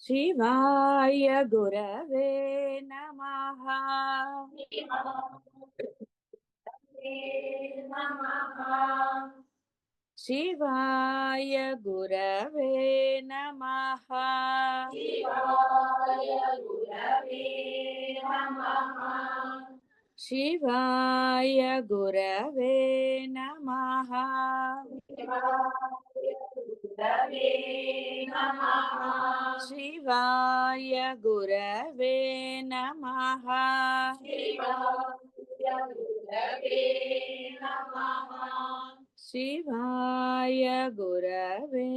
शिवाय गुरवे नमः। शिवाय गुरवे नमः। शिवाय गुरवे नमः। शिवाय गुरवे नमः। शिवाय गुरवे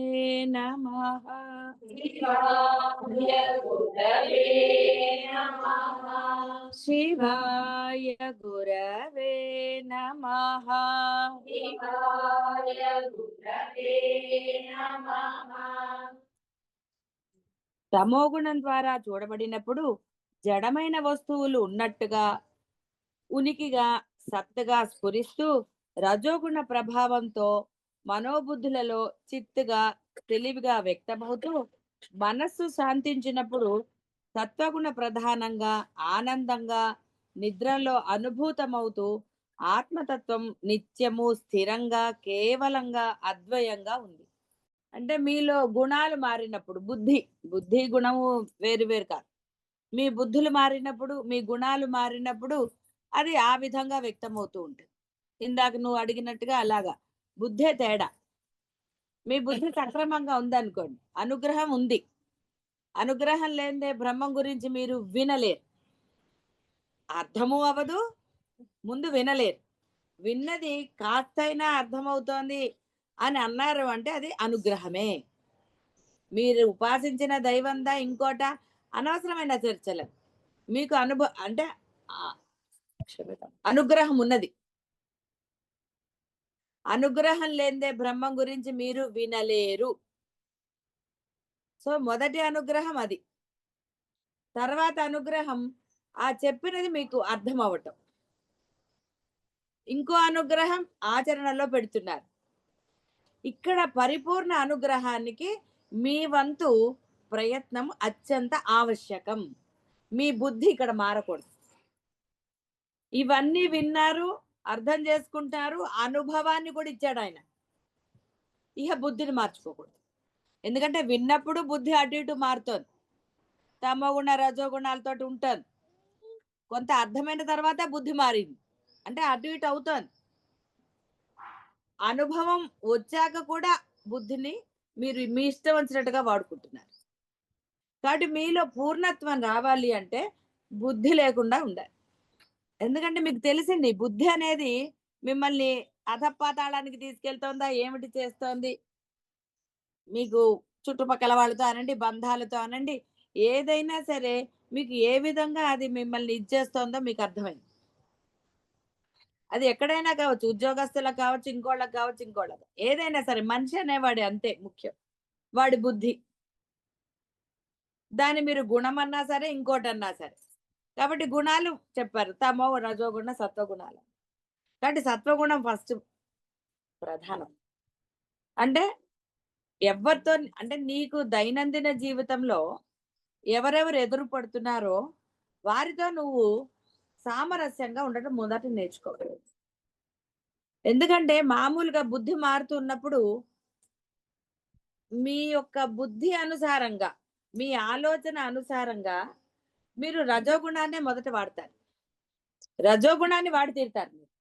नमः। शिवाय गुरवे नमः। తమోగుణం ద్వారా చూడబడినప్పుడు జడమైన వస్తువులు ఉన్నట్టుగా ఉనికిగా సత్తుగా స్ఫురిస్తూ రజోగుణ ప్రభావంతో మనోబుద్ధులలో చిత్తుగా తెలివిగా వ్యక్తమవుతూ మనస్సు శాంతించినప్పుడు సత్వగుణ ప్రధానంగా ఆనందంగా నిద్రలో అనుభూతమవుతూ ఆత్మతత్వం నిత్యము స్థిరంగా కేవలంగా అద్వయంగా ఉంది. అంటే మీలో గుణాలు మారినప్పుడు బుద్ధి గుణము వేరు వేరు కాదు. మీ బుద్ధులు మారినప్పుడు మీ గుణాలు మారినప్పుడు అది ఆ విధంగా వ్యక్తమవుతూ ఉంటుంది. ఇందాక నువ్వు అడిగినట్టుగా అలాగా బుద్ధే తేడా. మీ బుద్ధి సక్రమంగా ఉందనుకోండి, అనుగ్రహం ఉంది. అనుగ్రహం లేనిదే బ్రహ్మం గురించి మీరు వినలేరు, అర్థము అవ్వదు, ముందు వినలేరు. విన్నది కాస్తైనా అర్థమవుతోంది అని అన్నారు అంటే అది అనుగ్రహమే. మీరు ఉపాసించిన దైవందా ఇంకోట అనవసరమైన చర్చలు. మీకు అంటే అనుగ్రహం ఉన్నది. అనుగ్రహం లేనిదే బ్రహ్మం గురించి మీరు వినలేరు. సో మొదటి అనుగ్రహం అది. తర్వాత అనుగ్రహం ఆ చెప్పినది మీకు అర్థం అవ్వటం. ఇంకో అనుగ్రహం ఆచరణలో పెడుతున్నారు. ఇక్కడ పరిపూర్ణ అనుగ్రహానికి మీ వంతు ప్రయత్నం అత్యంత ఆవశ్యకం. మీ బుద్ధి ఇక్కడ మారకూడదు. ఇవన్నీ విన్నారు, అర్థం చేసుకుంటారు, అనుభవాన్ని కూడా ఇచ్చాడు ఆయన. ఇక బుద్ధిని మార్చుకోకూడదు. ఎందుకంటే విన్నప్పుడు బుద్ధి అటు ఇటు మారుతోంది, తమోగుణ రజోగుణాలతో ఉంటుంది. కొంత అర్థమైన తర్వాత బుద్ధి మారింది అంటే అటు ఇటు అవుతోంది. అనుభవం వచ్చాక కూడా బుద్ధిని మీరు మీ ఇష్టం వచ్చినట్టుగా వాడుకుంటున్నారు. కాబట్టి మీలో పూర్ణత్వం రావాలి అంటే బుద్ధి లేకుండా ఉండాలి. ఎందుకంటే మీకు తెలిసింది బుద్ధి అనేది మిమ్మల్ని అధపాతాళానికి తీసుకెళ్తోందా, ఏమిటి చేస్తోంది, మీకు చుట్టుపక్కల వాళ్ళతో అనండి, బంధాలతో అనండి, ఏదైనా సరే మీకు ఏ విధంగా అది మిమ్మల్ని ఇచ్చేస్తోందో మీకు అర్థమైంది. అది ఎక్కడైనా కావచ్చు, ఉద్యోగస్తులకు కావచ్చు, ఇంకోళ్ళకి కావచ్చు, ఇంకోళ్ళకి, ఏదైనా సరే మనిషి అనేవాడు అంతే ముఖ్యం, వాడి బుద్ధి. దాన్ని మీరు గుణం అన్నా సరే ఇంకోటన్నా సరే. కాబట్టి గుణాలు చెప్పారు, తమో రజోగుణ సత్వగుణాలు. కాబట్టి సత్వగుణం ఫస్ట్ ప్రధానం. అంటే ఎవరితో అంటే నీకు దైనందిన జీవితంలో ఎవరెవరు ఎదురు పడుతున్నారో వారితో నువ్వు సామరస్యంగా ఉండటం మొదట నేర్చుకోవాలి. ఎందుకంటే మామూలుగా బుద్ధి మారుతున్నప్పుడు మీ యొక్క బుద్ధి అనుసారంగా, మీ ఆలోచన అనుసారంగా మీరు రజోగుణాన్నే మొదట వాడతారు, రజోగుణాన్ని వాడి తీరుతారు మీరు.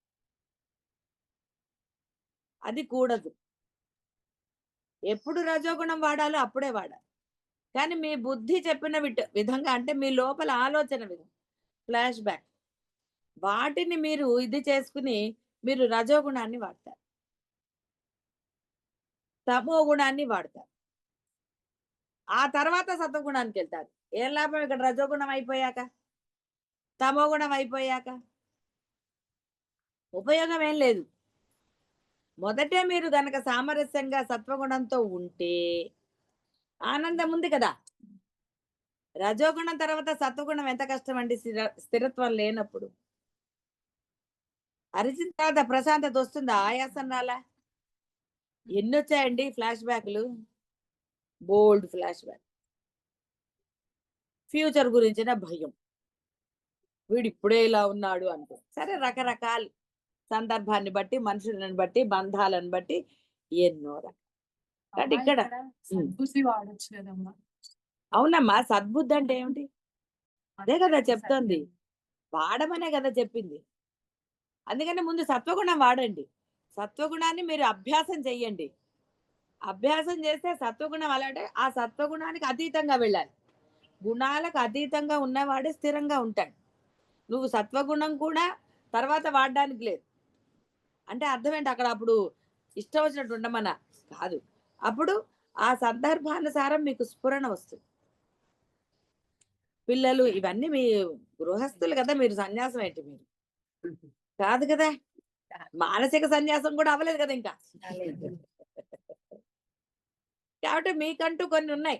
అది కూడదు. ఎప్పుడు రజోగుణం వాడాలో అప్పుడే వాడాలి. కానీ మీ బుద్ధి చెప్పిన విధంగా, అంటే మీ లోపల ఆలోచన విధం, ఫ్లాష్ బ్యాక్, వాటిని మీరు ఇది చేసుకుని మీరు రజోగుణాన్ని వాడతారు, తమో గుణాన్ని వాడతారు. ఆ తర్వాత సత్వగుణానికి వెళ్తారు. ఏం లాభం ఇక్కడ రజోగుణం అయిపోయాక, తమో గుణం అయిపోయాక ఉపయోగం ఏం లేదు. మొదటే మీరు గనక సామరస్యంగా సత్వగుణంతో ఉంటే ఆనందం ఉంది కదా. రజోగుణం తర్వాత సత్వగుణం ఎంత కష్టం అండి, స్థిరత్వం లేనప్పుడు. అరిచిన తర్వాత ప్రశాంతత వస్తుందా, ఆయాసం రాలా? ఎన్ని వచ్చాయండి ఫ్లాష్ బ్యాక్లు, బోల్డ్ ఫ్లాష్ బ్యాక్. ఫ్యూచర్ గురించిన భయం. వీడు ఇప్పుడే ఇలా ఉన్నాడు అనుకో. సరే, రకరకాల సందర్భాన్ని బట్టి, మనుషులను బట్టి, బంధాలను బట్టి ఎన్నో రకాలు ఇక్కడ. సద్బుద్ధి వాడొచ్చు కదమ్మా. అవునమ్మా, సద్బుద్ధి అంటే ఏమిటి? అదే కదా చెప్తోంది, వాడమనే కదా చెప్పింది. అందుకని ముందు సత్వగుణం వాడండి. సత్వగుణాన్ని మీరు అభ్యాసం చెయ్యండి. అభ్యాసం చేస్తే సత్వగుణం అలాంటి ఆ సత్వగుణానికి అతీతంగా వెళ్ళాలి. గుణాలకు అతీతంగా ఉన్నవాడే స్థిరంగా ఉంటాడు. నువ్వు సత్వగుణం కూడా తర్వాత వాడడానికి లేదు అంటే అర్థం ఏంటి? అక్కడ అప్పుడు ఇష్టం వచ్చినట్టు ఉండమన్నా కాదు. అప్పుడు ఆ సందర్భానుసారం మీకు స్ఫురణ వస్తుంది. పిల్లలు ఇవన్నీ మీ గృహస్థులు కదా, మీరు సన్యాసం ఏంటి? మీరు కాదు కదా, మానసిక సన్యాసం కూడా అవ్వలేదు కదా ఇంకా. కాబట్టి మీకంటూ కొన్ని ఉన్నాయి.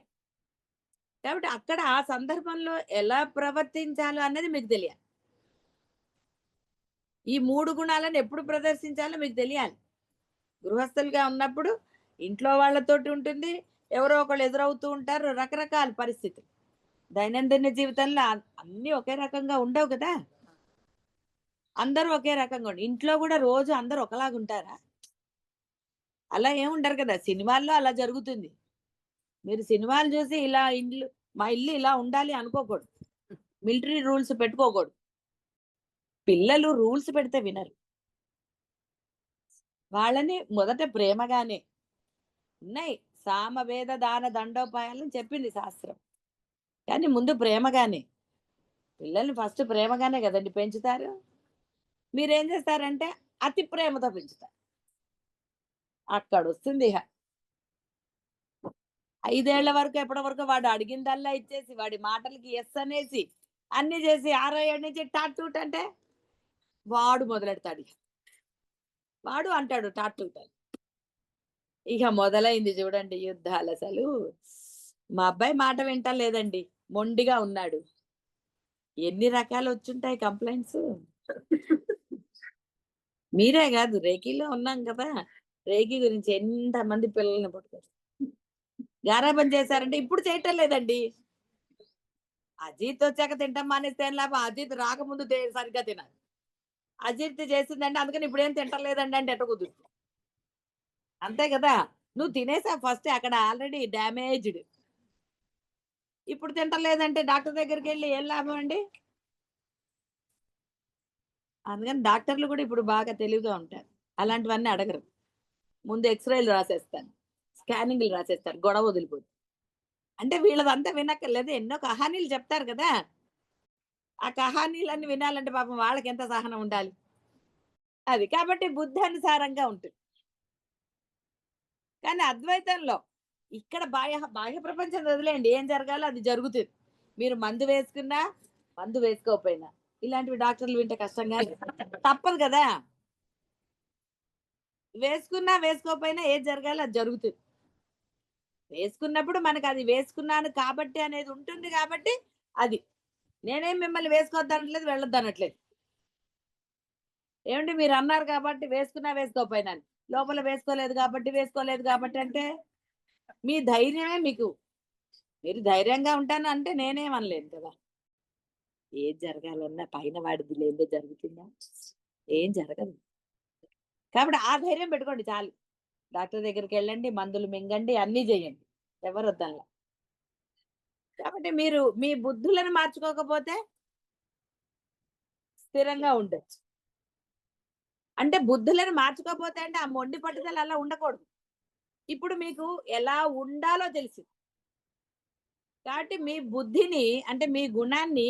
కాబట్టి అక్కడ ఆ సందర్భంలో ఎలా ప్రవర్తించాలో అనేది మీకు తెలియాలి. ఈ 3 గుణాలను ఎప్పుడు ప్రదర్శించాలో మీకు తెలియాలి. గృహస్థులుగా ఉన్నప్పుడు ఇంట్లో వాళ్ళతోటి ఉంటుంది, ఎవరో ఒకళ్ళు ఎదురవుతూ ఉంటారు, రకరకాల పరిస్థితులు. దైనందిన జీవితంలో అన్నీ ఒకే రకంగా ఉండవు కదా. అందరూ ఒకే రకంగా ఉండి ఇంట్లో కూడా రోజు అందరూ ఒకలాగా ఉంటారా? అలా ఏముండరు కదా. సినిమాల్లో అలా జరుగుతుంది. మీరు సినిమాలు చూసి ఇలా మా ఇల్లు ఇలా ఉండాలి అనుకోకూడదు. మిలిటరీ రూల్స్ పెట్టుకోకూడదు. పిల్లలు రూల్స్ పెడితే వినరు. వాళ్ళని మొదట ప్రేమగానే ఉన్నాయి. సామవేద దాన దండోపాయాలని చెప్పింది శాస్త్రం. కానీ ముందు ప్రేమగానే, పిల్లల్ని ఫస్ట్ ప్రేమగానే కదండి పెంచుతారు. మీరేం చేస్తారంటే అతి ప్రేమతో పెంచుతారు. అక్కడ వస్తుంది 5 ఏళ్ల వరకు ఎప్పటి వరకు వాడు అడిగిందల్లా ఇచ్చేసి, వాడి మాటలకి ఎస్ అనేసి అన్ని చేసి 6వ ఏడు నుంచి టాటూట్ అంటే వాడు మొదలెడతాడు. వాడు అంటాడు టాటూట్. ఇక మొదలైంది చూడండి యుద్ధాలు. అసలు మా అబ్బాయి మాట వింటలేదండి, మొండిగా ఉన్నాడు. ఎన్ని రకాలు వచ్చుంటాయి కంప్లైంట్స్. మీరే కాదు, రేఖీలో ఉన్నాం కదా, రేఖీ గురించి ఎంతమంది పిల్లల్ని పట్టుకోరు. గారాబం చేశారంటే ఇప్పుడు చేయటం లేదండి. అజిత్ వచ్చాక తింటాం మానేస్తే లాభం, అజిత్ రాకముందు సరిగ్గా తినాలి. అజిత్ చేసిందంటే అందుకని ఇప్పుడు ఏం తింటలేదండి అంటే ఎట్ట కుదురుతుంది? అంతే కదా. నువ్వు తినేసా ఫస్ట్, అక్కడ ఆల్రెడీ డ్యామేజ్డ్. ఇప్పుడు తింటలేదంటే డాక్టర్ దగ్గరికి వెళ్ళి ఏం లాభం అండి? అందుకని డాక్టర్లు కూడా ఇప్పుడు బాగా తెలివిగా ఉంటారు. అలాంటివన్నీ అడగరు. ముందు ఎక్స్రేలు రాసేస్తాను, స్కానింగ్లు రాసేస్తారు, గొడవ వదిలిపోతుంది. అంటే వీళ్ళదంతా వినక్కర్లేదు, ఎన్నో కహానీలు చెప్తారు కదా. ఆ కహానీలన్నీ వినాలంటే పాపం వాళ్ళకి ఎంత సహనం ఉండాలి. అది కాబట్టి బుద్ధి అనుసారంగా ఉంటుంది. కానీ అద్వైతంలో ఇక్కడ బాహ్య ప్రపంచం వదిలేయండి, ఏం జరగాలో అది జరుగుతుంది. మీరు మందు వేసుకున్నా, మందు వేసుకోకపోయినా. ఇలాంటివి డాక్టర్లు వింటే కష్టంగా తప్పదు కదా. వేసుకున్నా వేసుకోకపోయినా ఏది జరగాలో అది జరుగుతుంది. వేసుకున్నప్పుడు మనకు అది వేసుకున్నాను కాబట్టి అనేది ఉంటుంది. కాబట్టి అది నేనేం మిమ్మల్ని వేసుకోవద్దనట్లేదు, వెళ్ళొద్దనట్లేదు. ఏమండి మీరు అన్నారు కాబట్టి వేసుకున్నా వేసుకోకపోయినా, లోపల వేసుకోలేదు కాబట్టి అంటే మీ ధైర్యమే మీకు. మీరు ధైర్యంగా ఉంటాను అంటే నేనేమనలేను కదా. ఏం జరగాలన్నా పైన వాడిది లేదో జరుగుతుందా? ఏం జరగదు. కాబట్టి ఆ ధైర్యం పెట్టుకోండి చాలు. డాక్టర్ దగ్గరికి వెళ్ళండి, మందులు మింగండి, అన్నీ చేయండి, ఎవరు వద్దనలా. కాబట్టి మీరు మీ బుద్ధులను మార్చుకోకపోతే స్థిరంగా ఉండొచ్చు. అంటే బుద్ధులను మార్చుకోకపోతే అంటే ఆ మొండి పట్టుదల అలా ఉండకూడదు. ఇప్పుడు మీకు ఎలా ఉండాలో తెలిసి, కాబట్టి మీ బుద్ధిని అంటే మీ గుణాన్ని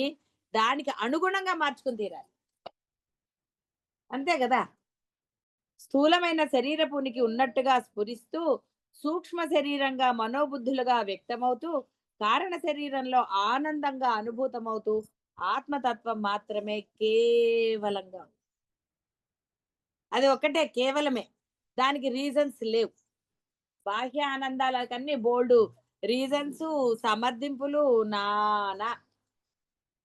దానికి అనుగుణంగా మార్చుకుని తీరాలి. అంతే కదా. స్థూలమైన శరీరపు ఉనికి ఉన్నట్టుగా స్ఫురిస్తూ సూక్ష్మ శరీరంగా మనోబుద్ధులుగా వ్యక్తమవుతూ కారణ శరీరంలో ఆనందంగా అనుభూతమవుతూ ఆత్మతత్వం మాత్రమే కేవలంగా. అది ఒక్కటే, కేవలమే. దానికి రీజన్స్ లేవు. బాహ్య ఆనందాలకన్నీ బోల్డు రీజన్స్, సమర్థింపులు నానా.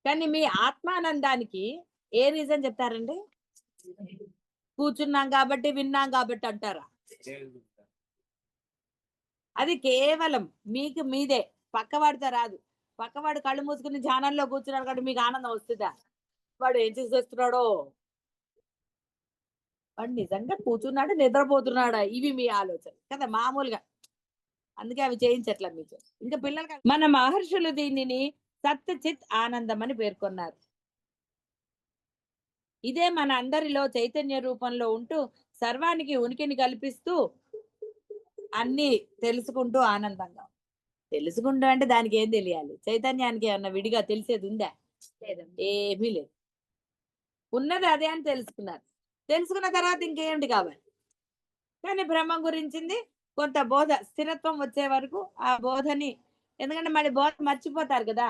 కానీ మీ ఆత్మానందానికి ఏ రీజన్ చెప్తారండి? కూర్చున్నాం కాబట్టి, విన్నాం కాబట్టి అంటారా? అది కేవలం మీకు మీదే, పక్కవాడితో రాదు. పక్కవాడు కళ్ళు మూసుకుని ధ్యానంలో కూర్చున్నాడు కాబట్టి మీకు ఆనందం వస్తుందా? వాడు ఏం చేసేస్తున్నాడో, వాడు నిజంగా కూర్చున్నాడు నిద్రపోతున్నాడా, ఇవి మీ ఆలోచన కదా మామూలుగా. అందుకే అవి చేయించట్లా మీకు. ఇంకా పిల్లలకి మన మహర్షులు దీనిని సత్ చిత్ ఆనందం అని పేర్కొన్నారు. ఇదే మన అందరిలో చైతన్య రూపంలో ఉంటూ సర్వానికి ఉనికిని కల్పిస్తూ అన్ని తెలుసుకుంటూ ఆనందంగా. తెలుసుకుంటూ అంటే దానికి ఏం తెలియాలి? చైతన్యానికి ఏమన్నా విడిగా తెలిసేది ఉందా? ఏమీ లేదు. ఉన్నది అదే అని తెలుసుకున్నారు. తెలుసుకున్న తర్వాత ఇంకేమిటి కావాలి? కానీ బ్రహ్మం గురించింది కొంత బోధ స్థిరత్వం వచ్చే వరకు ఆ బోధని, ఎందుకంటే మళ్ళీ బోధ మర్చిపోతారు కదా.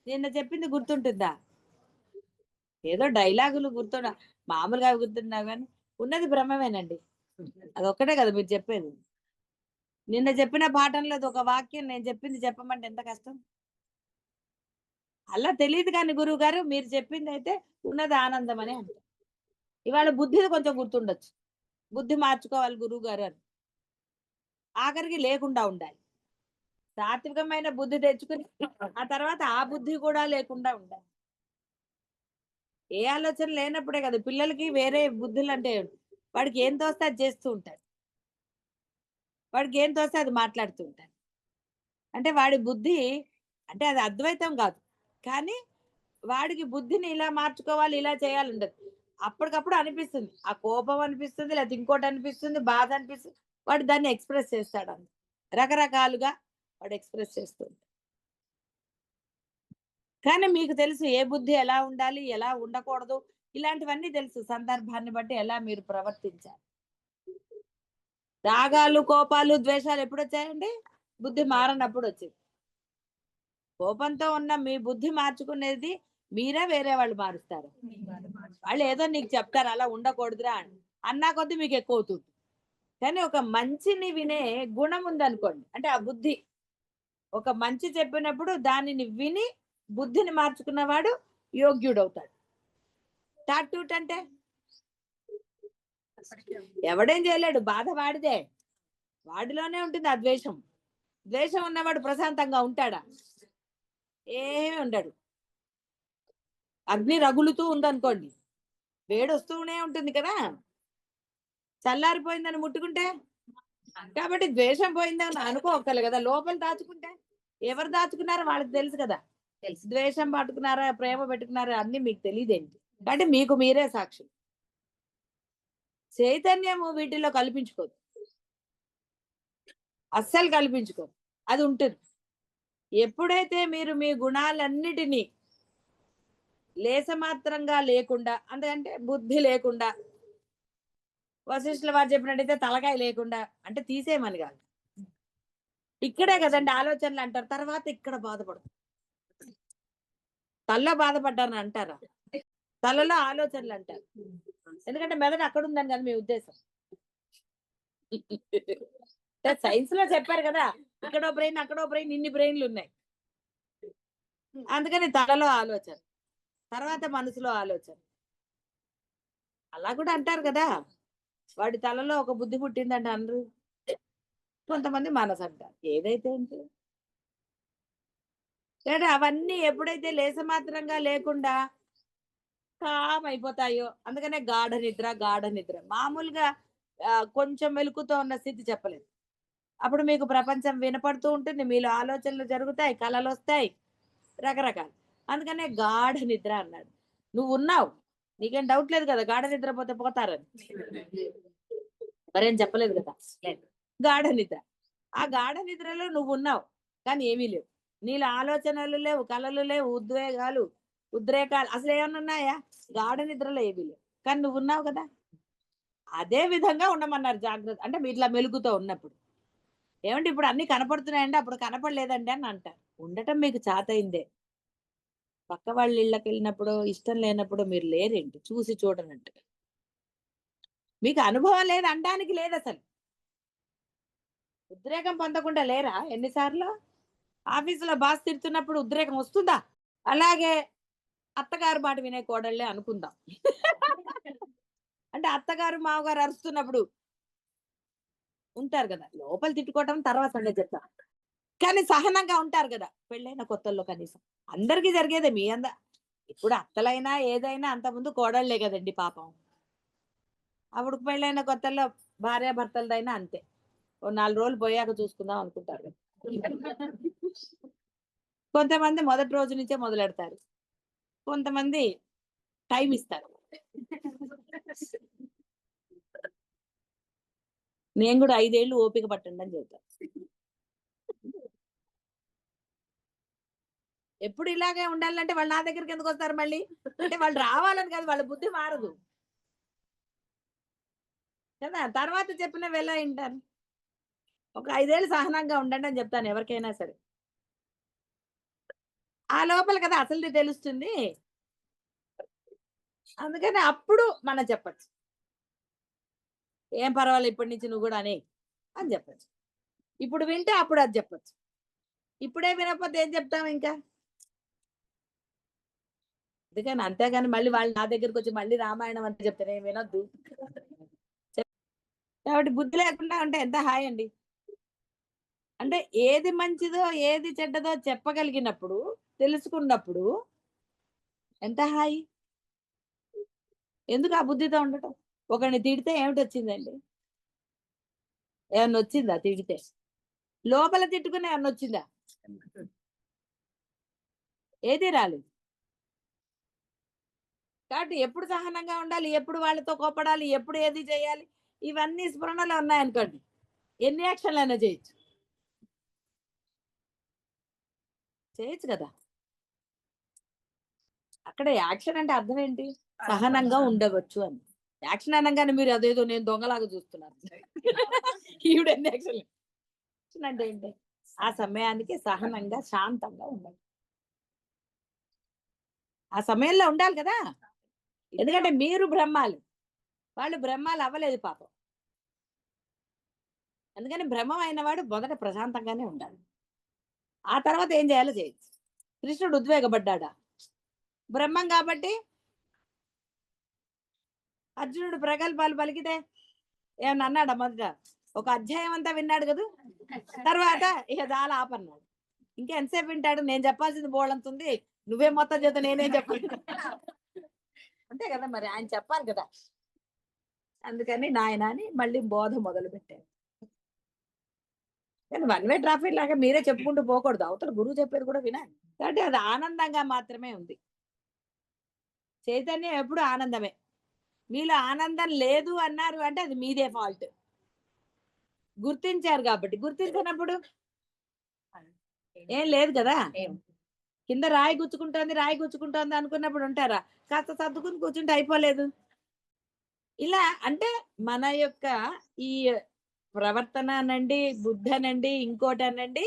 నిన్న చెప్పింది గుర్తుంటుందా? ఏదో డైలాగులు గుర్తుండ, మామూలుగా గుర్తున్నా కానీ ఉన్నది బ్రహ్మమేనండి. అదొక్కటే కదా మీరు చెప్పేది. నిన్న చెప్పిన పాఠంలో ఒక వాక్యం నేను చెప్పింది చెప్పమంటే ఎంత కష్టం. అలా తెలియదు కానీ గురువు గారు మీరు చెప్పింది అయితే ఉన్నది ఆనందం అని అంటారు. ఇవాళ బుద్ధిది కొంచెం గుర్తుండొచ్చు, బుద్ధి మార్చుకోవాలి గురువు గారు అని. ఆఖరికి లేకుండా ఉండాలి. సాత్వికమైన బుద్ధి తెచ్చుకుని ఆ తర్వాత ఆ బుద్ధి కూడా లేకుండా ఉండాలి. ఏ ఆలోచన లేనప్పుడే కదా పిల్లలకి వేరే బుద్ధులు అంటే, వాడికి ఏం తోస్తే అది చేస్తూ ఉంటాడు, వాడికి ఏం తోస్తే అది మాట్లాడుతూ ఉంటాడు. అంటే వాడి బుద్ధి అంటే అది అద్వైతం కాదు, కానీ వాడికి బుద్ధిని ఇలా మార్చుకోవాలి ఇలా చేయాలి ఉండదు. అప్పటికప్పుడు అనిపిస్తుంది, ఆ కోపం అనిపిస్తుంది, లేకపోతే ఇంకోటి అనిపిస్తుంది, బాధ అనిపిస్తుంది, వాడు దాన్ని ఎక్స్ప్రెస్ చేస్తాడు. అంత రకరకాలుగా వాడు ఎక్స్ప్రెస్ చేస్తుంది. కానీ మీకు తెలుసు ఏ బుద్ధి ఎలా ఉండాలి ఎలా ఉండకూడదు, ఇలాంటివన్నీ తెలుసు. సందర్భాన్ని బట్టి ఎలా మీరు ప్రవర్తించాలి. రాగాలు కోపాలు ద్వేషాలు ఎప్పుడు వచ్చాయండి? బుద్ధి మారనప్పుడు వచ్చింది. కోపంతో ఉన్న మీ బుద్ధి మార్చుకునేది మీరే, వేరే వాళ్ళు మారుస్తారు? వాళ్ళు ఏదో నీకు చెప్తారు అలా ఉండకూడదురా అని, అన్నా కొద్దీ మీకు ఎక్కువ అవుతుంది. కానీ ఒక మంచిని వినే గుణం ఉందనుకోండి, అంటే ఆ బుద్ధి ఒక మంచి చెప్పినప్పుడు దానిని విని బుద్ధిని మార్చుకున్నవాడు యోగ్యుడవుతాడు. టాటూట్ అంటే ఎవడేం చేయలేడు, బాధ వాడిదే, వాడిలోనే ఉంటుంది ఆ ద్వేషం. ద్వేషం ఉన్నవాడు ప్రశాంతంగా ఉంటాడా? ఏమీ ఉండడు. అగ్ని రగులుతూ ఉందనుకోండి, వేడి వస్తూనే ఉంటుంది కదా, చల్లారిపోయిందని ముట్టుకుంటే. కాబట్టి ద్వేషం పోయిందని అనుకోగలి కదా. లోపల దాచుకుంటే ఎవరు దాచుకున్నారో వాళ్ళకి తెలుసు కదా. ద్వేషం పట్టుకున్నారా ప్రేమ పెట్టుకున్నారా అన్ని మీకు తెలియదేంటి. కాబట్టి మీకు మీరే సాక్షి. చైతన్యము వీటిలో కల్పించుకోదు, అస్సలు కల్పించుకోదు, అది ఉంటుంది. ఎప్పుడైతే మీరు మీ గుణాలన్నిటినీ లేసమాత్రంగా లేకుండా, అంటే బుద్ధి లేకుండా, వశిష్ఠుల వారు చెప్పినట్టయితే తలకాయ లేకుండా, అంటే తీసేయమని కాదు, ఇక్కడే కదండి ఆలోచనలు అంటారు. తర్వాత ఇక్కడ బాధపడతారు. తలలో బాధపడ్డాను అంటారా? తలలో ఆలోచనలు అంటారు. ఎందుకంటే మెదడు అక్కడ ఉందని కదా మీ ఉద్దేశం. సైన్స్ లో చెప్పారు కదా, ఇక్కడో బ్రెయిన్ అక్కడో బ్రెయిన్, ఇన్ని బ్రెయిన్లు ఉన్నాయి. అందుకని తలలో ఆలోచన, తర్వాత మనసులో ఆలోచన. అలా కూడా అంటారు కదా, వాడి తలలో ఒక బుద్ధి పుట్టిందంటే అనరు. కొంతమంది మనసు అంటారు. ఏదైతే ఏంటి, లేదా అవన్నీ ఎప్పుడైతే లేసమాత్రంగా లేకుండా కామ్ అయిపోతాయో, అందుకనే గాఢ నిద్ర గాఢ నిద్ర. మామూలుగా కొంచెం మెలుకుతో ఉన్న స్థితి చెప్పలేదు. అప్పుడు మీకు ప్రపంచం వినపడుతూ ఉంటుంది, మీలో ఆలోచనలు జరుగుతాయి, కళలు వస్తాయి, రకరకాలు. అందుకనే గాఢ నిద్ర అన్నాడు. నువ్వు ఉన్నావు, నీకేం డౌట్ లేదు కదా గాఢ నిద్ర పోతే పోతారని. మరేం చెప్పలేదు కదా. గాఢ నిద్ర, ఆ గాఢ నిద్రలో నువ్వు ఉన్నావు, కానీ ఏమీ లేవు. నీలో ఆలోచనలు లేవు, కళలు లేవు, ఉద్వేగాలు ఉద్రేకాలు అసలు ఏమన్నా ఉన్నాయా? గాఢ నిద్రలో ఏమీ లేవు, కానీ నువ్వు ఉన్నావు కదా. అదే విధంగా ఉండమన్నారు జాగ్రత్త. అంటే మీ ఇట్లా మెలుగుతో ఉన్నప్పుడు ఏమంటే ఇప్పుడు అన్ని కనపడుతున్నాయండి, అప్పుడు కనపడలేదండి అని అంటారు. ఉండటం మీకు చాతయిందే. పక్క వాళ్ళ ఇళ్ళకి వెళ్ళినప్పుడు ఇష్టం లేనప్పుడు మీరు లేరేంటి, చూసి చూడనట్టు. మీకు అనుభవం లేదు అనడానికి లేదు అసలు. ఉద్రేకం పొందకుండా లేరా ఎన్నిసార్లు? ఆఫీసులో బాస్ తిడుతున్నప్పుడు ఉద్రేకం వస్తుందా? అలాగే అత్తగారు మాట వినే కోడళ్ళే అనుకుందాం. అంటే అత్తగారు మామగారు అరుస్తున్నప్పుడు ఉంటారు కదా, లోపల తిట్టుకోవటం తర్వాత సంగతి చెప్తా. కానీ సహనంగా ఉంటారు కదా పెళ్ళైన కొత్తల్లో. కనీసం అందరికీ జరిగేదే మీ ఇప్పుడు అత్తలైనా ఏదైనా అంతకుముందు కోడళ్లే కదండి పాపం. అప్పుడు పెళ్ళైన కొత్తల్లో భార్యాభర్తలదైనా అంతే. ఓ 4 రోజులు పోయాక చూసుకుందాం అనుకుంటారు. కొంతమంది మొదటి రోజు నుంచే మొదలెడతారు. కొంతమంది టైం ఇస్తారు. నేను కూడా 5 ఏళ్ళు ఓపిక పట్టండి అని చెబుతా. ఎప్పుడు ఇలాగే ఉండాలంటే వాళ్ళు నా దగ్గరికి ఎందుకు వస్తారు మళ్ళీ? అంటే వాళ్ళు రావాలని కాదు, వాళ్ళ బుద్ధి మారదు కదా. తర్వాత చెప్పినవి ఎలా వింటారు? ఒక 5 ఏళ్ళు సహనంగా ఉండండి అని చెప్తాను ఎవరికైనా సరే. ఆ లోపల కదా అసలుది తెలుస్తుంది. అందుకని అప్పుడు మనం చెప్పొచ్చు. ఏం పర్వాలేదు ఇప్పటి నుంచి నువ్వు కూడా అని చెప్పొచ్చు. ఇప్పుడు వింటే అప్పుడు అది చెప్పొచ్చు. ఇప్పుడే వినకపోతే ఏం చెప్తాం ఇంకా? అందుకని అంతేగాని మళ్ళీ వాళ్ళు నా దగ్గరికి వచ్చి మళ్ళీ రామాయణం అంతా చెప్తే నేను వినొద్దు. కాబట్టి బుద్ధి లేకుండా ఉంటే ఎంత హాయ్ అండి. అంటే ఏది మంచిదో ఏది చెడ్డదో చెప్పగలిగినప్పుడు, తెలుసుకున్నప్పుడు ఎంత హాయి. ఎందుకు ఆ బుద్ధితో ఉండటం? ఒకరిని తిడితే ఏమిటొచ్చిందండి? ఏమన్నా వచ్చిందా తిడితే? లోపల తిట్టుకుని ఏమన్నా వచ్చిందా? ఏది రాలేదు. కాబట్టి ఎప్పుడు సహనంగా ఉండాలి, ఎప్పుడు వాళ్ళతో కోపడాలి, ఎప్పుడు ఏది చేయాలి, ఇవన్నీ స్ఫురణలో ఉన్నాయనుకోండి, ఎన్ని యాక్షన్లైనా చేయొచ్చు. చేయొచ్చు కదా. అక్కడ యాక్షన్ అంటే అర్థం ఏంటి? సహనంగా ఉండవచ్చు అని. యాక్షన్ అనగానే మీరు అదేదో నేను దొంగలాగా చూస్తున్నారు. ఈవిడ ఎన్ని యాక్షన్లు. యాక్షన్ అంటే ఏంటి? ఆ సమయానికి సహనంగా శాంతంగా ఉండాలి. ఆ సమయంలో ఉండాలి కదా. ఎందుకంటే మీరు బ్రహ్మాలు, వాళ్ళు బ్రహ్మాలు అవ్వలేదు పాపం. అందుకని బ్రహ్మం అయిన వాడు మొదట ప్రశాంతంగానే ఉండాలి. ఆ తర్వాత ఏం చేయాలో చేయొచ్చు. కృష్ణుడు ఉద్వేగపడ్డా? బ్రహ్మం కాబట్టి అర్జునుడు ప్రగల్భాలు పలికితే ఏమన్నా అన్నాడా? మొదట ఒక అధ్యాయం అంతా విన్నాడు కదా. తర్వాత ఇక చాలా ఆపన్నాడు. ఇంకెంతసేపు వింటాడు? నేను చెప్పాల్సింది బోళంతుంది, నువ్వే మొత్తం చేత నేనేం చెప్పాలి? అంతే కదా మరి, ఆయన చెప్పాలి కదా. అందుకని నాయన అని మళ్ళీ బోధ మొదలు పెట్టారు. కానీ వన్ వే ట్రాఫిక్ లాగా మీరే చెప్పుకుంటూ పోకూడదు, అవతల గురువు చెప్పేది కూడా వినాలి. కాబట్టి అది ఆనందంగా మాత్రమే ఉంది. చైతన్యం ఎప్పుడు ఆనందమే. మీలో ఆనందం లేదు అన్నారు అంటే అది మీదే ఫాల్ట్. గుర్తించారు కాబట్టి. గుర్తించినప్పుడు ఏం లేదు కదా. కింద రాయి గుచ్చుకుంటోంది అనుకున్నప్పుడు ఉంటారా? కాస్త సర్దుకుని కూర్చుంటే అయిపోలేదు. ఇలా అంటే మన యొక్క ఈ ప్రవర్తన అనండి, బుద్ధి అనండి, ఇంకోటనండి,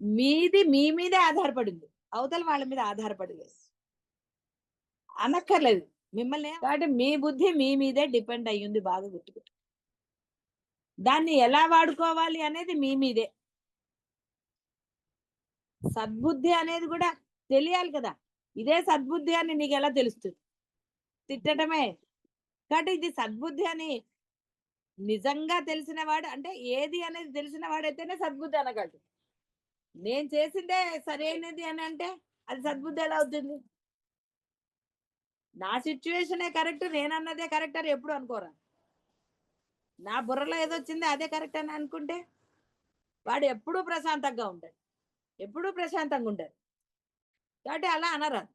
మీ మీదే ఆధారపడింది, అవతల వాళ్ళ మీద ఆధారపడలేదు. అనక్కర్లేదు మిమ్మల్ని. కాబట్టి మీ బుద్ధి మీ మీదే డిపెండ్ అయ్యింది. బాగా గుర్తుపెట్టు. దాన్ని ఎలా వాడుకోవాలి అనేది మీ మీదే. సద్బుద్ధి అనేది కూడా తెలియాలి కదా. ఇదే సద్బుద్ధి అని నీకు ఎలా తెలుస్తుంది? తిట్టడమే. కాబట్టి ఇది సద్బుద్ధి అని నిజంగా తెలిసిన వాడు, అంటే ఏది అనేది తెలిసిన వాడైతేనే సద్బుద్ధి అనగలడు. నేను చేసిందే సరైనది అని అంటే అది సద్బుద్ధి ఎలా అవుతుంది? నా సిచ్యువేషనే కరెక్ట్, నేనన్నదే కరెక్ట్ అని ఎప్పుడు అనుకోరా. నా బుర్రలో ఏదొచ్చిందో అదే కరెక్ట్ అని అనుకుంటే వాడు ఎప్పుడూ ప్రశాంతంగా ఉంటాడు, ఎప్పుడూ ప్రశాంతంగా ఉంటాడు. కాబట్టి అలా అనరాదు,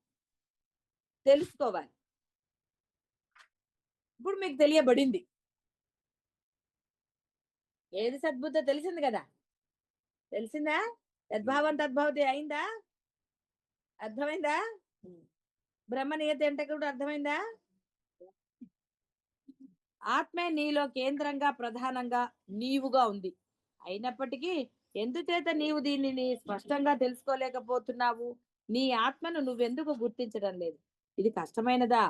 తెలుసుకోవాలి. ఇప్పుడు మీకు తెలియబడింది ఏది సద్బుద్ధో తెలిసింది కదా. తెలిసిందా? యద్భావం తద్భవతి అయిందా? అర్థమైందా? బ్రహ్మనియతి అంటే కూడా అర్థమైందా? ఆత్మే నీలో కేంద్రంగా ప్రధానంగా నీవుగా ఉంది. అయినప్పటికీ ఎందుచేత నీవు దీనిని స్పష్టంగా తెలుసుకోలేకపోతున్నావు? నీ ఆత్మను నువ్వెందుకు గుర్తించడం లేదు? ఇది కష్టమైనదా?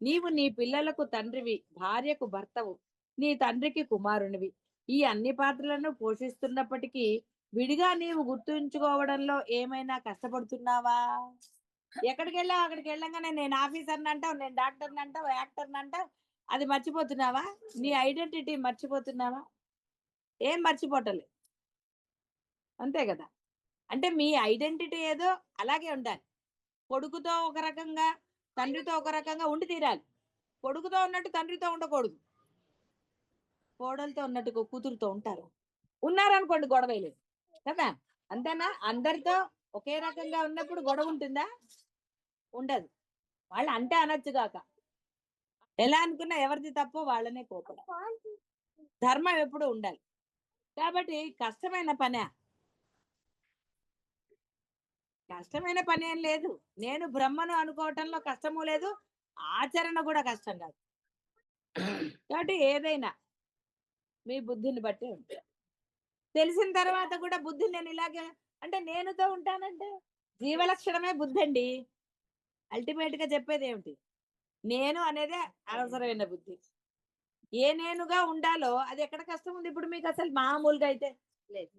నీవు నీ పిల్లలకు తండ్రివి, భార్యకు భర్తవు, నీ తండ్రికి కుమారునివి. ఈ అన్ని పాత్రలను పోషిస్తున్నప్పటికీ విడిగా నీవు గుర్తుంచుకోవడంలో ఏమైనా కష్టపడుతున్నావా? ఎక్కడికి వెళ్ళావు అక్కడికి వెళ్ళంగానే నేను ఆఫీసర్ని అంటావు, నేను డాక్టర్ని అంటావు, యాక్టర్ని అంటావు. అది మర్చిపోతున్నావా? నీ ఐడెంటిటీ మర్చిపోతున్నావా? ఏం మర్చిపోవటం లేదు. అంతే కదా. అంటే మీ ఐడెంటిటీ ఏదో అలాగే ఉండాలి. కొడుకుతో ఒక రకంగా, తండ్రితో ఒక రకంగా ఉండి తీరాలి. కొడుకుతో ఉన్నట్టు తండ్రితో ఉండకూడదు. కోడలతో ఉన్నట్టు కూతురుతో ఉంటారు. ఉన్నారనుకోండి గొడవ లేదు కదా. అంతేనా? అందరితో ఒకే రకంగా ఉన్నప్పుడు గొడవ ఉంటుందా? ఉండదు. వాళ్ళు అంటే అనొచ్చు కాక, ఎలా అనుకున్నా ఎవరిది తప్పో వాళ్ళనే కోపం. ధర్మం ఎప్పుడు ఉండాలి. కాబట్టి కష్టమైన పనే, కష్టమైన పని ఏం లేదు. నేను బ్రహ్మను అనుకోవటంలో కష్టము లేదు, ఆచరణ కూడా కష్టం కాదు. కాబట్టి ఏదైనా మీ బుద్ధిని బట్టి ఉంటుంది. తెలిసిన తర్వాత కూడా బుద్ధిని నేను ఇలాగే అంటే నేనుతో ఉంటానంటే జీవలక్షణమే బుద్ధి అండి. అల్టిమేట్ గా చెప్పేది ఏమిటి? నేను అనేదే అవసరమైన బుద్ధి. ఏ నేనుగా ఉండాలో అది ఎక్కడ కష్టం ఉంది ఇప్పుడు మీకు అసలు మామూలుగా అయితే లేదు.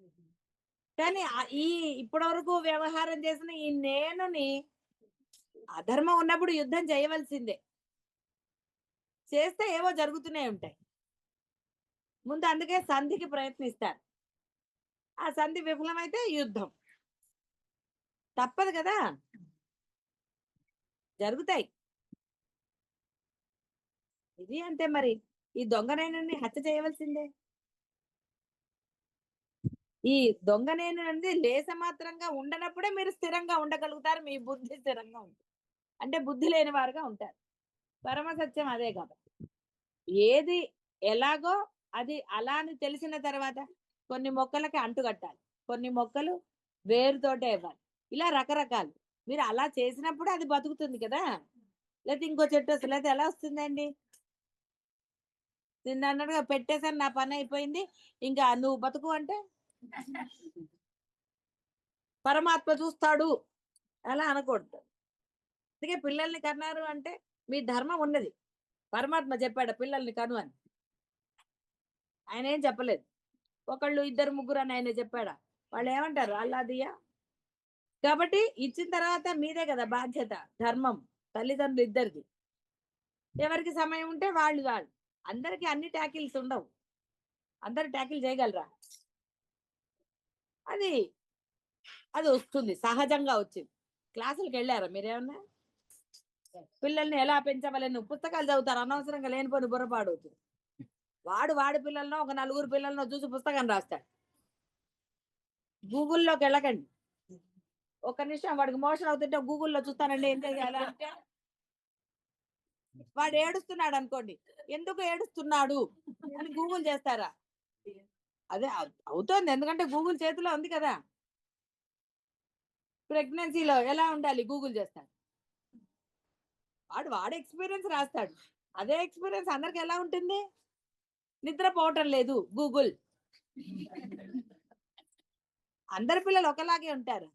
కానీ ఈ ఇప్పటి వరకు వ్యవహారం చేసిన ఈ నేనుని అధర్మం ఉన్నప్పుడు యుద్ధం చేయవలసిందే. చేస్తే ఏవో జరుగుతూనే ఉంటాయి. ముందు అందుకే సంధికి ప్రయత్నిస్తారు. ఆ సంధి విఫలమైతే యుద్ధం తప్పదు కదా, జరుగుతాయి. ఇది అంతే మరి. ఈ దొంగనైనని హత్య చేయవలసిందే. ఈ దొంగనేను అనేది లేస మాత్రంగా ఉండనప్పుడే మీరు స్థిరంగా ఉండగలుగుతారు. మీ బుద్ధి స్థిరంగా ఉంటుంది. అంటే బుద్ధి లేని వారుగా ఉంటారు. పరమ సత్యం అదే కాబట్టి ఏది ఎలాగో అది అలా అని తెలిసిన తర్వాత కొన్ని మొక్కలకి అంటుకట్టాలి, కొన్ని మొక్కలు వేరుతోటే ఇవ్వాలి. ఇలా రకరకాలు మీరు అలా చేసినప్పుడు అది బతుకుతుంది కదా. లేకపోతే ఇంకో చెట్టు వస్తుంది, లేకపోతే ఎలా వస్తుందండి? నిన్న అన్నట్టుగా పెట్టేసాను, నా పని అయిపోయింది, ఇంకా నువ్వు బతుకు అంటే పరమాత్మ చూస్తాడు అలా అనకూడదు. అందుకే పిల్లల్ని కన్నారు అంటే మీ ధర్మం ఉన్నది. పరమాత్మ చెప్పాడు పిల్లల్ని కను అని, ఆయన ఏం చెప్పలేదు. ఒకళ్ళు ఇద్దరు ముగ్గురు అని ఆయన చెప్పాడా? వాళ్ళు ఏమంటారు? అల్లాదియా. కాబట్టి ఇచ్చిన తర్వాత మీదే కదా బాధ్యత, ధర్మం తల్లిదండ్రులు ఇద్దరిది. ఎవరికి సమయం ఉంటే వాళ్ళు వాళ్ళు. అందరికి అన్ని ట్యాకిల్స్ ఉండవు. అందరు ట్యాకిల్ చేయగలరా? అది అది వస్తుంది, సహజంగా వచ్చింది. క్లాసులకు వెళ్ళారా మీరేమన్నా? పిల్లల్ని ఎలా పెంచవాలని పుస్తకాలు చదువుతారు, అనవసరంగా లేనిపోని బుర్రపాడు అవుతుంది. వాడి పిల్లలను ఒక నలుగురు పిల్లలను చూసి పుస్తకం రాస్తాడు. గూగుల్లోకి వెళ్ళకండి. ఒక నిమిషం వాడికి మోషన్ అవుతుంటే గూగుల్లో చూస్తానండి ఏం చేయాలి అంటే వాడు ఏడుస్తున్నాడు అనుకోండి, ఎందుకు ఏడుస్తున్నాడు అని గూగుల్ చేస్తారా? అదే అవుతోంది, ఎందుకంటే గూగుల్ చేతిలో ఉంది కదా. ప్రెగ్నెన్సీలో ఎలా ఉండాలి గూగుల్ చేస్తాడు. వాడు ఎక్స్పీరియన్స్ రాస్తాడు. అదే ఎక్స్పీరియన్స్ అందరికి ఎలా ఉంటుంది? నిద్రపోవటం లేదు గూగుల్. అందరి పిల్లలు ఒకలాగే ఉంటారు.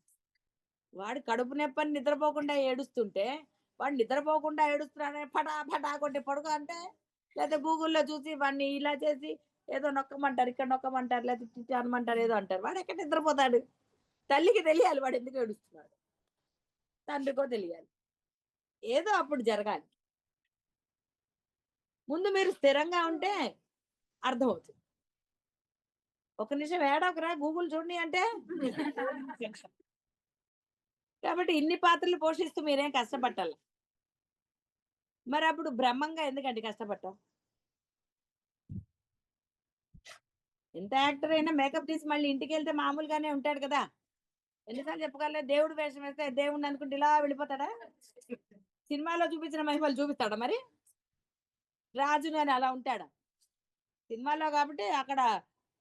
వాడు కడుపు నొప్పని నిద్రపోకుండా ఏడుస్తుంటే వాడు నిద్రపోకుండా ఏడుస్తున్నాడని ఫటా ఫటా కొట్టి పడుకో అంటే, లేకపోతే గూగుల్లో చూసి వాడిని ఇలా చేసి ఏదో నొక్కమంటారు, ఇక్కడ నొక్కమంటారు, లేకపోతే అనమంటారు, ఏదో అంటారు. వాడు ఎక్కడ నిద్రపోతాడు? తల్లికి తెలియాలి వాడు ఎందుకు ఏడుస్తున్నాడు, తండ్రికో తెలియాలి. ఏదో అప్పుడు జరగాలి. ముందు మీరు స్థిరంగా ఉంటే అర్థమవుతుంది. ఒక నిమిషం ఏడవకరా గూగుల్ చూడండి అంటే కాబట్టి ఇన్ని పాత్రలు పోషిస్తూ మీరేం కష్టపట్టాలి. మరి అప్పుడు బ్రహ్మంగా ఎందుకండి కష్టపడటం? ఎంత యాక్టర్ అయినా మేకప్ తీసి మళ్ళీ ఇంటికి వెళ్తే మామూలుగానే ఉంటాడు కదా. ఎన్నిసార్లు చెప్పగలరు? దేవుడు వేషం వేస్తే దేవుడిని అనుకుంటే ఇలా వెళ్ళిపోతాడా? సినిమాలో చూపించిన మహిమలు చూపిస్తాడా మరి? రాజును అని అలా ఉంటాడా? సినిమాలో కాబట్టి అక్కడ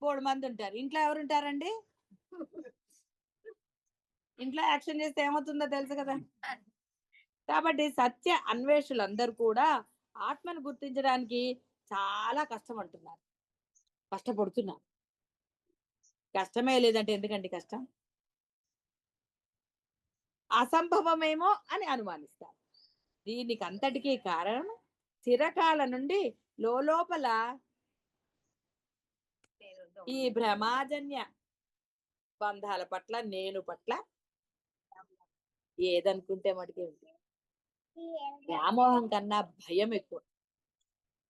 3 మంది ఉంటారు. ఇంట్లో ఎవరు ఉంటారండి? ఇంట్లో యాక్షన్ చేస్తే ఏమవుతుందో తెలుసు కదా. కాబట్టి సత్య అన్వేషులందరూ కూడా ఆత్మను గుర్తించడానికి చాలా కష్టపడుతున్నారు, కష్టపడుతున్నారు. కష్టమే లేదంటే ఎందుకండి కష్టం? అసంభవమేమో అని అనుమానిస్తారు. దీనికి అంతటికీ కారణం చిరకాల నుండి లోపల ఈ భ్రమాజన్య బంధాల పట్ల, నేను పట్ల ఏదనుకుంటే మటుకే ఉంది. వ్యామోహం కన్నా భయం ఎక్కువ.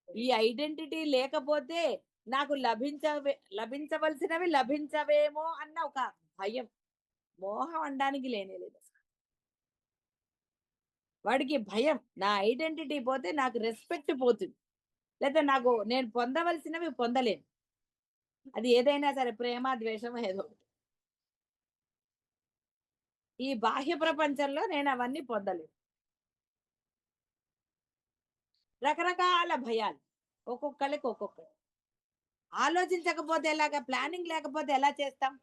ఈ ఐడెంటిటీ లేకపోతే నాకు లభించవలసినవి లభించవేమో అన్న ఒక భయం. మోహం అనడానికి లేనే లేదు. వాడికి భయం, నా ఐడెంటిటీ పోతే నాకు రెస్పెక్ట్ పోతుంది, లేదా నేను పొందవలసినవి పొందలేను. అది ఏదైనా సరే, ప్రేమ ద్వేషం ఏదో ఒకటి. ఈ బాహ్య ప్రపంచంలో నేను అవన్నీ పొందలేను. రకరకాల భయాలు, ఒక్కొక్కళ్ళకి ఒక్కొక్కటి. ఆలోచించకపోతే ఎలాగా, ప్లానింగ్ లేకపోతే ఎలా చేస్తాం?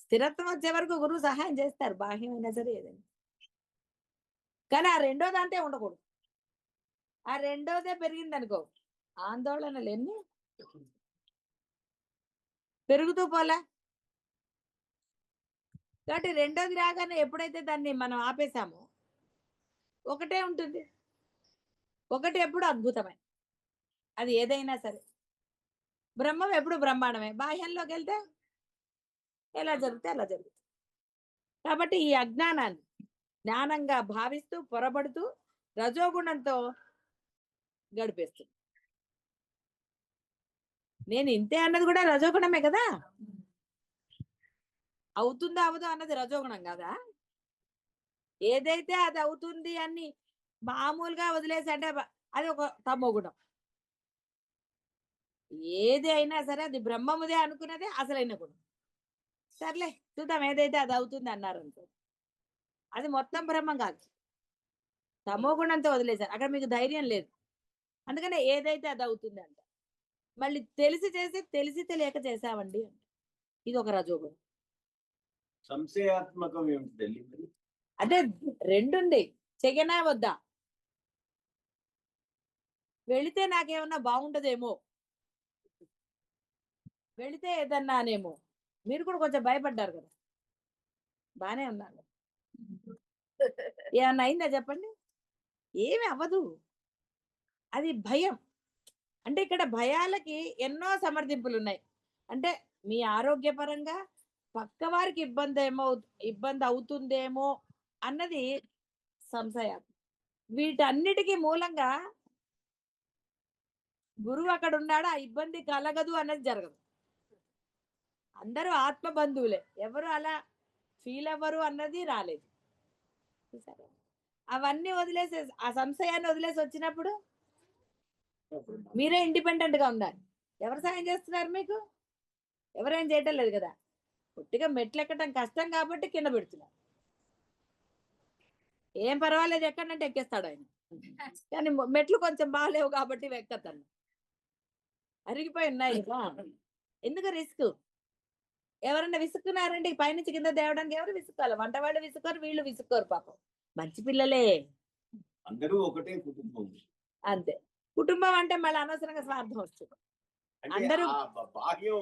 స్థిరత్వం వచ్చే వరకు గురువు సహాయం చేస్తారు, బాహ్యమైనా సరే ఏదైనా. కానీ ఆ రెండో దాంతే ఉండకూడదు. ఆ రెండోదే పెరిగిందనుకో, ఆందోళనలు ఎన్ని పెరుగుతూ పోలా. కాబట్టి రెండోది రాగానే ఎప్పుడైతే దాన్ని మనం ఆపేశామో, ఒకటే ఉంటుంది. ఒకటి ఎప్పుడు అద్భుతమే, అది ఏదైనా సరే. బ్రహ్మం ఎప్పుడు బ్రహ్మాండమే. బాహ్యంలోకి వెళ్తే ఎలా జరిగితే అలా జరుగుతుంది. కాబట్టి ఈ అజ్ఞానాన్ని జ్ఞానంగా భావిస్తూ పొరబడుతూ రజోగుణంతో గడిపేస్తుంది. నేను ఇంతే అన్నది కూడా రజోగుణమే కదా. అవుతుందో అవదో అన్నది రజోగుణం కదా. ఏదైతే అది అవుతుంది అని మామూలుగా వదిలేసి అంటే అది ఒక తమో గుణం. ఏది అయినా సరే అది బ్రహ్మముదే అనుకున్నదే అసలైన గుణం. సర్లే చూద్దాం, ఏదైతే అది అవుతుంది అన్నారు అనుకో, అది మొత్తం బ్రహ్మం కాదు, తమో గుణంతో వదిలేశారు. అక్కడ మీకు ధైర్యం లేదు, అందుకనే ఏదైతే అది అవుతుంది అంట. మళ్ళీ తెలిసి చేసి తెలిసి తెలియక చేసావండి అంట. ఇది ఒక రజోగుణం. సంశయాత్మకం ఏమిటి తల్లి మరి? అంటే రెండుంది, చెగనా వద్దా, వెళితే నాకేమన్నా బాగుంటదేమో, వెళితే ఏదన్నానేమో. మీరు కూడా కొంచెం భయపడ్డారు కదా, బానే ఉన్నారు. ఏమన్నా అయిందా చెప్పండి? ఏమి అవ్వదు, అది భయం. అంటే ఇక్కడ భయాలకి ఎన్నో సమర్థింపులు ఉన్నాయి. అంటే మీ ఆరోగ్యపరంగా పక్క వారికి ఇబ్బంది అవుతుందేమో అన్నది సంశయం. వీటన్నిటికీ మూలంగా గురువు అక్కడ ఉన్నాడు, ఆ ఇబ్బంది కలగదు అన్నది జరగదు. అందరూ ఆత్మ బంధువులే, ఎవరు అలా ఫీల్ అవ్వరు అన్నది రాలేదు. చూసారా? అవన్నీ వదిలేసి, ఆ సంశయాన్ని వదిలేసి వచ్చినప్పుడు మీరే ఇండిపెండెంట్ గా ఉన్నారు. ఎవరు సాయం చేస్తున్నారు మీకు? ఎవరేం చేయటం లేదు కదా. పొట్టిగా మెట్లు ఎక్కడం కష్టం కాబట్టి కింద పెడుతున్నారు. ఏం పర్వాలేదు, ఎక్కడంటే ఎక్కేస్తాడు ఆయన. కానీ మెట్లు కొంచెం బాగాలేవు కాబట్టి ఎక్కతాను, అరిగిపోయి ఉన్నాయి కదా. ఎందుకు రిస్క్? ఎవరన్నా విసుక్కున్నారంటే పైనుంచి కింద తేవడానికి ఎవరు విసుక్కోవాలి? వంట వాళ్ళు విసుక్కోరు, వీళ్ళు విసుక్కోరు, పాపం మంచి పిల్లలే. అందరూ ఒకటే కుటుంబం. అంతే. కుటుంబం అంటే మళ్ళీ అనవసరంగా స్వార్థం వస్తుంది. అంటే అందరూ ఆ బాహ్యం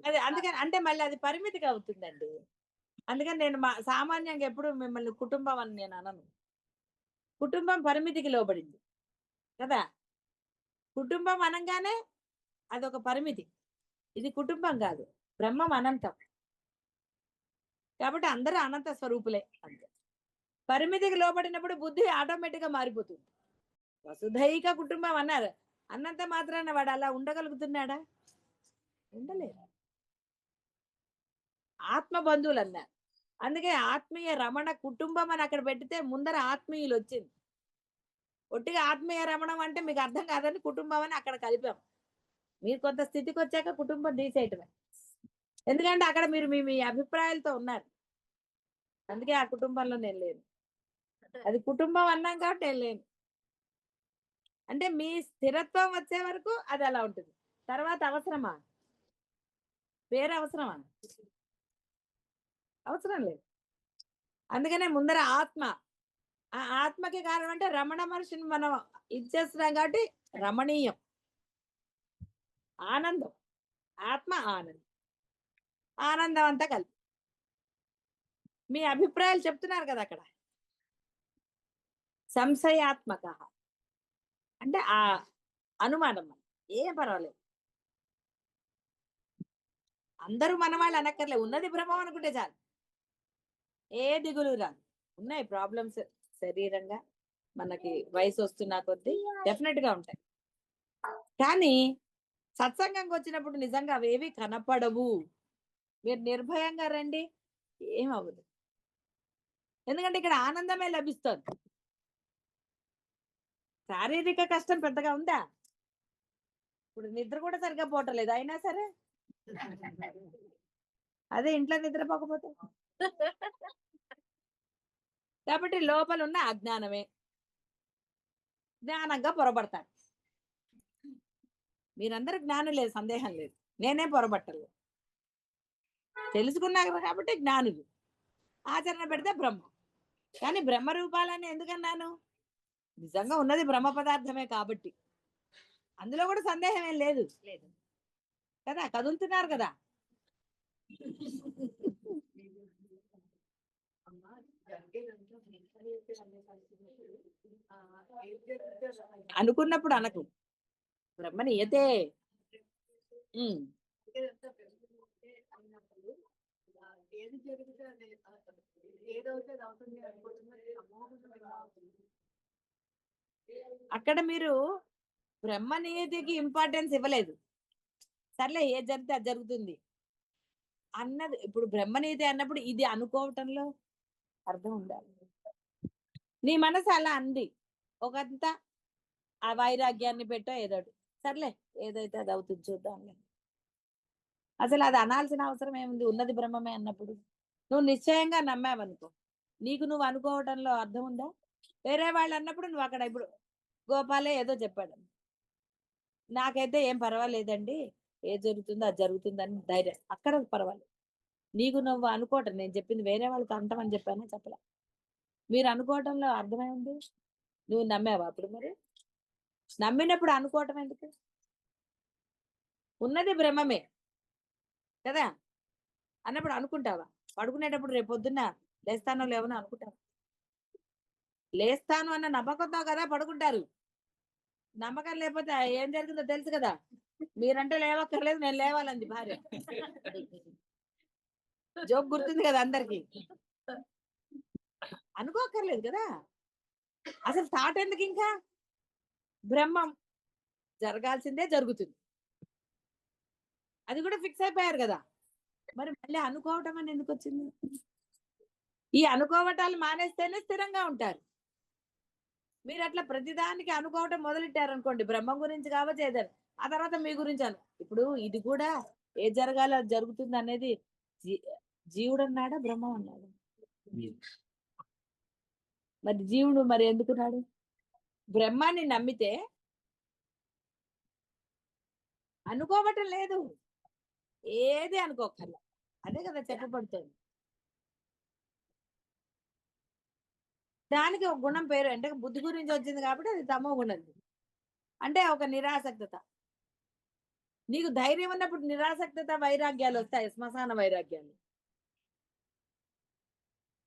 అదే, అందుకని అంటే మళ్ళీ అది పరిమితిగా అవుతుందండి. అందుకని నేను సామాన్యంగా ఎప్పుడు మిమ్మల్ని కుటుంబం అని నేను అనను. కుటుంబం పరిమితికి లోబడింది కదా. కుటుంబం అనగానే అదొక పరిమితి. ఇది కుటుంబం కాదు, బ్రహ్మం అనంతం. కాబట్టి అందరూ అనంత స్వరూపులే. అంతే. పరిమితికి లోబడినప్పుడు బుద్ధి ఆటోమేటిక్ గా మారిపోతుంది. వసుధైక కుటుంబం అన్నారు, అన్నంత మాత్రాన వాడు అలా ఉండగలుగుతున్నాడా? ఉండలేదు. ఆత్మ బంధువులు అన్నారు, అందుకే ఆత్మీయ రమణ కుటుంబం అని అక్కడ పెడితే ముందర ఆత్మీయులు వచ్చింది. ఒట్టిగా ఆత్మీయ రమణం అంటే మీకు అర్థం కాదని కుటుంబం అని అక్కడ కలిపాం. మీరు కొంత స్థితికి వచ్చాక కుటుంబం తీసేయటమే. ఎందుకంటే అక్కడ మీరు మీ అభిప్రాయాలతో ఉన్నారు, అందుకే ఆ కుటుంబంలో నేను లేను. అది కుటుంబం అన్నాం కాబట్టి నేను లేను. అంటే మీ స్థిరత్వం వచ్చే వరకు అది అలా ఉంటుంది. తర్వాత అవసరమా? పేరు అవసరమా? అవసరం లేదు. అందుకనే ముందర ఆత్మ, ఆ ఆత్మకి కారణం అంటే రమణ మహర్షిని మనం ఇచ్చేస్తున్నాం కాబట్టి రమణీయం, ఆనందం. ఆత్మ ఆనందం, ఆనందం అంతా కలిపి మీ అభిప్రాయాలు చెప్తున్నారు కదా అక్కడ. సంశయాత్మక అంటే ఆ అనుమానం, ఏం పర్వాలేదు, అందరూ మన వాళ్ళు అనక్కర్లే, ఉన్నది భ్రమం అనుకుంటే చాలు, ఏ దిగులు రాదు. ఉన్నాయి ప్రాబ్లమ్స్ శరీరంగా, మనకి వయసు వస్తున్నా కొద్దీ డెఫినెట్ గా ఉంటాయి. కానీ సత్సంగంకి వచ్చినప్పుడు నిజంగా అవేవి కనపడవు. మీరు నిర్భయంగా రండి, ఏమవ్వదు. ఎందుకంటే ఇక్కడ ఆనందమే లభిస్తుంది. శారీరక కష్టం పెద్దగా ఉందా? ఇప్పుడు నిద్ర కూడా సరిగ్గా పోవట్లేదు, అయినా సరే అదే ఇంట్లో నిద్రపోకపోతే. కాబట్టి లోపల ఉన్న అజ్ఞానమే, జ్ఞానంగా పొరబడతారు. మీరందరూ జ్ఞానం లేదు, సందేహం లేదు, నేనే పొరబట్టలేదు. తెలుసుకున్నారు కాబట్టి జ్ఞానులు, ఆచరణ పెడితే బ్రహ్మ. కానీ బ్రహ్మ రూపాలని ఎందుకన్నాను? నిజంగా ఉన్నది బ్రహ్మ పదార్థమే కాబట్టి అందులో కూడా సందేహం ఏం లేదు కదా. కదులుతున్నారు కదా. అనుకున్నప్పుడు అనకు, బ్రహ్మ నియతే. ఉమ్. ఏది జరిగితే అది ఏదైతే అది అవుతుంది అనుకుంటున్నారు. అక్కడ మీరు బ్రహ్మ నియతికి ఇంపార్టెన్స్ ఇవ్వలేదు. సర్లే ఏది జరిగితే అది జరుగుతుంది అన్నది. ఇప్పుడు బ్రహ్మనీతి అన్నప్పుడు ఇది అనుకోవటంలో అర్థం ఉండాలి. నీ మనసు అలా అంది, ఒకంత ఆ వైరాగ్యాన్ని పెట్టో ఏదోటి, సర్లే ఏదైతే అది అవుతుంది చూద్దాంలే. అసలు అది అనాల్సిన అవసరం ఏముంది? ఉన్నది బ్రహ్మమే అన్నప్పుడు నువ్వు నిశ్చయంగా నమ్మావనుకో, నీకు నువ్వు అనుకోవటంలో అర్థం ఉందా? వేరే వాళ్ళు అన్నప్పుడు నువ్వు అక్కడ, ఇప్పుడు గోపాలే ఏదో చెప్పాడు, నాకైతే ఏం పర్వాలేదండి, ఏ జరుగుతుందో అది జరుగుతుందని ధైర్యం, అక్కడ పర్వాలేదు. నీకు నువ్వు అనుకోవటం, నేను చెప్పింది వేరే వాళ్ళకి అంటామని చెప్పాను చెప్పలే. మీరు అనుకోవటంలో అర్థమై ఉంది. నువ్వు నమ్మావా అప్పుడు? మరి నమ్మినప్పుడు అనుకోవటం ఎందుకు? ఉన్నది బ్రహ్మమే కదా అన్నప్పుడు అనుకుంటావా? పడుకునేటప్పుడు రేపు పొద్దున్న లేస్తానో లేవనో అనుకుంటావా? లేస్తాను అన్న నమ్మకంతో కదా పడుకుంటారు. నమ్మకం లేకపోతే ఏం జరిగిందో తెలుసు కదా. మీరంటే లేవక్కర్లేదు, నేను లేవాలంది భార్య. జోక్ గుర్తుంది కదా అందరికి. అనుకోక్కర్లేదు కదా. అసలు థాట్ ఎందుకు? ఇంకా బ్రహ్మం జరగాల్సిందే జరుగుతుంది, అది కూడా ఫిక్స్ అయిపోయారు కదా. మరి మళ్ళీ అనుకోవటం అని ఎందుకు వచ్చింది? ఈ అనుకోవటాలు మానేస్తేనే స్థిరంగా ఉంటారు. మీరు అట్లా ప్రతిదానికి అనుకోవటం మొదలెట్టారు అనుకోండి, బ్రహ్మం గురించి కావచ్చు ఏదైనా, ఆ తర్వాత మీ గురించి ఇప్పుడు ఇది కూడా ఏ జరగాలో అది జరుగుతుంది అనేది జీవుడు అన్నాడా బ్రహ్మం అన్నాడు? మరి జీవుడు మరి ఎందుకున్నాడు? బ్రహ్మాన్ని నమ్మితే అనుకోవటం లేదు, ఏది అనుకోకర్లా. అదే కదా చెప్పబడుతుంది. దానికి ఒక గుణం పేరు, అంటే బుద్ధి గురించి వచ్చింది కాబట్టి అది తమో గుణం. అంటే ఒక నిరాసక్తత. నీకు ధైర్యం ఉన్నప్పుడు నిరాసక్తత వైరాగ్యాలు వస్తాయి, శ్మశాన వైరాగ్యాలు.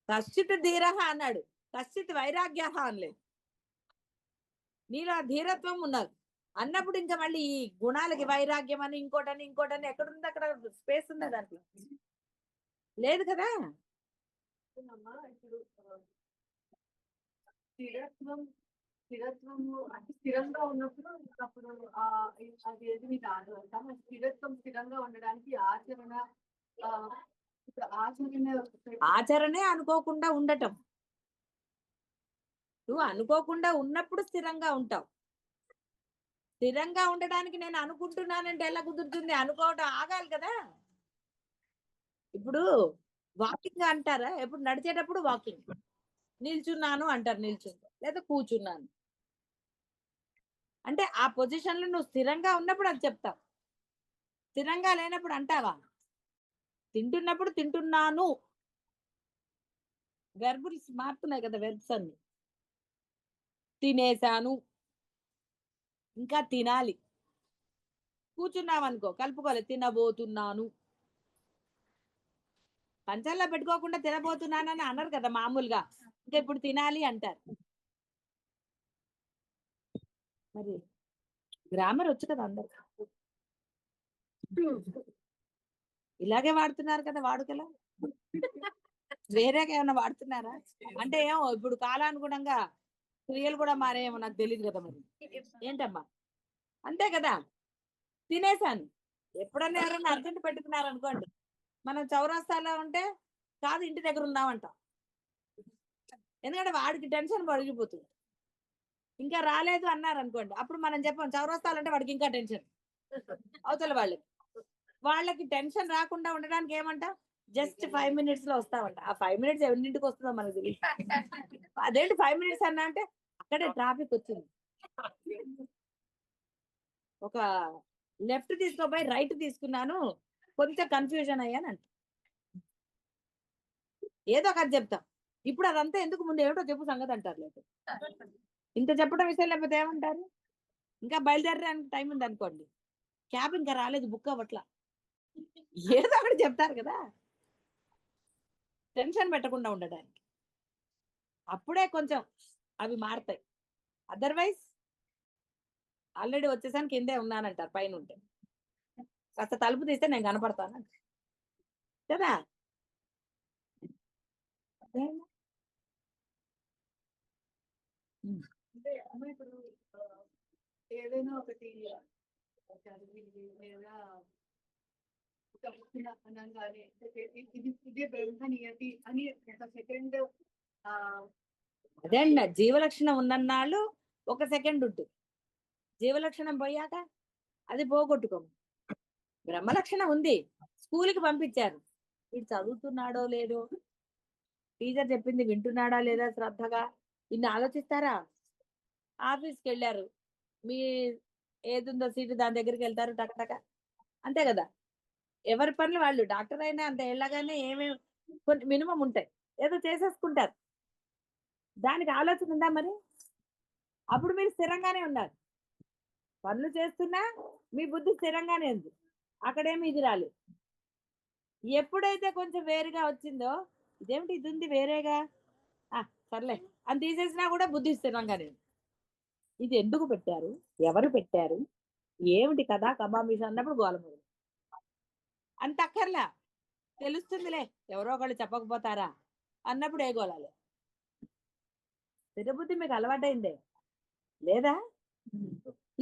కశ్చిత్ ధీర అన్నాడు, కశ్చిత్ వైరాగ్య అనలేదు. నీలో ఆ ధీరత్వం ఉన్నది అన్నప్పుడు ఇంకా మళ్ళీ ఈ గుణాలకి వైరాగ్యం అని ఇంకోటని ఎక్కడుంది? అక్కడ స్పేస్ ఉంది దాంట్లో, లేదు కదా. ఇప్పుడు స్థిరత్వము అంటే స్థిరంగా ఉన్నప్పుడు అప్పుడు అది ఏది మీకు ఆధారం. స్థిరత్వం స్థిరంగా ఉండడానికి ఆచరణ, ఇప్పుడు ఆచరణే అనుకోకుండా ఉండటం. నువ్వు అనుకోకుండా ఉన్నప్పుడు స్థిరంగా ఉంటావు. స్థిరంగా ఉండడానికి నేను అనుకుంటున్నానంటే ఎలా కుదురుతుంది? అనుకోవటం ఆగాలి కదా. ఇప్పుడు వాకింగ్ అంటారా? ఎప్పుడు నడిచేటప్పుడు వాకింగ్, నిల్చున్నాను అంటారు, నిల్చుంటా, లేదా కూర్చున్నాను అంటే ఆ పొజిషన్ లో నువ్వు స్థిరంగా ఉన్నప్పుడు అది చెప్తావు. స్థిరంగా లేనప్పుడు అంటావా? తింటున్నప్పుడు తింటున్నాను, వెర్బుల్స్ మారుతున్నాయి కదా, వెర్బ్స్ అన్ని. తినేశాను, ఇంకా తినాలి. కూర్చున్నావనుకో కలుపుకోలేదు, తినబోతున్నాను. పంచంలో పెట్టుకోకుండా తినబోతున్నానని అన్నారు కదా మామూలుగా, ఇంకా ఇప్పుడు తినాలి అంటారు. మరి గ్రామర్ వచ్చు కదా అందరు, ఇలాగే వాడుతున్నారు కదా వాడుకలో. వేరేగా ఏమైనా వాడుతున్నారా? అంటే ఏమో ఇప్పుడు కాలానుగుణంగా క్రియలు కూడా మారేమో నాకు తెలియదు కదా. మరి ఏంటమ్మా, అంతే కదా. తినేసాను, ఎప్పుడన్నా ఎవరైనా అర్జెంట్ పెట్టుకున్నారు అనుకోండి, మనం చౌరస్తాలో ఉంటే కాదు ఇంటి దగ్గర ఉన్నామంటాం. ఎందుకంటే వాడికి టెన్షన్ పడిగిపోతుంది. ఇంకా రాలేదు అన్నారు అనుకోండి, అప్పుడు మనం చెప్పాం చౌరస్తాలు అంటే వాడికి ఇంకా టెన్షన్. అవతల వాళ్ళకి టెన్షన్ రాకుండా ఉండడానికి ఏమంట, జస్ట్ 5 minutes లో వస్తామంట. ఆ 5 minutes ఎన్నింటికి వస్తుందో మనకు తెలియదు. అదేంటి 5 minutes అన్నా అంటే అక్కడే ట్రాఫిక్ వచ్చింది, ఒక లెఫ్ట్ తీసుకోపోయి రైట్ తీసుకున్నాను, కొంచెం కన్ఫ్యూజన్ అయ్యాను అంట. ఏదో ఒకటి చెప్తాం. ఇప్పుడు అదంతా ఎందుకు, ముందు ఏమిటో చెప్పు సంగతి అంటారు. లేదు ఇంత చెప్పడం విషయం లేకపోతే ఏమంటారు, ఇంకా బయలుదేరడానికి టైం ఉంది అనుకోండి, క్యాబ్ ఇంకా రాలేదు, బుక్ అవ్వట్లా, ఏదో ఒకటి చెప్తారు కదా టెన్షన్ పెట్టకుండా ఉండడానికి. అప్పుడే కొంచెం అవి మారుతాయి. అదర్వైజ్ ఆల్రెడీ వచ్చేసాను కిందే ఉన్నానంటారు పైన ఉంటే. కాస్త తలుపు తీస్తే నేను కనపడతాను కదా. అంటే అమ్మ ఇప్పుడు ఏదైనా ఒకటి చదివింది లేదా చెప్తున్నా అనగానే ఇది ఇదే బ్రహ్మ నియతి అని ఒక సెకండ్ అదే అండి, జీవలక్షణం ఉన్నన్నాళ్ళు ఒక సెకండ్ ఉంటుంది, జీవలక్షణం పోయాక అది పోగొట్టుకోము. బ్రహ్మలక్షణం ఉంది, స్కూల్కి పంపించారు, వీడు చదువుతున్నాడో లేదో, టీచర్ చెప్పింది వింటున్నాడా లేదా శ్రద్ధగా, ఇన్ని ఆలోచిస్తారా. ఆఫీస్కి వెళ్ళారు, మీ ఏదుందో సీటు దాని దగ్గరికి వెళ్తారు టక అంతే కదా. ఎవరి పనులు వాళ్ళు, డాక్టర్ అయినా అంతే, వెళ్ళగానే ఏమేమి కొన్ని మినిమం ఉంటాయి, ఏదో చేసేసుకుంటారు. దానికి ఆలోచన ఉందా మరి, అప్పుడు మీరు స్థిరంగానే ఉన్నారు. పనులు చేస్తున్నా మీ బుద్ధి స్థిరంగానే ఉంది, అక్కడేమి ఇది రాలేదు. ఎప్పుడైతే కొంచెం వేరుగా వచ్చిందో, ఇదేమిటి ఇది ఉంది వేరేగా, సర్లే అని తీసేసినా కూడా బుద్ధి స్థిరంగానే ఉంది. ఇది ఎందుకు పెట్టారు, ఎవరు పెట్టారు, ఏమిటి కదా కబామిష అన్నప్పుడు గోలమూడు అంత అక్కర్లా, తెలుస్తుందిలే ఎవరో ఒకళ్ళు చెప్పకపోతారా అన్నప్పుడు ఏ గోలాలి. స్థిరబుద్ధి మీకు అలవాటైందే లేదా,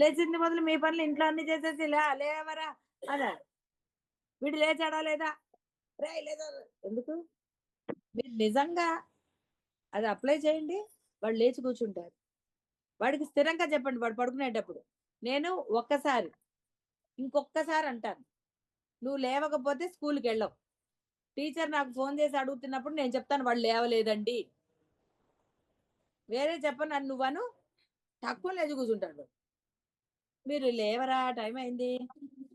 లేచింది మొదలు మీ పనులు ఇంట్లో అన్ని చేసేసి లేవరా అదా, వీడు లేచాడా లేదా, రే లేదా, ఎందుకు. మీరు నిజంగా అది అప్లై చేయండి, వాడు లేచి కూర్చుంటారు. వాడికి స్థిరంగా చెప్పండి, వాడు పడుకునేటప్పుడు నేను ఒక్కసారి ఇంకొక్కసారి అంటాను, నువ్వు లేవకపోతే స్కూల్కి వెళ్ళవు. టీచర్ నాకు ఫోన్ చేసి అడుగుతున్నప్పుడు నేను చెప్తాను వాడు లేవలేదండి, వేరే చెప్పను అని నువ్వను, తక్కువ లేచి కూర్చుంటాడు. మీరు లేవరా టైం అయింది,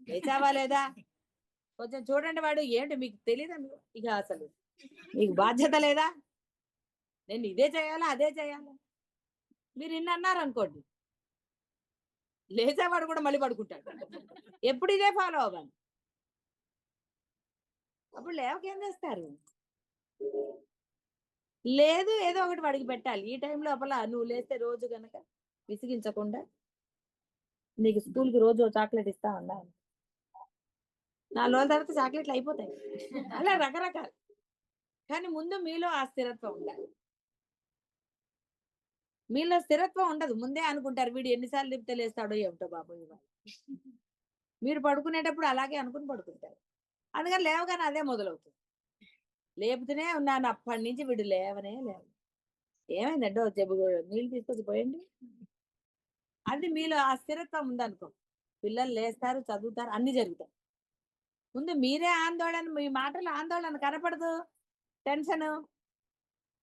లేచావా లేదా, కొంచెం చూడండి. వాడు ఏంటి మీకు తెలియదా, ఇక అసలు మీకు బాధ్యత లేదా, నేను ఇదే చేయాలా అదే చేయాలా, మీరు ఇన్ని అన్నారు అనుకోండి, లేచేవాడు కూడా మళ్ళీ పడుకుంటాడు. ఎప్పుడు ఇదే ఫాలో అవ్వాలి, అప్పుడు లేవకేం చేస్తారు. లేదు ఏదో ఒకటి వాడికి పెట్టాలి. ఈ టైం లోపల నువ్వు లేస్తే రోజు గనక విసిగించకుండా నీకు స్కూల్కి రోజు చాక్లెట్ ఇస్తా ఉన్నా, 4 రోజుల తర్వాత చాక్లెట్లు అయిపోతాయి. అలా రకరకాలు. కానీ ముందు మీలో ఆ స్థిరత్వం ఉండాలి. మీలో స్థిరత్వం ఉండదు, ముందే అనుకుంటారు వీడు ఎన్నిసార్లు తిప్పితే లేస్తాడో ఏమిటో బాబు ఇవాళ. మీరు పడుకునేటప్పుడు అలాగే అనుకుని పడుకుంటారు, అందుకని లేవగానే అదే మొదలవుతుంది. లేపుతూనే ఉన్నాను అప్పటి నుంచి, వీడు లేవనే లేవు. ఏమైందంటే చెప్పు, నీళ్ళు తీసుకొచ్చి పోయండి. అది మీలో ఆ స్థిరత్వం ఉందనుకో, పిల్లలు లేస్తారు, చదువుతారు, అన్ని జరుగుతాయి. ముందు మీరే ఆందోళన, మీ మాటలు ఆందోళన కనపడదు, టెన్షన్,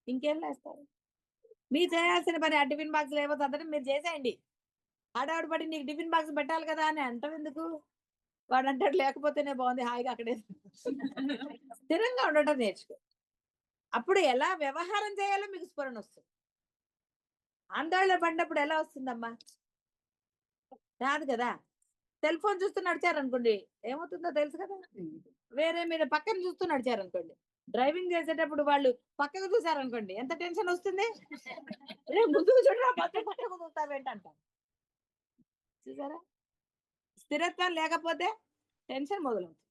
ఇంకేం లేస్తారు. మీరు చేయాల్సిన పని ఆ టిఫిన్ బాక్స్ లేవో చదవడం మీరు చేసేయండి. ఆడవాడు పడి నీకు టిఫిన్ బాక్స్ పెట్టాలి కదా అని అంటాం ఎందుకు, వాడు అంటాడు లేకపోతేనే బాగుంది హాయిగా అక్కడే. స్థిరంగా ఉండటం నేర్చుకో, అప్పుడు ఎలా వ్యవహారం చేయాలో మీకు స్ఫురణ వస్తుంది. ఆందోళన పడినప్పుడు ఎలా వస్తుందమ్మా, రాదు కదా. సెల్ ఫోన్ చూస్తూ నడిచారనుకోండి ఏమవుతుందో తెలుసు కదా, వేరే మీరు పక్కన చూస్తూ నడిచారనుకోండి, డ్రైవింగ్ చేసేటప్పుడు వాళ్ళు పక్కకు చూసారనుకోండి ఎంత టెన్షన్ వస్తుంది. ముందుకు చూడరా పక్కకు చూస్తావేంటంట, చూసారా. స్థిరత్వం లేకపోతే టెన్షన్ మొదలవుతుంది.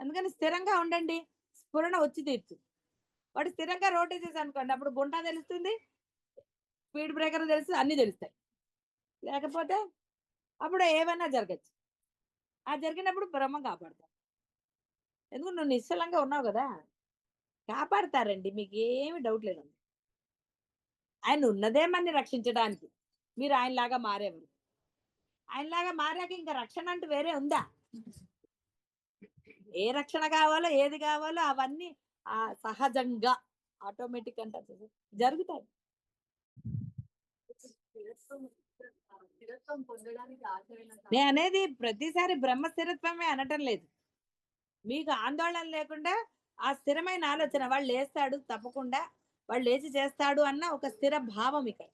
అందుకని స్థిరంగా ఉండండి, స్ఫురణ వచ్చి తీరుతుంది. వాడు స్థిరంగా రోడ్ వేసేసి అనుకోండి, అప్పుడు గుంట తెలుస్తుంది, స్పీడ్ బ్రేకర్ తెలుస్తుంది, అన్ని తెలుస్తాయి. లేకపోతే అప్పుడు ఏమైనా జరగచ్చు. ఆ జరిగినప్పుడు బ్రహ్మ కాపాడతాం. ఎందుకు నువ్వు నిశ్చలంగా ఉన్నావు కదా, కాపాడతారండి, మీకు ఏమి డౌట్ లేదు. ఆయన ఉన్నదే మనని రక్షించడానికి, మీరు ఆయనలాగా మారేవారు. ఆయనలాగా మారాక ఇంకా రక్షణ అంటూ వేరే ఉందా? ఏ రక్షణ కావాలో ఏది కావాలో అవన్నీ సహజంగా ఆటోమేటిక్ అంటారు చూడు, జరుగుతాయి. స్థిరత్వం పొందడానికి ఆచరణ నేను అనేది ప్రతిసారి బ్రహ్మ స్థిరత్వమే అనటం లేదు. మీకు ఆందోళన లేకుండా ఆ స్థిరమైన ఆలోచన, వాళ్ళు లేస్తాడు తప్పకుండా, వాళ్ళు లేచి చేస్తాడు అన్న ఒక స్థిర భావం ఇక్కడ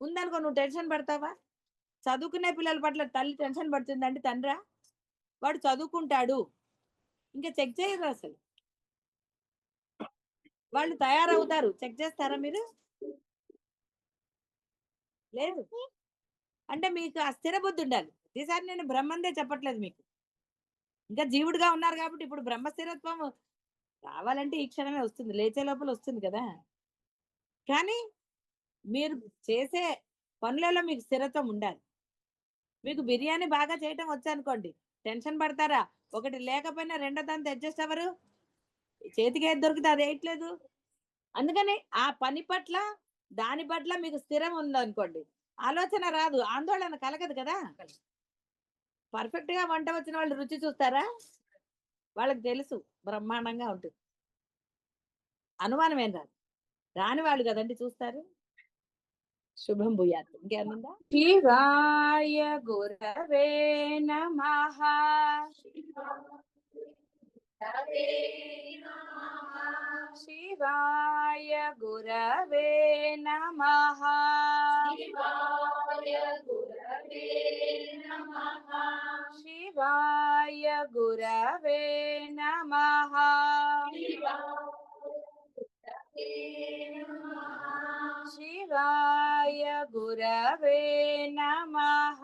ఉందనుకో, నువ్వు టెన్షన్ పడతావా? చదువుకునే పిల్లల పట్ల తల్లి టెన్షన్ పడుతుందంటే తండ్రా, వాడు చదువుకుంటాడు, ఇంకా చెక్ చేయరు అసలు. వాళ్ళు తయారవుతారు, చెక్ చేస్తారా మీరు? లేదు. అంటే మీకు ఆ స్థిర బుద్ధి ఉండాలి. ఈసారి నేను బ్రహ్మందే చెప్పట్లేదు మీకు, ఇంకా జీవుడుగా ఉన్నారు కాబట్టి ఇప్పుడు బ్రహ్మ స్థిరత్వం రావాలంటే ఈ క్షణమే వస్తుంది, లేచే లోపల వస్తుంది కదా. కానీ మీరు చేసే పనులలో మీకు స్థిరత్వం ఉండాలి. మీకు బిర్యానీ బాగా చేయటం వచ్చనుకోండి, టెన్షన్ పడతారా? ఒకటి లేకపోయినా రెండో దాంతో అడ్జస్ట్ అవ్వరు, చేతికి ఏది దొరికితే అది వేయట్లేదు. అందుకని ఆ పని పట్ల దాని పట్ల మీకు స్థిరం ఉందనుకోండి, ఆలోచన రాదు, ఆందోళన కలగదు కదా. పర్ఫెక్ట్ గా వంట వచ్చిన వాళ్ళు రుచి చూస్తారా? వాళ్ళకి తెలుసు బ్రహ్మాండంగా ఉంటుంది, అనుమానం ఏం రాదు. రాని వాళ్ళు కదండి చూస్తారు. శుభం భూయాత్. ఇంకేమన్నా? శివాయ గురవే నమః. శివాయ గురవే నమః. శివాయ గురవే నమః. శివాయ గురవే నమః.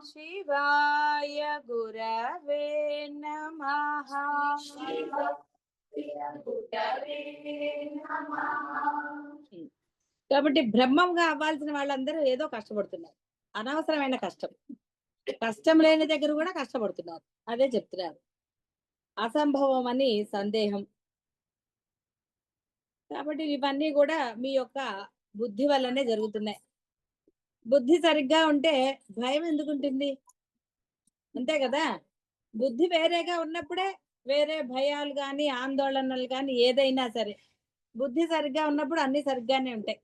శివాయ గురవే నమః. కాబట్టి బ్రహ్మంగా అవ్వాల్సిన వాళ్ళందరూ ఏదో కష్టపడుతున్నారు, అనవసరమైన కష్టం. కష్టం లేని దగ్గర కూడా కష్టపడుతున్నారు, అదే చెప్తున్నారు. అసంభవం అని సందేహం. కాబట్టి ఇవన్నీ కూడా మీ యొక్క బుద్ధి వల్లనే జరుగుతున్నాయి. బుద్ధి సరిగ్గా ఉంటే భయం ఎందుకు ఉంటుంది? అంతే కదా. బుద్ధి వేరేగా ఉన్నప్పుడే వేరే భయాలు కానీ ఆందోళనలు కానీ ఏదైనా సరే, బుద్ధి సరిగ్గా ఉన్నప్పుడు అన్ని సరిగ్గానే ఉంటాయి.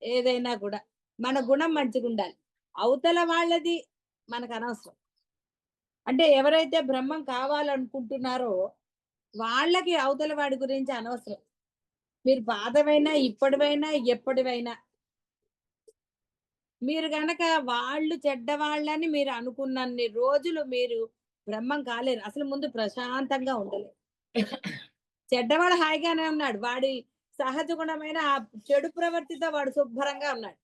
ఏదైనా కూడా మన గుణం మంచిగా ఉండాలి, అవతల వాళ్ళది మనకు అనవసరం. అంటే ఎవరైతే బ్రహ్మం కావాలనుకుంటున్నారో వాళ్ళకి అవతల వాడి గురించి అనవసరం. మీరు పాతవైనా ఇప్పటివైనా ఎప్పటివైనా, మీరు గనక వాళ్ళు చెడ్డవాళ్ళని మీరు అనుకున్నన్ని రోజులు మీరు బ్రహ్మం కాలేరు. అసలు ముందు ప్రశాంతంగా ఉండలేరు. చెడ్డవాడు హాయిగానే ఉన్నాడు, వాడి సహజ గుణమైన ఆ చెడు ప్రవర్తితో వాడు శుభ్రంగా ఉన్నాడు.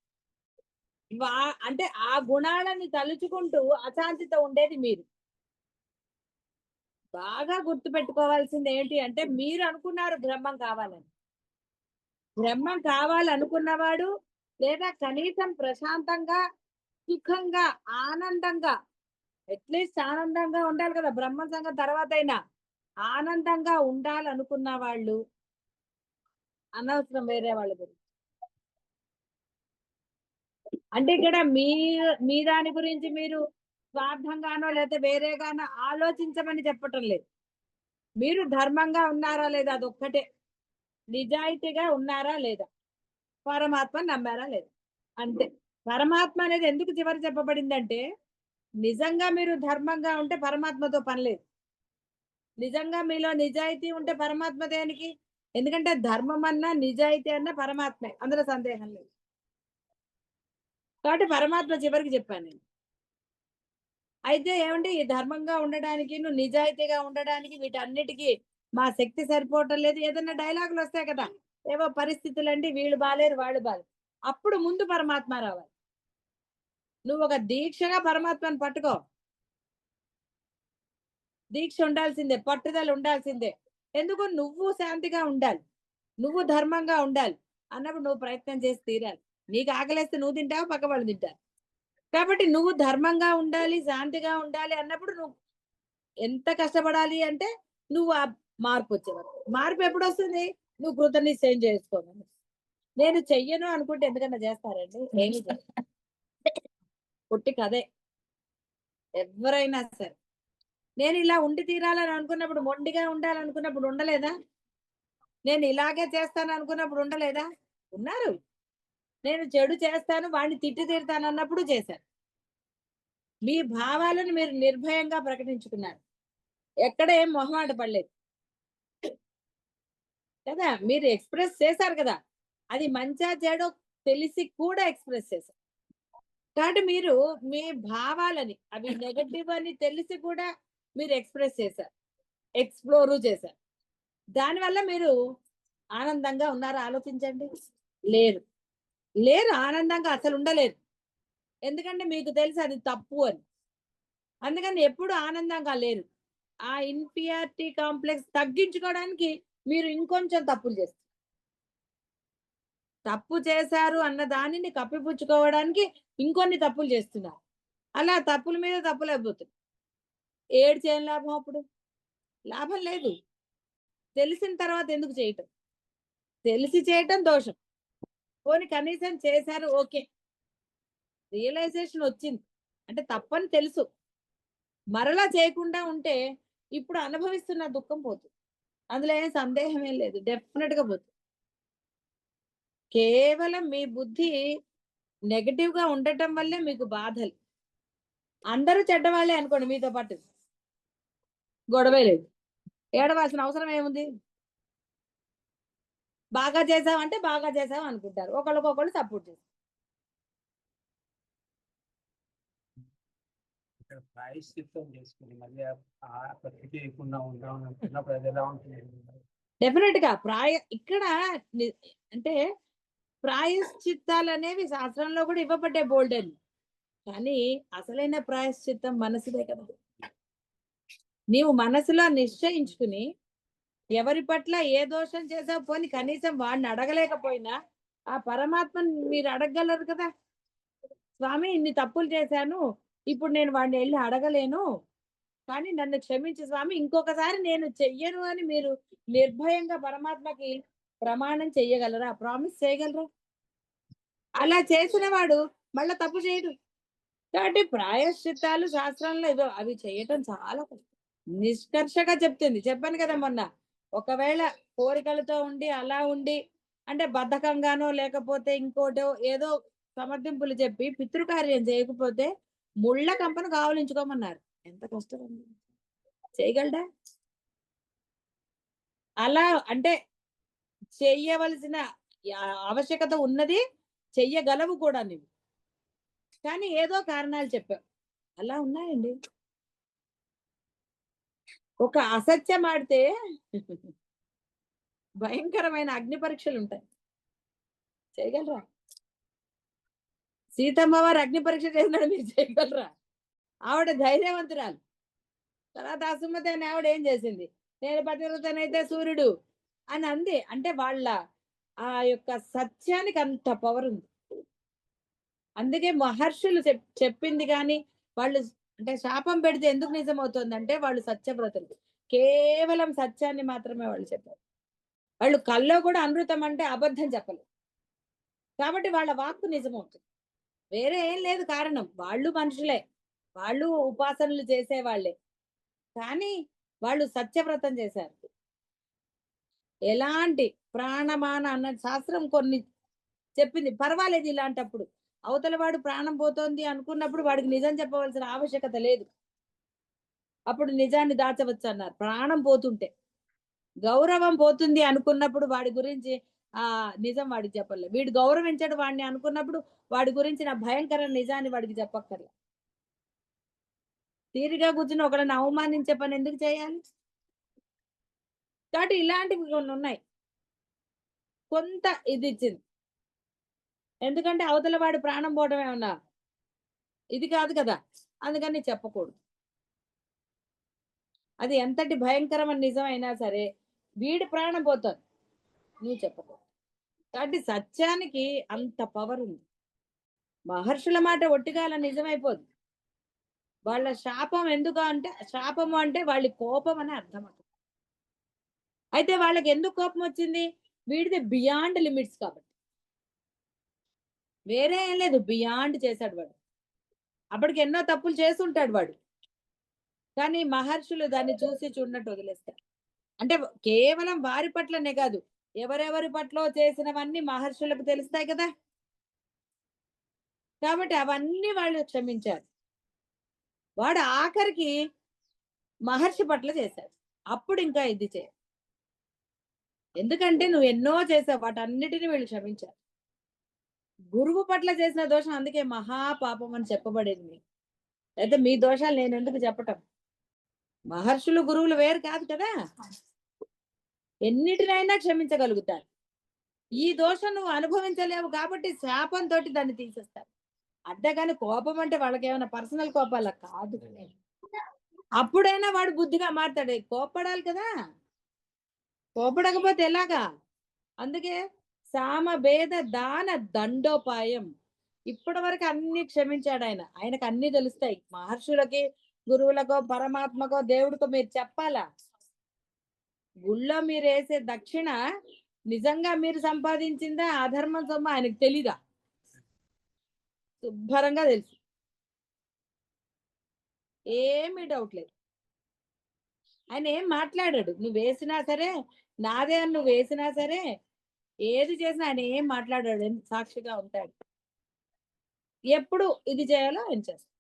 అంటే ఆ గుణాలని తలుచుకుంటూ అశాంతితో ఉండేది మీరు. బాగా గుర్తు పెట్టుకోవాల్సింది ఏంటి అంటే, మీరు అనుకున్నారు బ్రహ్మం కావాలని. బ్రహ్మం కావాలనుకున్నవాడు, లేదా కనీసం ప్రశాంతంగా సుఖంగా ఆనందంగా, అట్లీస్ట్ ఆనందంగా ఉండాలి కదా, బ్రహ్మ సంగం తర్వాత అయినా ఆనందంగా ఉండాలనుకున్న వాళ్ళు అనవసరం వేరే వాళ్ళ గురించి. అంటే ఇక్కడ మీ దాని గురించి మీరు స్వార్థంగానో లేదా వేరేగానో ఆలోచించమని చెప్పటం లేదు. మీరు ధర్మంగా ఉన్నారా లేదా అదొక్కటే, నిజాయితీగా ఉన్నారా లేదా, పరమాత్మ నమ్మారా లేదా, అంతే. పరమాత్మ అనేది ఎందుకు చివరి చెప్పబడిందంటే, నిజంగా మీరు ధర్మంగా ఉంటే పరమాత్మతో పని లేదు. నిజంగా మీలో నిజాయితీ ఉంటే పరమాత్మ దేనికి? ఎందుకంటే ధర్మం అన్నా నిజాయితీ అన్నా పరమాత్మే, అందులో సందేహం లేదు. కాబట్టి పరమాత్మ చివరికి చెప్పాను నేను. అయితే ఏమంటే ఈ ధర్మంగా ఉండడానికి, నువ్వు నిజాయితీగా ఉండడానికి వీటన్నిటికీ మా శక్తి సరిపోవటం లేదు. ఏదన్నా డైలాగులు వస్తాయి కదా, ఏవో పరిస్థితులు అండి, వీళ్ళు బాలేరు వాళ్ళు బాలేరు, అప్పుడు ముందు పరమాత్మ రావాలి. నువ్వు ఒక దీక్షగా పరమాత్మని పట్టుకో, దీక్ష ఉండాల్సిందే, పట్టుదల ఉండాల్సిందే. ఎందుకు? నువ్వు శాంతిగా ఉండాలి, నువ్వు ధర్మంగా ఉండాలి అన్నప్పుడు నువ్వు ప్రయత్నం చేసి తీరాలి. నీకు ఆకలేస్తే నువ్వు తింటావు, పక్క వాళ్ళు తింటారు. కాబట్టి నువ్వు ధర్మంగా ఉండాలి, శాంతిగా ఉండాలి అన్నప్పుడు నువ్వు ఎంత కష్టపడాలి అంటే నువ్వు ఆ మార్పు వచ్చేవారు. మార్పు ఎప్పుడు వస్తుంది? నువ్వు కృతనిశ్చయం చేసుకోవాలి. నేను చెయ్యను అనుకుంటే ఎందుకన్నా చేస్తారండి? ఏమి పుట్టి కదే ఎవరైనా సరే. నేను ఇలా ఉండి తీరాలని అనుకున్నప్పుడు, మొండిగా ఉండాలనుకున్నప్పుడు ఉండలేదా? నేను ఇలాగే చేస్తాను అనుకున్నప్పుడు ఉండలేదా? ఉన్నారు. నేను చెడు చేస్తాను, వాడిని తిట్టి తీరుతాను అన్నప్పుడు చేశారు. మీ భావాలను మీరు నిర్భయంగా ప్రకటించుకున్నారు. ఎక్కడ ఏం మొహమాట పడలేదు కదా. మీరు ఎక్స్ప్రెస్ చేశారు కదా. అది మంచా చెడో తెలిసి కూడా ఎక్స్ప్రెస్ చేశారు. కాబట్టి మీరు మీ భావాలని అవి నెగటివ్ అని తెలిసి కూడా మీరు ఎక్స్ప్రెస్ చేశారు, ఎక్స్ప్లోర్ చేశారు. దానివల్ల మీరు ఆనందంగా ఉన్నారా? ఆలోచించండి. లేరు, లేరు, ఆనందంగా అసలు ఉండలేరు. ఎందుకంటే మీకు తెలుసు అది తప్పు అని. అందుకని ఎప్పుడు ఆనందంగా లేరు. ఆ ఇన్ఫీరియారిటీ కాంప్లెక్స్ తగ్గించుకోవడానికి మీరు ఇంకొంచెం తప్పులు చేస్తారు. తప్పు చేశారు అన్న దానిని కప్పిపుచ్చుకోవడానికి ఇంకొన్ని తప్పులు చేస్తున్నారు. అలా తప్పుల మీద తప్పులు అయిపోతుంది. ఏం లాభం అప్పుడు? లాభం లేదు. తెలిసిన తర్వాత ఎందుకు చేయటం? తెలిసి చేయటం దోషం. పోనీ కనీసం చేశారు, ఓకే, రియలైజేషన్ వచ్చింది అంటే తప్పని తెలుసు. మరలా చేయకుండా ఉంటే ఇప్పుడు అనుభవిస్తున్న దుఃఖం పోతుంది. అందులో ఏం సందేహం ఏం లేదు, డెఫినెట్ గా పోతుంది. కేవలం మీ బుద్ధి నెగటివ్ గా ఉండటం వల్లే మీకు బాధలు. అందరూ చెడ్డవాళ్ళే అనుకోండి, మీతో పాటు గొడవే లేదు, ఏడవలసిన అవసరం ఏముంది? బాగా చేసావంటే బాగా చేసావు అనుకుంటారు, ఒకళ్ళకొకళ్ళు సపోర్ట్ చేస్తారు. ఇక్కడ ప్రాయశ్చిత్తం చేసుకుని మళ్ళీ ఆ ప్రతి చేయకుండా ఉంటాం అనుకున్నప్పుడు అది ఎలా ఉంటుంది? డెఫినెట్ గా ఇక్కడ అంటే ప్రాయశ్చిత్తాలు అనేవి శాస్త్రంలో కూడా ఇవ్వబడ్డే బోల్డ్ అని. కానీ అసలైన ప్రాయశ్చిత్తం మనసుదే కదా. నీవు మనసులో నిశ్చయించుకుని ఎవరి పట్ల ఏ దోషం చేసావు, పోని కనీసం వాడిని అడగలేకపోయినా ఆ పరమాత్మని మీరు అడగగలరు కదా. స్వామి ఇన్ని తప్పులు చేశాను, ఇప్పుడు నేను వాడిని వెళ్ళి అడగలేను, కానీ నన్ను క్షమించు స్వామి, ఇంకొకసారి నేను చెయ్యను అని మీరు నిర్భయంగా పరమాత్మకి ప్రమాణం చెయ్యగలరా? ప్రామిస్ చేయగలరా? అలా చేసిన వాడు మళ్ళా తప్పు చేయడు. కాబట్టి ప్రాయశ్చిత్తాలు శాస్త్రంలో ఇదో అవి చేయటం చాలా కష్టం. నిష్కర్షగా చెప్తుంది. చెప్పాను కదా మొన్న, ఒకవేళ కోరికలతో ఉండి అలా ఉండి అంటే బద్ధకంగానో లేకపోతే ఇంకోటో ఏదో సమర్థింపులు చెప్పి పితృకార్యం చేయకపోతే ముళ్ళ కంపను కావలించుకోమన్నారు. ఎంత కష్టం అండి, చేయగలడా? అలా అంటే చెయ్యవలసిన ఆవశ్యకత ఉన్నది, చెయ్యగలవు కూడా నువ్వు, కానీ ఏదో కారణాలు చెప్పావు. అలా ఉన్నాయండి. ఒక అసత్యం ఆడితే భయంకరమైన అగ్ని పరీక్షలు ఉంటాయి. చేయగలరా? సీతమ్మ వారు అగ్ని పరీక్ష చేసినాడు, మీరు చేయగలరా? ఆవిడ ధైర్యవంతురాలు. తర్వాత అసుమతి అని ఆవిడ ఏం చేసింది? నేను పతివ్రతనైతే సూర్యుడు అని అంది. అంటే వాళ్ళ ఆ యొక్క సత్యానికి అంత పవర్ ఉంది. అందుకే మహర్షులు చెప్పింది కానీ వాళ్ళు అంటే శాపం పెడితే ఎందుకు నిజం అవుతుంది అంటే వాళ్ళు సత్యవ్రతులు. కేవలం సత్యాన్ని మాత్రమే వాళ్ళు చెప్పారు. వాళ్ళు కల్లో కూడా అమృతం అంటే అబద్ధం చెప్పలేదు. కాబట్టి వాళ్ళ వాక్కు నిజమవుతుంది. వేరే ఏం లేదు కారణం. వాళ్ళు మనుషులే, వాళ్ళు ఉపాసనలు చేసేవాళ్లే, కానీ వాళ్ళు సత్యవ్రతం చేశారు. ఎలాంటి ప్రాణమాన అన్న శాస్త్రం కొన్ని చెప్పింది. పర్వాలేదు ఇలాంటప్పుడు. అవతల వాడు ప్రాణం పోతోంది అనుకున్నప్పుడు వాడికి నిజం చెప్పవలసిన ఆవశ్యకత లేదు. అప్పుడు నిజాన్ని దాచవచ్చు అన్నారు. ప్రాణం పోతుంటే, గౌరవం పోతుంది అనుకున్నప్పుడు వాడి గురించి నిజం వాడికి చెప్పలే. వీడు గౌరవించడు వాడిని అనుకున్నప్పుడు వాడి గురించి నా భయంకర నిజాన్ని వాడికి చెప్పక్కర్లే. తీరిగా కూర్చుని ఒకళ్ళని అవమానించే పని ఎందుకు చేయాలి? కాబట్టి ఇలాంటివి కొన్ని ఉన్నాయి. కొంత ఇది ఇచ్చింది. ఎందుకంటే అవతల వాడి ప్రాణం పోవడం ఏమన్నా ఇది కాదు కదా, అందుకని చెప్పకూడదు. అది ఎంతటి భయంకరమైన నిజమైనా సరే వీడి ప్రాణం పోతుంది, నువ్వు చెప్పకూడదు. కాబట్టి సత్యానికి అంత పవర్ ఉంది. మహర్షుల మాట ఒట్టిగా అలా నిజమైపోదు. వాళ్ళ శాపం ఎందుకు అంటే, శాపము అంటే వాళ్ళ కోపం అని అర్థం అక్కడ. అయితే వాళ్ళకి ఎందుకు కోపం వచ్చింది? వీడిది బియాండ్ లిమిట్స్ కాబట్టి. వేరే ఏం లేదు, బియాండ్ చేశాడు వాడు. అప్పటికి ఎన్నో తప్పులు చేసుంటాడు వాడు. కానీ మహర్షులు దాన్ని చూసి చూడనట్టు వదిలేస్తారు. అంటే కేవలం వారి పట్లనే కాదు, ఎవరెవరి పట్ల చేసినవన్నీ మహర్షులకు తెలుస్తాయి కదా. కాబట్టి అవన్నీ వాళ్ళు క్షమించారు. వాడు ఆఖరికి మహర్షి పట్ల చేశాడు. అప్పుడు ఇంకా ఇది చేయ. ఎందుకంటే నువ్వు ఎన్నో చేసావు, వాటన్నిటిని వీళ్ళు క్షమించారు. గురువు పట్ల చేసిన దోషం అందుకే మహాపాపం అని చెప్పబడింది. అయితే మీ దోషాలు నేను ఎందుకు చెప్పటం? మహర్షులు గురువులు వేరు కాదు కదా. ఎన్నిటినైనా క్షమించగలుగుతారు. ఈ దోషం నువ్వు అనుభవించలేవు కాబట్టి శాపంతో దాన్ని తీసేస్తారు. అంతేగాని కోపం అంటే వాళ్ళకి ఏమైనా పర్సనల్ కోపాల కాదు. అప్పుడైనా వాడు బుద్ధిగా మారుతాడు. కోపడాలి కదా, కోపడకపోతే ఎలాగా? అందుకే సామ భేద దాన దండోపాయం. ఇప్పటి వరకు అన్ని క్షమించాడు ఆయన. ఆయనకు అన్ని తెలుస్తాయి. మహర్షులకి, గురువులకో, పరమాత్మకో, దేవుడికో మీరు చెప్పాలా? గుళ్ళో మీరు వేసే దక్షిణ నిజంగా మీరు సంపాదించిందా అధర్మం సొమ్మ ఆయనకు తెలీదా? శుభ్రంగా తెలుసు. ఏమీ డౌట్ లేదు. ఆయన ఏం మాట్లాడాడు. నువ్వు వేసినా సరే, నాదే అని నువ్వు వేసినా సరే, ఏది చేసినా ఆయన ఏం మాట్లాడాడు, సాక్షిగా ఉంటాడు. ఎప్పుడు ఇది చేయాలో ఆయన చేస్తాడు.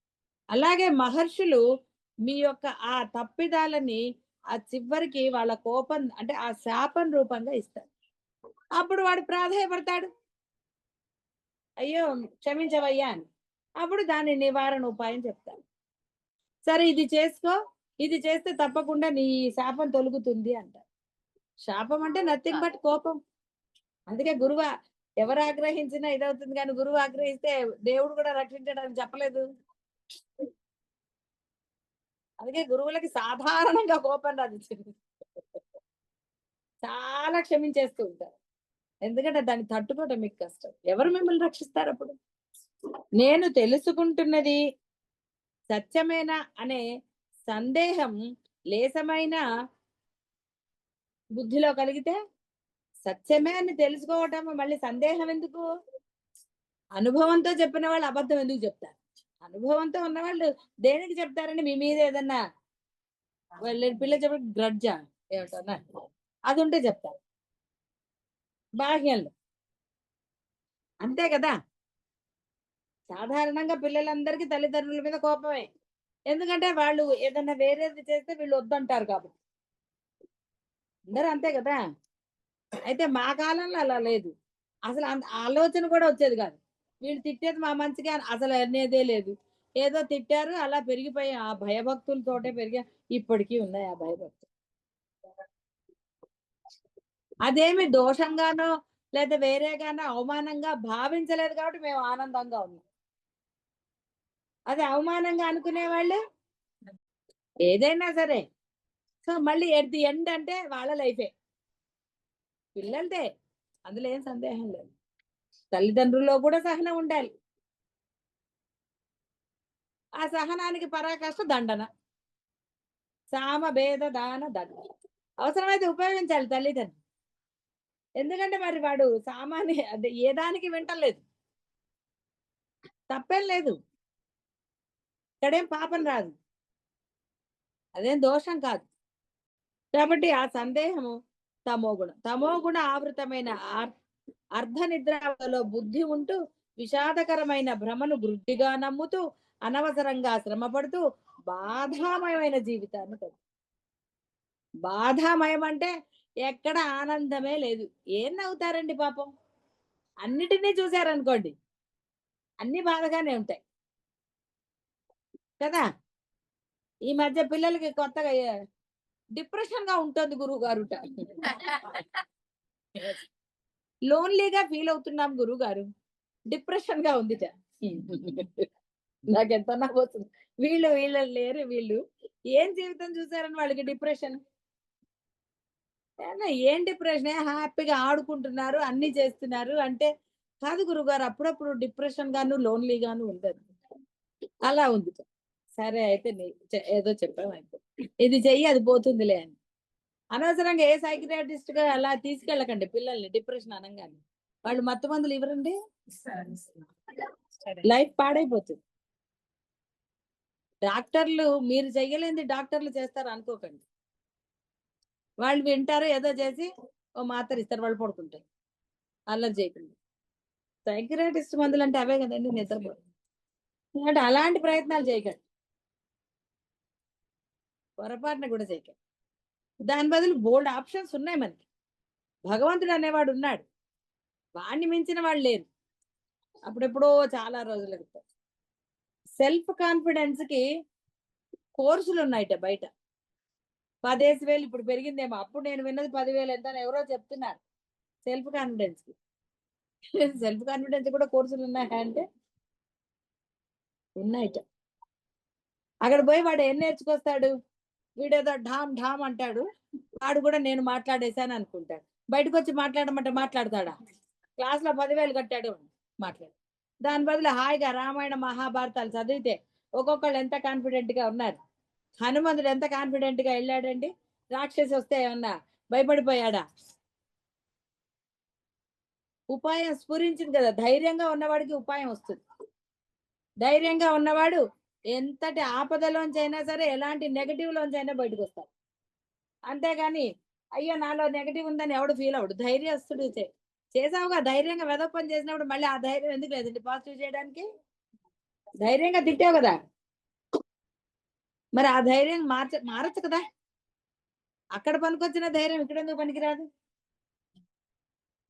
అలాగే మహర్షులు మీ యొక్క ఆ తప్పిదాలని ఆ చివరికి వాళ్ళ కోపం అంటే ఆ శాపం రూపంగా ఇస్తారు. అప్పుడు వాడు ప్రాధాయపడతాడు, అయ్యో క్షమించవయ్యా అని. అప్పుడు దాని నివారణ ఉపాయం చెప్తారు. సరే ఇది చేసుకో, ఇది చేస్తే తప్పకుండా నీ శాపం తొలుగుతుంది అంటారు. శాపం అంటే నథింగ్ బట్ కోపం. అందుకే గురువు ఎవరు ఆగ్రహించినా ఇదవుతుంది, కానీ గురువు ఆగ్రహిస్తే దేవుడు కూడా రక్షించడానికి చెప్పలేదు. అందుకే గురువులకి సాధారణంగా కోపం రాదు, చాలా క్షమించేస్తూ ఉంటారు. ఎందుకంటే దాన్ని తట్టుకోవడం మీకు కష్టం. ఎవరు మిమ్మల్ని రక్షిస్తారు అప్పుడు? నేను తెలుసుకుంటున్నది సత్యమేనా అనే సందేహం లేసమైన బుద్ధిలో కలిగితే, సత్యమే అని తెలుసుకోవటం మళ్ళీ సందేహం ఎందుకు? అనుభవంతో చెప్పిన వాళ్ళు అబద్ధం ఎందుకు చెప్తారు? అనుభవంతో ఉన్నవాళ్ళు దేనికి చెప్తారని మీ మీద ఏదన్నా పిల్ల చెప్ప గ్రడ్జా ఏమిటన్నా అది ఉంటే చెప్తారు బాహ్యంలో. అంతే కదా. సాధారణంగా పిల్లలందరికీ తల్లిదండ్రుల మీద కోపమే. ఎందుకంటే వాళ్ళు ఏదన్నా వేరేది చేస్తే వీళ్ళు వద్దంటారు కాబట్టి. అందరూ అంతే కదా. అయితే మా కాలంలో అలా లేదు. అసలు ఆలోచన కూడా వచ్చేది కాదు. వీళ్ళు తిట్టేది మా మంచిగా అసలు అనేదే లేదు. ఏదో తిట్టారు, అలా పెరిగిపోయి ఆ భయభక్తులతోటే పెరిగా. ఇప్పటికీ ఉన్నాయి ఆ భయభక్తులు. అదేమి దోషంగానో లేదా వేరేగానో అవమానంగా భావించలేదు కాబట్టి మేము ఆనందంగా ఉన్నాం. అదే అవమానంగా అనుకునే వాళ్ళు ఏదైనా సరే, సో మళ్ళీ ఎట్ ది ఎండ్ అంటే వాళ్ళ లైఫే, పిల్లలదే, అందులో ఏం సందేహం లేదు. తల్లిదండ్రుల్లో కూడా సహనం ఉండాలి. ఆ సహనానికి పరాకాష్ట దండన. సామ భేద దాన దండ అవసరమైతే ఉపయోగించాలి తల్లిదండ్రులు. ఎందుకంటే మరి వాడు సామాన్య అదే ఏ దానికి వింటలేదు, తప్పేం లేదు, ఇక్కడేం పాపం రాదు, అదేం దోషం కాదు. కాబట్టి ఆ సందేహము తమోగుణం. తమోగుణ ఆవృతమైన అర్ధనిద్రలో బుద్ధి ఉంటూ విషాదకరమైన భ్రమను వృద్ధిగా నమ్ముతూ అనవసరంగా శ్రమపడుతూ బాధామయమైన జీవితాన్ని గడుపుతారు. బాధామయం అంటే ఎక్కడ ఆనందమే లేదు. ఏం నవ్వుతారండి పాపం? అన్నిటినీ చూశారనుకోండి, అన్ని బాధగానే ఉంటాయి కదా. ఈ మధ్య పిల్లలకి కొత్తగా డిప్రెషన్ గా ఉంటుంది గురువు గారుట. లోన్లీగా ఫీల్ అవుతున్నాం గురువు గారు, డిప్రెషన్ గా ఉంది. నాకెంత నవ్వుతుంది. వీళ్ళు లేరు, వీళ్ళు ఏం జీవితం చూసారని వాళ్ళకి డిప్రెషన్. ఏం డిప్రెషన్? హ్యాపీగా ఆడుకుంటున్నారు, అన్ని చేస్తున్నారు అంటే కాదు గురుగారు, అప్పుడప్పుడు డిప్రెషన్ గాను లోన్లీ గాను ఉండదు, అలా ఉంది. సరే అయితే ఏదో చెప్పాము అయిపో, ఇది చెయ్యి అది పోతుందిలే అని. అనవసరంగా ఏ సైకియాట్రిస్ట్ గా అలా తీసుకెళ్ళకండి పిల్లల్ని డిప్రెషన్ అనగానే. వాళ్ళు మత్తు మందులు ఇవ్వరండి, లైఫ్ పాడైపోతుంది. డాక్టర్లు మీరు చెయ్యలేంది డాక్టర్లు చేస్తారు అనుకోకండి. వాళ్ళు వింటారు, ఏదో చేసి ఓ మాత్ర ఇస్తారు, వాళ్ళు పడుకుంటారు. అల్లరి చేయకండి. సైకియాట్రిస్ట్ మందులు అంటే అవే కదండి, నిద్రపో. అంటే అలాంటి ప్రయత్నాలు చేయకండి, పొరపాటున కూడా చేయకండి. దాని బదులు బోల్డ్ ఆప్షన్స్ ఉన్నాయి మనకి. భగవంతుడు అనేవాడు ఉన్నాడు, వాడిని మించిన వాళ్ళు లేరు. అప్పుడెప్పుడో చాలా రోజుల క్రితం సెల్ఫ్ కాన్ఫిడెన్స్ కి కోర్సులు ఉన్నాయట బయట. 15,000 ఇప్పుడు పెరిగిందేమో. అప్పుడు నేను విన్నది 10,000 ఎంత ఎవరో చెప్తున్నారు సెల్ఫ్ కాన్ఫిడెన్స్ కి. సెల్ఫ్ కాన్ఫిడెన్స్ కూడా కోర్సులు ఉన్నాయా అంటే ఉన్నాయట. అక్కడ పోయి వాడు ఏం నేర్చుకొస్తాడు? వీడేదో ఢామ్ ఢామ్ అంటాడు, వాడు కూడా నేను మాట్లాడేశాను అనుకుంటాడు. బయటకు వచ్చి మాట్లాడమంటే మాట్లాడతాడా? క్లాస్ లో 10,000 కట్టాడు, మాట్లాడు. దాని బదులు హాయిగా రామాయణ మహాభారతాలు చదివితే ఒక్కొక్కళ్ళు ఎంత కాన్ఫిడెంట్ గా ఉన్నారు. హనుమంతుడు ఎంత కాన్ఫిడెంట్ గా వెళ్ళాడండి. రాక్షసి వస్తే ఏమన్నా భయపడిపోయాడా? ఉపాయం స్ఫురించింది కదా. ధైర్యంగా ఉన్నవాడికి ఉపాయం వస్తుంది. ధైర్యంగా ఉన్నవాడు ఎంతటి ఆపదలోంచి అయినా సరే, ఎలాంటి నెగటివ్ లోంచి అయినా బయటకు వస్తాడు. అంతేగాని అయ్యో నాలో నెగటివ్ ఉందని ఎవడు ఫీల్ అవడు. ధైర్యస్తుడు చేసావుగా, ధైర్యంగా వెదవ పని చేసినప్పుడు మళ్ళీ ఆ ధైర్యం ఎందుకు లేదండి పాజిటివ్ చేయడానికి? ధైర్యంగా తిట్టావు కదా, మరి ఆ ధైర్యం మారచ్చు కదా. అక్కడ పనికొచ్చిన ధైర్యం ఇక్కడ ఎందుకు పనికిరాదు?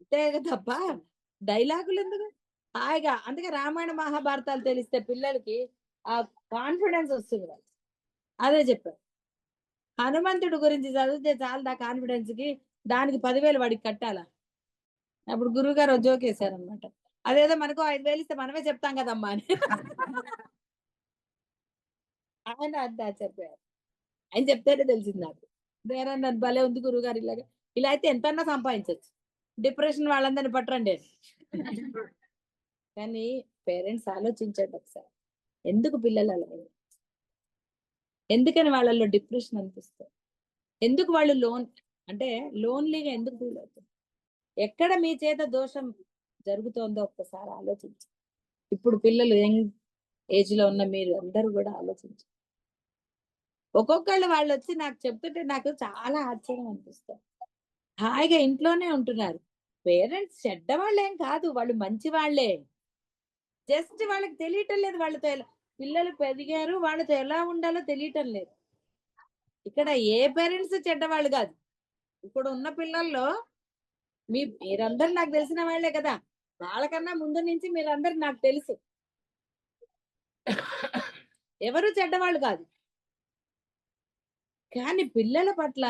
అంతే తప్ప డైలాగులు ఎందుకు? హాయిగా. అందుకే రామాయణ మహాభారతాలు తెలిస్తే పిల్లలకి ఆ కాన్ఫిడెన్స్ వస్తుంది. వాళ్ళు అదే చెప్పారు. హనుమంతుడు గురించి చదివితే చాలు ఆ కాన్ఫిడెన్స్ కి, దానికి 10,000 వాడికి కట్టాలా? అప్పుడు గురువు గారు జోకేశారనమాట. అదేదో మనకు 5,000 ఇస్తే మనమే చెప్తాం కదమ్మా అని. ఆయన అంతా చెప్పారు. ఆయన చెప్తేనే తెలిసింది నాకు. వేరే నన్ను భలే ఉంది గురువు గారు, ఇలాగా ఇలా అయితే ఎంతన్నా సంపాదించవచ్చు. డిప్రెషన్ వాళ్ళందరినీ పట్టరండి. కానీ పేరెంట్స్ ఆలోచించండి ఒకసారి, ఎందుకు పిల్లలు అలా, ఎందుకని వాళ్ళల్లో డిప్రెషన్ అనిపిస్తుంది, ఎందుకు వాళ్ళు లోన్లీగా ఎందుకు ఫీల్ అవుతుంది, ఎక్కడ మీ చేత దోషం జరుగుతోందో ఒక్కసారి ఆలోచించు. ఇప్పుడు పిల్లలు యంగ్ ఏజ్ లో ఉన్న మీరు అందరూ కూడా ఆలోచించు. ఒక్కొక్కళ్ళు వాళ్ళు వచ్చి నాకు చెప్తుంటే నాకు చాలా ఆశ్చర్యం అనిపిస్తుంది. హాయిగా ఇంట్లోనే ఉంటున్నారు. పేరెంట్స్ చెడ్డవాళ్ళు ఏం కాదు, వాళ్ళు మంచి వాళ్ళే. జస్ట్ వాళ్ళకి తెలియటం లేదు వాళ్ళతో పిల్లలు పెరిగారు, వాళ్ళతో ఎలా ఉండాలో తెలియటం లేదు. ఇక్కడ ఏ పేరెంట్స్ చెడ్డవాళ్ళు కాదు. ఇప్పుడు ఉన్న పిల్లల్లో మీరందరూ నాకు తెలిసిన వాళ్ళే కదా. వాళ్ళకన్నా ముందు నుంచి మీరందరూ నాకు తెలుసు, ఎవరు చెడ్డవాళ్ళు కాదు. కానీ పిల్లల పట్ల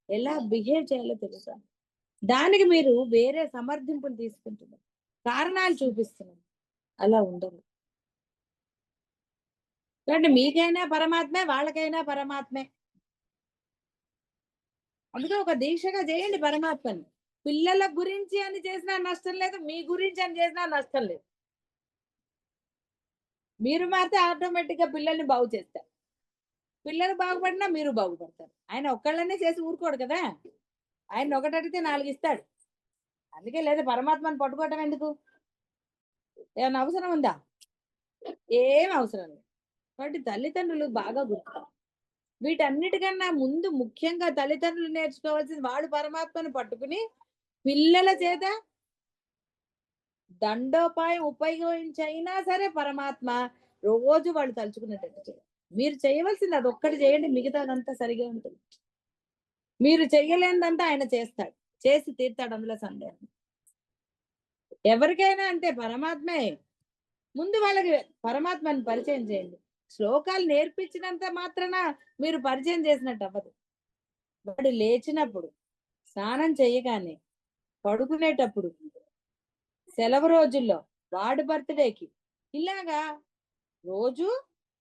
ఎలా బిహేవ్ చేయాలో తెలుసా? దానికి మీరు వేరే సమర్థింపులు తీసుకుంటున్నారు, కారణాలు చూపిస్తున్నారు. అలా ఉండదు. కాబట్టి మీకైనా పరమాత్మే, వాళ్ళకైనా పరమాత్మే. అందుకే ఒక దీక్షగా చేయండి పరమాత్మని. పిల్లల గురించి అని చేసినా నష్టం లేదు, మీ గురించి అని చేసినా నష్టం లేదు. మీరు మాత్రం ఆటోమేటిక్ గా పిల్లల్ని బాగు చేస్తారు. పిల్లలు బాగుపడినా మీరు బాగుపడతారు. ఆయన ఒక్కళ్ళనే చేసి ఊరుకోడు కదా. ఆయన ఒకటి అడిగితే 4 ఇస్తాడు. అందుకే లేదా పరమాత్మని పట్టుకోవటం ఎందుకు? ఏమన్నా అవసరం ఉందా? ఏం అవసరం లేదు. కాబట్టి తల్లిదండ్రులు బాగా గుర్తు. వీటన్నిటికన్నా ముందు ముఖ్యంగా తల్లిదండ్రులు నేర్చుకోవాల్సింది, వాడు పరమాత్మను పట్టుకుని పిల్లల చేత దండోపాయం ఉపయోగించైనా సరే పరమాత్మ రోజు వాళ్ళు తలుచుకునేటట్టు చేయాలి. మీరు చేయవలసింది అది ఒక్కటి చేయండి, మిగతాదంతా సరిగా ఉంటుంది. మీరు చెయ్యలేనిదంతా ఆయన చేస్తాడు, చేసి తీర్తాడు, అందులో సందేహం. ఎవరికైనా అంతే, పరమాత్మే. ముందు వాళ్ళకి పరమాత్మని పరిచయం చేయండి. శ్లోకాలు నేర్పించినంత మాత్రాన మీరు పరిచయం చేసినట్టు అవ్వదు. వాడు లేచినప్పుడు, స్నానం చేయగానే, పడుకునేటప్పుడు, సెలవు రోజుల్లో, వాడు బర్త్డేకి, ఇలాగా రోజు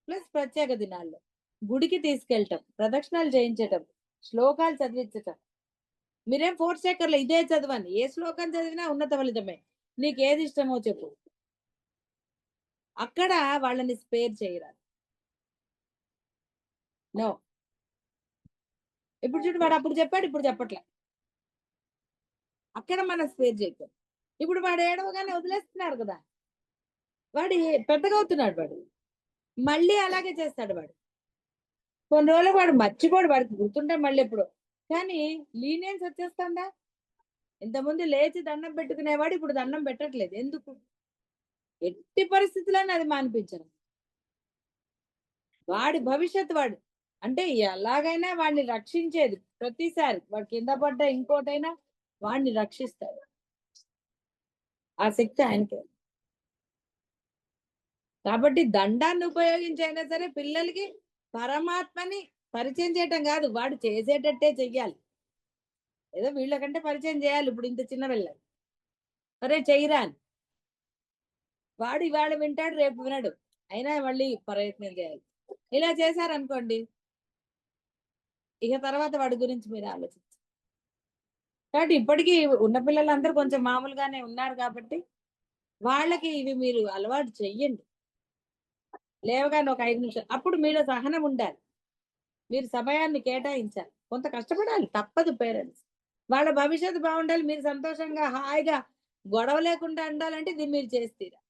ప్లస్ ప్రత్యేక దినాల్లో గుడికి తీసుకెళ్ళటం, ప్రదక్షిణాలు చేయించటం, శ్లోకాలు చదివించటం. మీరేం ఫోర్త్ సెకర్లో ఇదే చదవండి, ఏ శ్లోకం చదివినా ఉన్నత ఫలితమే. నీకు ఏది ఇష్టమో చెప్పు. అక్కడ వాళ్ళని స్పేర్ చేయరాదు. నో. ఇప్పుడు చూడు, వాడు అప్పుడు చెప్పాడు, ఇప్పుడు చెప్పట్లే. అక్కడ మనం స్పేర్ చేయకూడదు. ఇప్పుడు వాడు ఏడవగానే వదిలేస్తున్నారు కదా, వాడు పెద్దగా అవుతున్నాడు. వాడు మళ్ళీ అలాగే చేస్తాడు. వాడు కొన్ని రోజులు వాడు మర్చిపోడు, వాడికి గుర్తుంటే మళ్ళీ ఎప్పుడు. కానీ లీనియన్స్ వచ్చేస్తుందా? ఇంతకుముందు లేచి దండం పెట్టుకునేవాడు, ఇప్పుడు దండం పెట్టట్లేదు. ఎందుకు? ఎట్టి పరిస్థితులను అది మానిపించరు. వాడి భవిష్యత్తు వాడు అంటే ఎలాగైనా వాడిని రక్షించేది. ప్రతిసారి వాడు కింద పడ్డ ఇంకోటైనా వాడిని రక్షిస్తాడు. ఆ శక్తి ఆయనకే. కాబట్టి దండాన్ని ఉపయోగించి అయినా సరే పిల్లలకి పరమాత్మని పరిచయం చేయటం కాదు, వాడు చేసేటట్టే చెయ్యాలి. ఏదో వీళ్ళకంటే పరిచయం చేయాలి. ఇప్పుడు ఇంత చిన్న పిల్లలు అరే చెయ్యరా అని, వాడు ఇవాళ వింటాడు, రేపు వినడు, అయినా మళ్ళీ ప్రయత్నం చేయాలి. ఇలా చేశారనుకోండి, ఇక తర్వాత వాడి గురించి మీరు ఆలోచించండి. కాబట్టి ఇప్పటికీ ఉన్న పిల్లలందరూ కొంచెం మామూలుగానే ఉన్నారు కాబట్టి వాళ్ళకి ఇవి మీరు అలవాటు చెయ్యండి. లేవగానే ఒక 5 నిమిషాలు, అప్పుడు మీలో సహనం ఉండాలి. మీరు సమయాన్ని కేటాయించాలి, కొంత కష్టపడాలి, తప్పదు. పేరెంట్స్ వాళ్ళ భవిష్యత్తు బాగుండాలి, మీరు సంతోషంగా హాయిగా గొడవ లేకుండా ఉండాలంటే ఇది మీరు చేస్తీరా.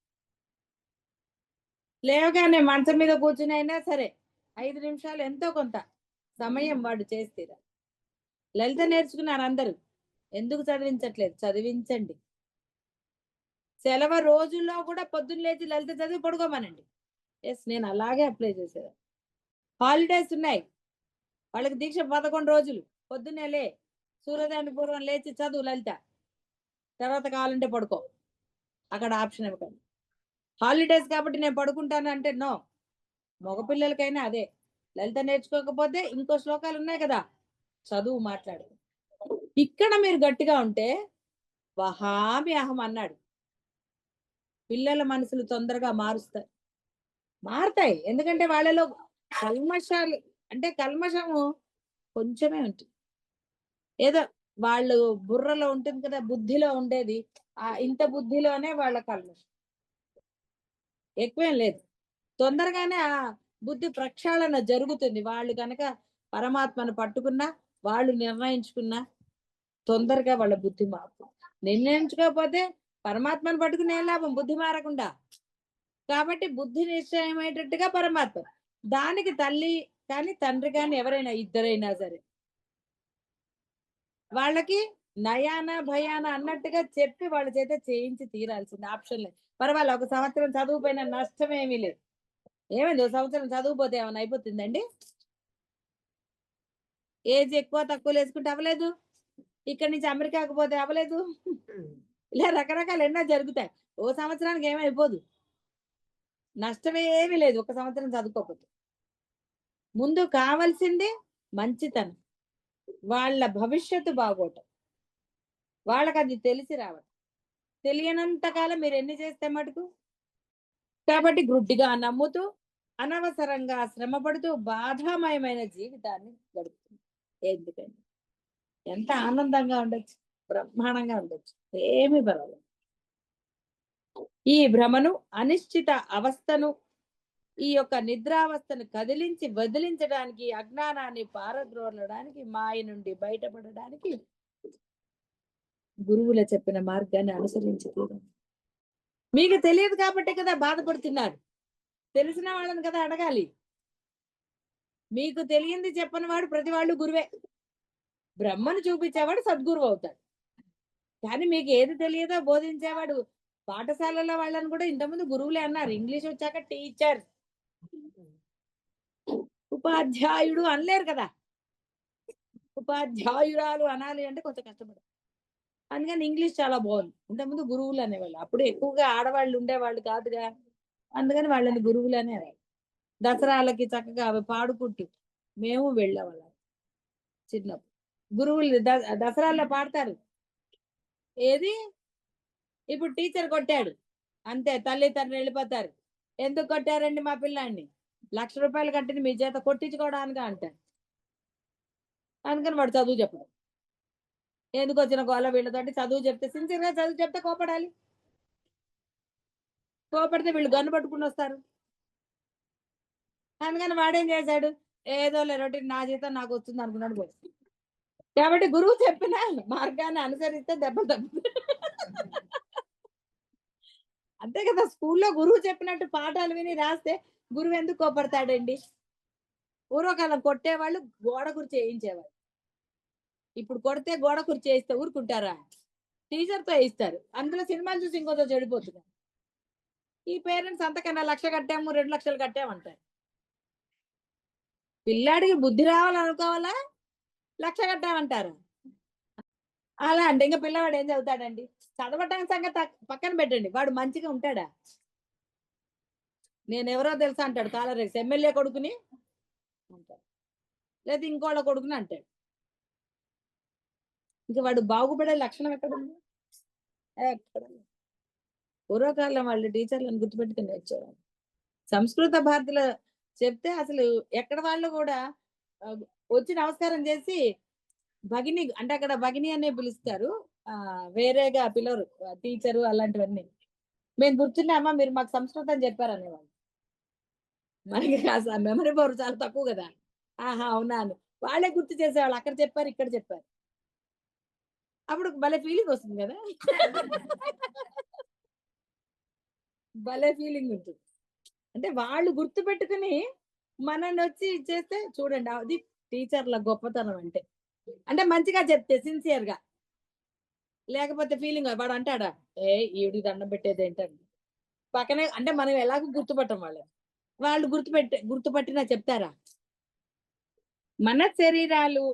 లేవగానే మంచం మీద కూర్చుని అయినా సరే 5 నిమిషాలు ఎంతో కొంత సమయం వాడు చేస్తీరా. లలిత నేర్చుకున్నారు అందరూ, ఎందుకు చదివించట్లేదు? చదివించండి. సెలవు రోజుల్లో కూడా పొద్దున్న లేచి లలిత చదివి పడుకోమనండి. ఎస్, నేను అలాగే అప్లై చేసేది. హాలిడేస్ ఉన్నాయి, వాళ్ళకి దీక్ష 11 రోజులు. పొద్దున్నే లే, సూర్యోదయానికి పూర్వం లేచి చదువు లలిత, తర్వాత కావాలంటే పడుకో. అక్కడ ఆప్షన్ ఇవ్వకండి. హాలిడేస్ కాబట్టి నేను పడుకుంటాను అంటే నో. మగపిల్లలకైనా అదే. లలిత నేర్చుకోకపోతే ఇంకో శ్లోకాలు ఉన్నాయి కదా, చదువు, మాట్లాడు. ఇక్కడ మీరు గట్టిగా ఉంటే వహామి అహం అన్నాడు. పిల్లల మనసులు తొందరగా మారుతాయి. ఎందుకంటే వాళ్ళలో కల్మషాలు, అంటే కల్మషము కొంచెమే ఉంటుంది. ఏదో వాళ్ళు బుర్రలో ఉంటుంది కదా, బుద్ధిలో ఉండేది ఇంత బుద్ధిలోనే వాళ్ళ కల్మషం, ఎక్కువేం లేదు. తొందరగానే ఆ బుద్ధి ప్రక్షాళన జరుగుతుంది. వాళ్ళు కనుక పరమాత్మను పట్టుకున్నా, వాళ్ళు నిర్ణయించుకున్నా తొందరగా వాళ్ళ బుద్ధి మారుతుంది. నిర్ణయించుకోకపోతే పరమాత్మను పట్టుకునే లాభం, బుద్ధి మారకుండా. కాబట్టి బుద్ధి నిశ్చయమయ్యేటట్టుగా పరమాత్మ, దానికి తల్లి కానీ తండ్రి కానీ ఎవరైనా ఇద్దరైనా సరే వాళ్ళకి నయాన భయాన అన్నట్టుగా చెప్పి వాళ్ళ చేత చేయించి తీరాల్సింది. ఆప్షన్ లేదు. పర్వాలేదు, 1 సంవత్సరం చదువుపోయిన నష్టం ఏమీ లేదు. ఏమైంది 1 సంవత్సరం చదువుపోతే ఏమైనా అయిపోతుందండి? ఏజ్ ఎక్కువ తక్కువ వేసుకుంటే అవ్వలేదు, ఇక్కడి నుంచి అమెరికాకు పోతే అవ్వలేదు, ఇలా రకరకాలు ఎన్నో జరుగుతాయి. 1 సంవత్సరానికి ఏమైపోదు, నష్టమేమీ లేదు 1 సంవత్సరం చదువుకోకపోతే. ముందు కావాల్సింది మంచితనం, వాళ్ళ భవిష్యత్తు బాగోటం. వాళ్ళకి అది తెలిసి రావడం. తెలియనంత కాలం మీరు ఎన్ని చేస్తే మటుకు. కాబట్టి గుడ్డిగా నమ్ముతూ అనవసరంగా శ్రమపడుతూ బాధామయమైన జీవితాన్ని గడుపుతుంది. ఎందుకండి ఎంత ఆనందంగా ఉండొచ్చు, బ్రహ్మాండంగా ఉండొచ్చు, ఏమీ పర్వాలేదు. ఈ భ్రమను, అనిశ్చిత అవస్థను, ఈ యొక్క నిద్రావస్థను కదిలించి వదిలించడానికి, అజ్ఞానాన్ని పారద్రోలడానికి, మాయ నుండి బయటపడడానికి గురువుల చెప్పిన మార్గాన్ని అనుసరించి తీరండి. మీకు తెలియదు కాబట్టి కదా బాధపడుతున్నారు, తెలిసిన వాళ్ళని కదా అడగాలి. మీకు తెలియంది చెప్పని వాడు ప్రతి వాళ్ళు గురువే. బ్రహ్మను చూపించేవాడు సద్గురువు అవుతాడు. కానీ మీకు ఏది తెలియదో బోధించేవాడు. పాఠశాలలో వాళ్ళని కూడా ఇంతకుముందు గురువులే అన్నారు, ఇంగ్లీష్ వచ్చాక టీచర్, ఉపాధ్యాయుడు అనలేరు కదా. ఉపాధ్యాయురాలు అనాలి అంటే కొంచెం కష్టపడాలి. అందుకని ఇంగ్లీష్ చాలా బాగుంది. ఇంతకుముందు గురువులు అనేవాళ్ళు, అప్పుడు ఎక్కువగా ఆడవాళ్ళు ఉండేవాళ్ళు కాదుగా, అందుకని వాళ్ళని గురువులు అనేవాళ్ళు. దసరాలకి చక్కగా అవి పాడుకుంటూ మేము వెళ్ళేవాళ్ళం చిన్నప్పుడు. గురువులు దసరాల్లో పాడతారు. ఏది ఇప్పుడు టీచర్ కొట్టాడు అంతే, తల్లి తండ్రి వెళ్ళిపోతారు. ఎందుకు కొట్టారండి మా పిల్లాన్ని? 1,00,000 రూపాయలు కట్టింది మీ చేత కొట్టించుకోవడానికి అంటారు. అందుకని వాడు చదువు చెప్పడం. ఎందుకు వచ్చిన గోళ వీళ్ళతోటి? చదువు చెప్తే, సిన్సియర్గా చదువు చెప్తే కోపడాలి. కోపడితే వీళ్ళు గన్ను పట్టుకుని వస్తారు. అందుకని వాడేం చేశాడు, ఏదో లేరొట్టి నా జీతం నాకు వస్తుంది అనుకున్నాడు పోయి. కాబట్టి గురువు చెప్పిన మార్గాన్ని అనుసరిస్తే దెబ్బ తగ్గుతుంది. అంతే కదా, స్కూల్లో గురువు చెప్పినట్టు పాఠాలు విని రాస్తే గురువు ఎందుకు కోపడతాడండి? పూర్వకాలం కొట్టేవాళ్ళు గోడ కుర్చీ వేయించేవాళ్ళు. ఇప్పుడు కొడితే గోడ కుర్చీ వేయిస్తే ఊరుకుంటారా? టీచర్తో వేయిస్తారు. అందులో సినిమాలు చూసి ఇంకోతో చెడిపోతున్నారు. ఈ పేరెంట్స్ అంతకన్నా 1,00,000 కట్టాము 2 లక్షలు కట్టామంటారు. పిల్లాడికి బుద్ధి రావాలనుకోవాలా, 1,00,000 కట్టామంటారు. అలా అంటే ఇంకా పిల్లవాడు ఏం చదువుతాడండి? చదవటం సంగతి పక్కన పెట్టండి, వాడు మంచిగా ఉంటాడా? నేను ఎవరో తెలుసా అంటాడు కాలరేసి, ఎమ్మెల్యే కొడుకుని అంటాడు, లేదా ఇంకోళ్ళ కొడుకుని అంటాడు. ఇంకా వాడు బాగుపడే లక్షణం ఎక్కడుంది? ఎక్కడ? పూర్వకాలం వాళ్ళు టీచర్లను గుర్తుపెట్టుకుని నేర్చేవాళ్ళు. సంస్కృత భారతిలో చెప్తే అసలు ఎక్కడ వాళ్ళు కూడా వచ్చి నమస్కారం చేసి భగిని అంటే అక్కడ భగిని అనే పిలుస్తారు, వేరేగా పిలవరు టీచరు అలాంటివన్నీ. మేము గుర్తున్నామా, మీరు మాకు సంస్కృతం చెప్పారు అనేవాళ్ళు. మనకి అసలు మెమరీ పవర్ చాలా తక్కువ కదా. ఆహా అవునా అని వాళ్ళే గుర్తు చేసేవాళ్ళు, అక్కడ చెప్పారు ఇక్కడ చెప్పారు. అప్పుడు భలే ఫీలింగ్ వస్తుంది కదా. భలే ఫీలింగ్ ఉంటుంది. అంటే వాళ్ళు గుర్తు పెట్టుకుని మనల్ని వచ్చి చేస్తే చూడండి, అది టీచర్ల గొప్పతనం అంటే. అంటే మంచిగా చెప్తే సిన్సియర్ గా, లేకపోతే ఫీలింగ్ వాడు అంటాడా, ఈవిడికి దండం పెట్టేది ఏంటండి పక్కనే, అంటే మనం ఎలాగో గుర్తుపట్టం వాళ్ళు గుర్తుపట్టినా చెప్తారా? మన శరీరాలు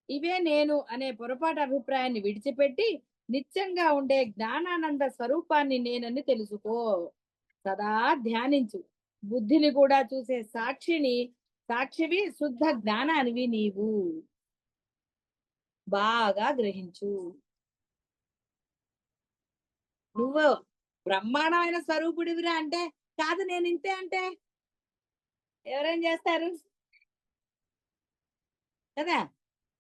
ఇవే నేను అనే పొరపాటు అభిప్రాయాన్ని విడిచిపెట్టి నిత్యంగా ఉండే జ్ఞానానంద స్వరూపాన్ని నేనని తెలుసుకో. సదా ధ్యానించు. బుద్ధిని కూడా చూసే సాక్షివి, శుద్ధ జ్ఞానానివి నీవు. బాగా గ్రహించు. నువ్వు బ్రహ్మాండమైన స్వరూపుడివిరా అంటే కాదు, నేను ఇంతే అంటే ఎవరేం చేస్తారు కదా?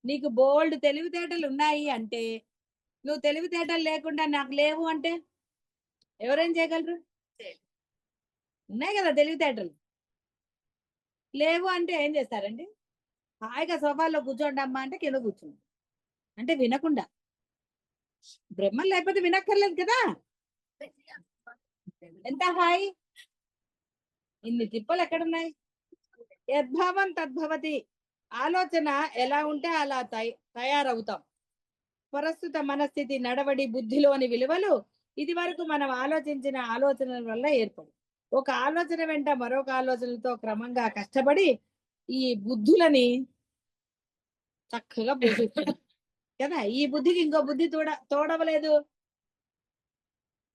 నీకు బోల్డ్ తెలివితేటలు ఉన్నాయి అంటే, నువ్వు తెలివితేటలు లేకుండా నాకు లేవు అంటే ఎవరేం చేయగలరు? ఉన్నాయి కదా తెలివితేటలు. లేవు అంటే ఏం చేస్తారండి? హాయిగా సోఫాలో కూర్చోండి అమ్మా అంటే కింద కూర్చుంది, అంటే వినకుండా. బ్రహ్మం లేకపోతే వినక్కర్లేదు కదా. ఎంత హాయి, ఇన్ని తిప్పలు ఎక్కడున్నాయి? యద్భావం తద్భవతి. ఆలోచన ఎలా ఉంటే అలా తయారవుతాం. ప్రస్తుత మనస్థితి, నడవడి, బుద్ధిలోని విలువలు ఇది వరకు మనం ఆలోచించిన ఆలోచనల వల్ల ఏర్పడు. ఒక ఆలోచన వెంట మరొక ఆలోచనలతో క్రమంగా కష్టపడి ఈ బుద్ధులని చక్కగా పోషిస్తుంది కదా. ఈ బుద్ధికి ఇంకో బుద్ధి తోడవలేదు.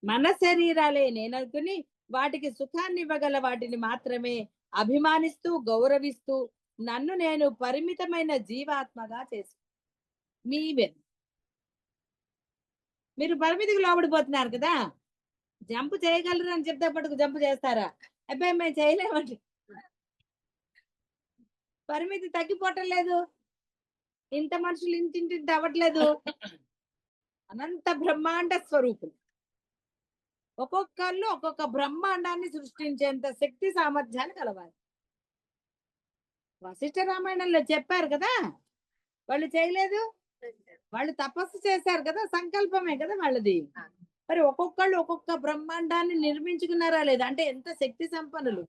మన శరీరాలే నేననుకుని వాటికి సుఖాన్ని ఇవ్వగల వాటిని మాత్రమే అభిమానిస్తూ గౌరవిస్తూ నన్ను నేను పరిమితమైన జీవాత్మగా చేసి మీరు పరిమితికి లోబడిపోతున్నారు కదా. జంప్ చేయగలరు అని చెప్తే పట్టుకు జంప్ చేస్తారా? అబ్బాయి మేము చేయలేమండి. పరిమితి తగ్గిపోవటం లేదు, ఇంత మనుషులు ఇంటింటి అవ్వట్లేదు. అనంత బ్రహ్మాండ స్వరూపులు, ఒక్కొక్కళ్ళు ఒక్కొక్క బ్రహ్మాండాన్ని సృష్టించేంత శక్తి సామర్థ్యాలు కలవాలి. వశిష్ఠ రామాయణంలో చెప్పారు కదా, వాళ్ళు చేయలేదు, వాళ్ళు తపస్సు చేశారు కదా, సంకల్పమే కదా వాళ్ళది. మరి ఒక్కొక్కళ్ళు ఒక్కొక్క బ్రహ్మాండాన్ని నిర్మించుకున్నారా లేదా అంటే ఎంత శక్తి సంపన్నులు.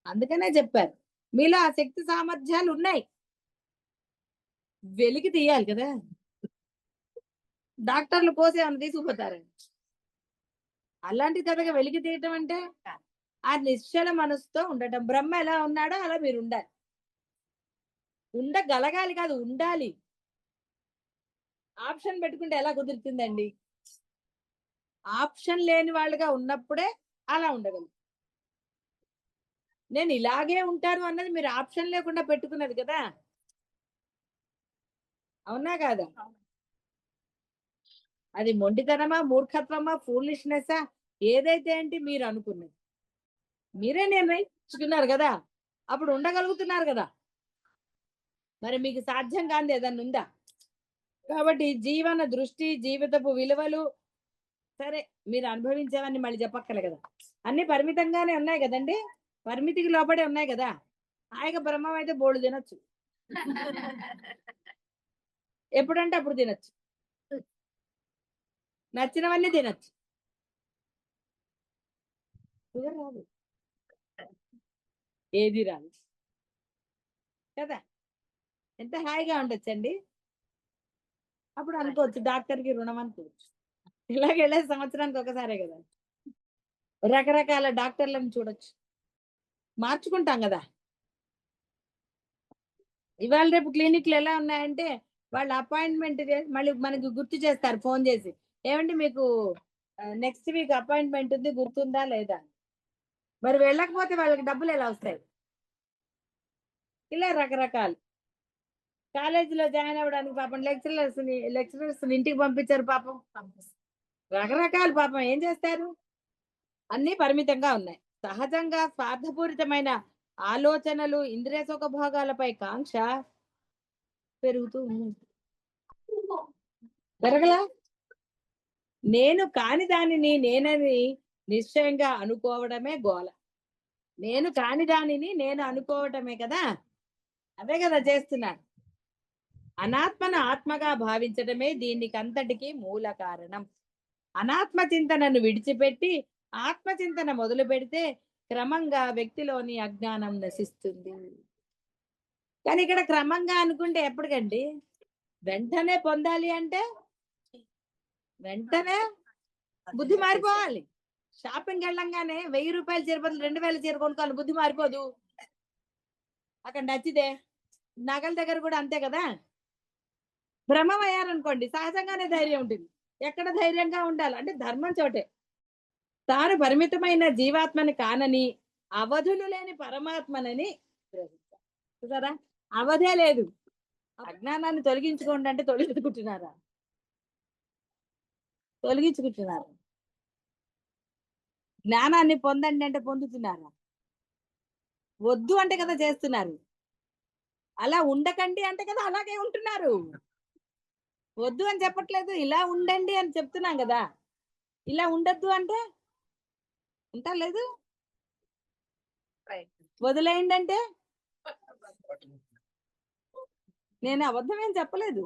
అందుకనే చెప్పారు మీలో ఆ శక్తి సామర్థ్యాలు ఉన్నాయి, వెలికి తీయాలి కదా. డాక్టర్లు కోసేమని తీసుకుపోతారండి. అలాంటి కథగా వెలికి తీయటం అంటే ఆ నిశ్చల మనసుతో ఉండటం. బ్రహ్మ ఎలా ఉన్నాడో అలా మీరు ఉండాలి. ఉండగలగాలి కాదు, ఉండాలి. ఆప్షన్ పెట్టుకుంటే ఎలా కుదురుతుందండి? ఆప్షన్ లేని వాళ్ళుగా ఉన్నప్పుడే అలా ఉండగలరు. నేను ఇలాగే ఉంటాను అన్నది మీరు ఆప్షన్ లేకుండా పెట్టుకున్నది కదా, అవునా కాదా? అది మొండితనమా, మూర్ఖత్వమా, ఫూలిష్నెస్సా, ఏదైతే ఏంటి మీరు అనుకున్నది మీరే నిర్ణయించుకున్నారు కదా, అప్పుడు ఉండగలుగుతున్నారు కదా. మరి మీకు సాధ్యం కానిది ఏదన్నా ఉందా? కాబట్టి జీవన దృష్టి, జీవితపు విలువలు సరే మీరు అనుభవించేవన్నీ మళ్ళీ చెప్పక్కలే కదా, అన్ని పరిమితంగానే ఉన్నాయి కదండి, పరిమితికి లోపడే ఉన్నాయి కదా. హాయిగా బ్రహ్మం అయితే బోళ్ళు తినొచ్చు, ఎప్పుడంటే అప్పుడు తినొచ్చు, నచ్చినవన్నీ తినొచ్చు. షుగర్ రాదు, ఏది రాదు కదా, ఎంత హాయిగా ఉండొచ్చండి. అప్పుడు అనుకోవచ్చు డాక్టర్కి రుణం అనుకోవచ్చు. ఇలాగెళ్ళే సంవత్సరానికి ఒకసారే కదా, రకరకాల డాక్టర్లను చూడొచ్చు, మార్చుకుంటాం కదా. ఇవాళ రేపు క్లినిక్లు ఎలా ఉన్నాయంటే వాళ్ళు అపాయింట్మెంట్ చేసి మళ్ళీ మనకి గుర్తు చేస్తారు ఫోన్ చేసి, ఏమండి మీకు నెక్స్ట్ వీక్ అపాయింట్మెంట్ ఉంది గుర్తుందా లేదా. మరి వెళ్ళకపోతే వాళ్ళకి డబ్బులు ఎలా వస్తాయి. ఇలా రకరకాలు. కాలేజీలో జాయిన్ అవ్వడానికి పాపం లెక్చరర్స్ ఇంటికి పంపించారు పాపం, రకరకాలు పాపం ఏం చేస్తారు. అన్ని పరిమితంగా ఉన్నాయి. సహజంగా స్వార్థపూరితమైన ఆలోచనలు, ఇంద్రియ సుఖభోగాలపై కాంక్ష పెరుగుతూ ఉంది. పెరగలా? నేను కాని దానిని నేనని నిశ్చయంగా అనుకోవడమే గోల. నేను కాని దానిని నేను అనుకోవటమే కదా, అదే కదా చేస్తున్నాను. అనాత్మను ఆత్మగా భావించడమే దీనికంతటికి మూల కారణం. అనాత్మ చింతనను విడిచిపెట్టి ఆత్మచింతన మొదలు పెడితే క్రమంగా వ్యక్తిలోని అజ్ఞానం నశిస్తుంది. కానీ ఇక్కడ క్రమంగా అనుకుంటే ఎప్పటికండి, వెంటనే పొందాలి అంటే వెంటనే బుద్ధి మారిపోవాలి. షాపింగ్కి వెళ్ళంగానే 1000 రూపాయల చీర బదులు 2000 చీర కొనుక్కోవాలి, బుద్ధి మారిపోదు. అక్కడ నచ్చితే నగల దగ్గర కూడా అంతే కదా. భ్రమం అయ్యారనుకోండి సహజంగానే ధైర్యం ఉంటుంది. ఎక్కడ ధైర్యంగా ఉండాలి అంటే ధర్మం చోటే. తాను పరిమితమైన జీవాత్మని కానని, అవధులు లేని పరమాత్మనని గ్రహించాలి. చూసారా, అవధే లేదు. అజ్ఞానాన్ని తొలగించుకోండి అంటే తొలగించుకుంటున్నారా? తొలగించుకుంటున్నారు. జ్ఞానాన్ని పొందండి అంటే పొందుతున్నారా? వద్దు అంటే కదా చేస్తున్నారు. అలా ఉండకండి అంటే కదా అలాగే ఉంటున్నారు. వద్దు అని చెప్పట్లేదు, ఇలా ఉండండి అని చెప్తున్నాం కదా. ఇలా ఉండద్దు అంటే ఉంటా లేదు. వదిలేయండి అంటే నేను అబద్ధం ఏం చెప్పలేదు.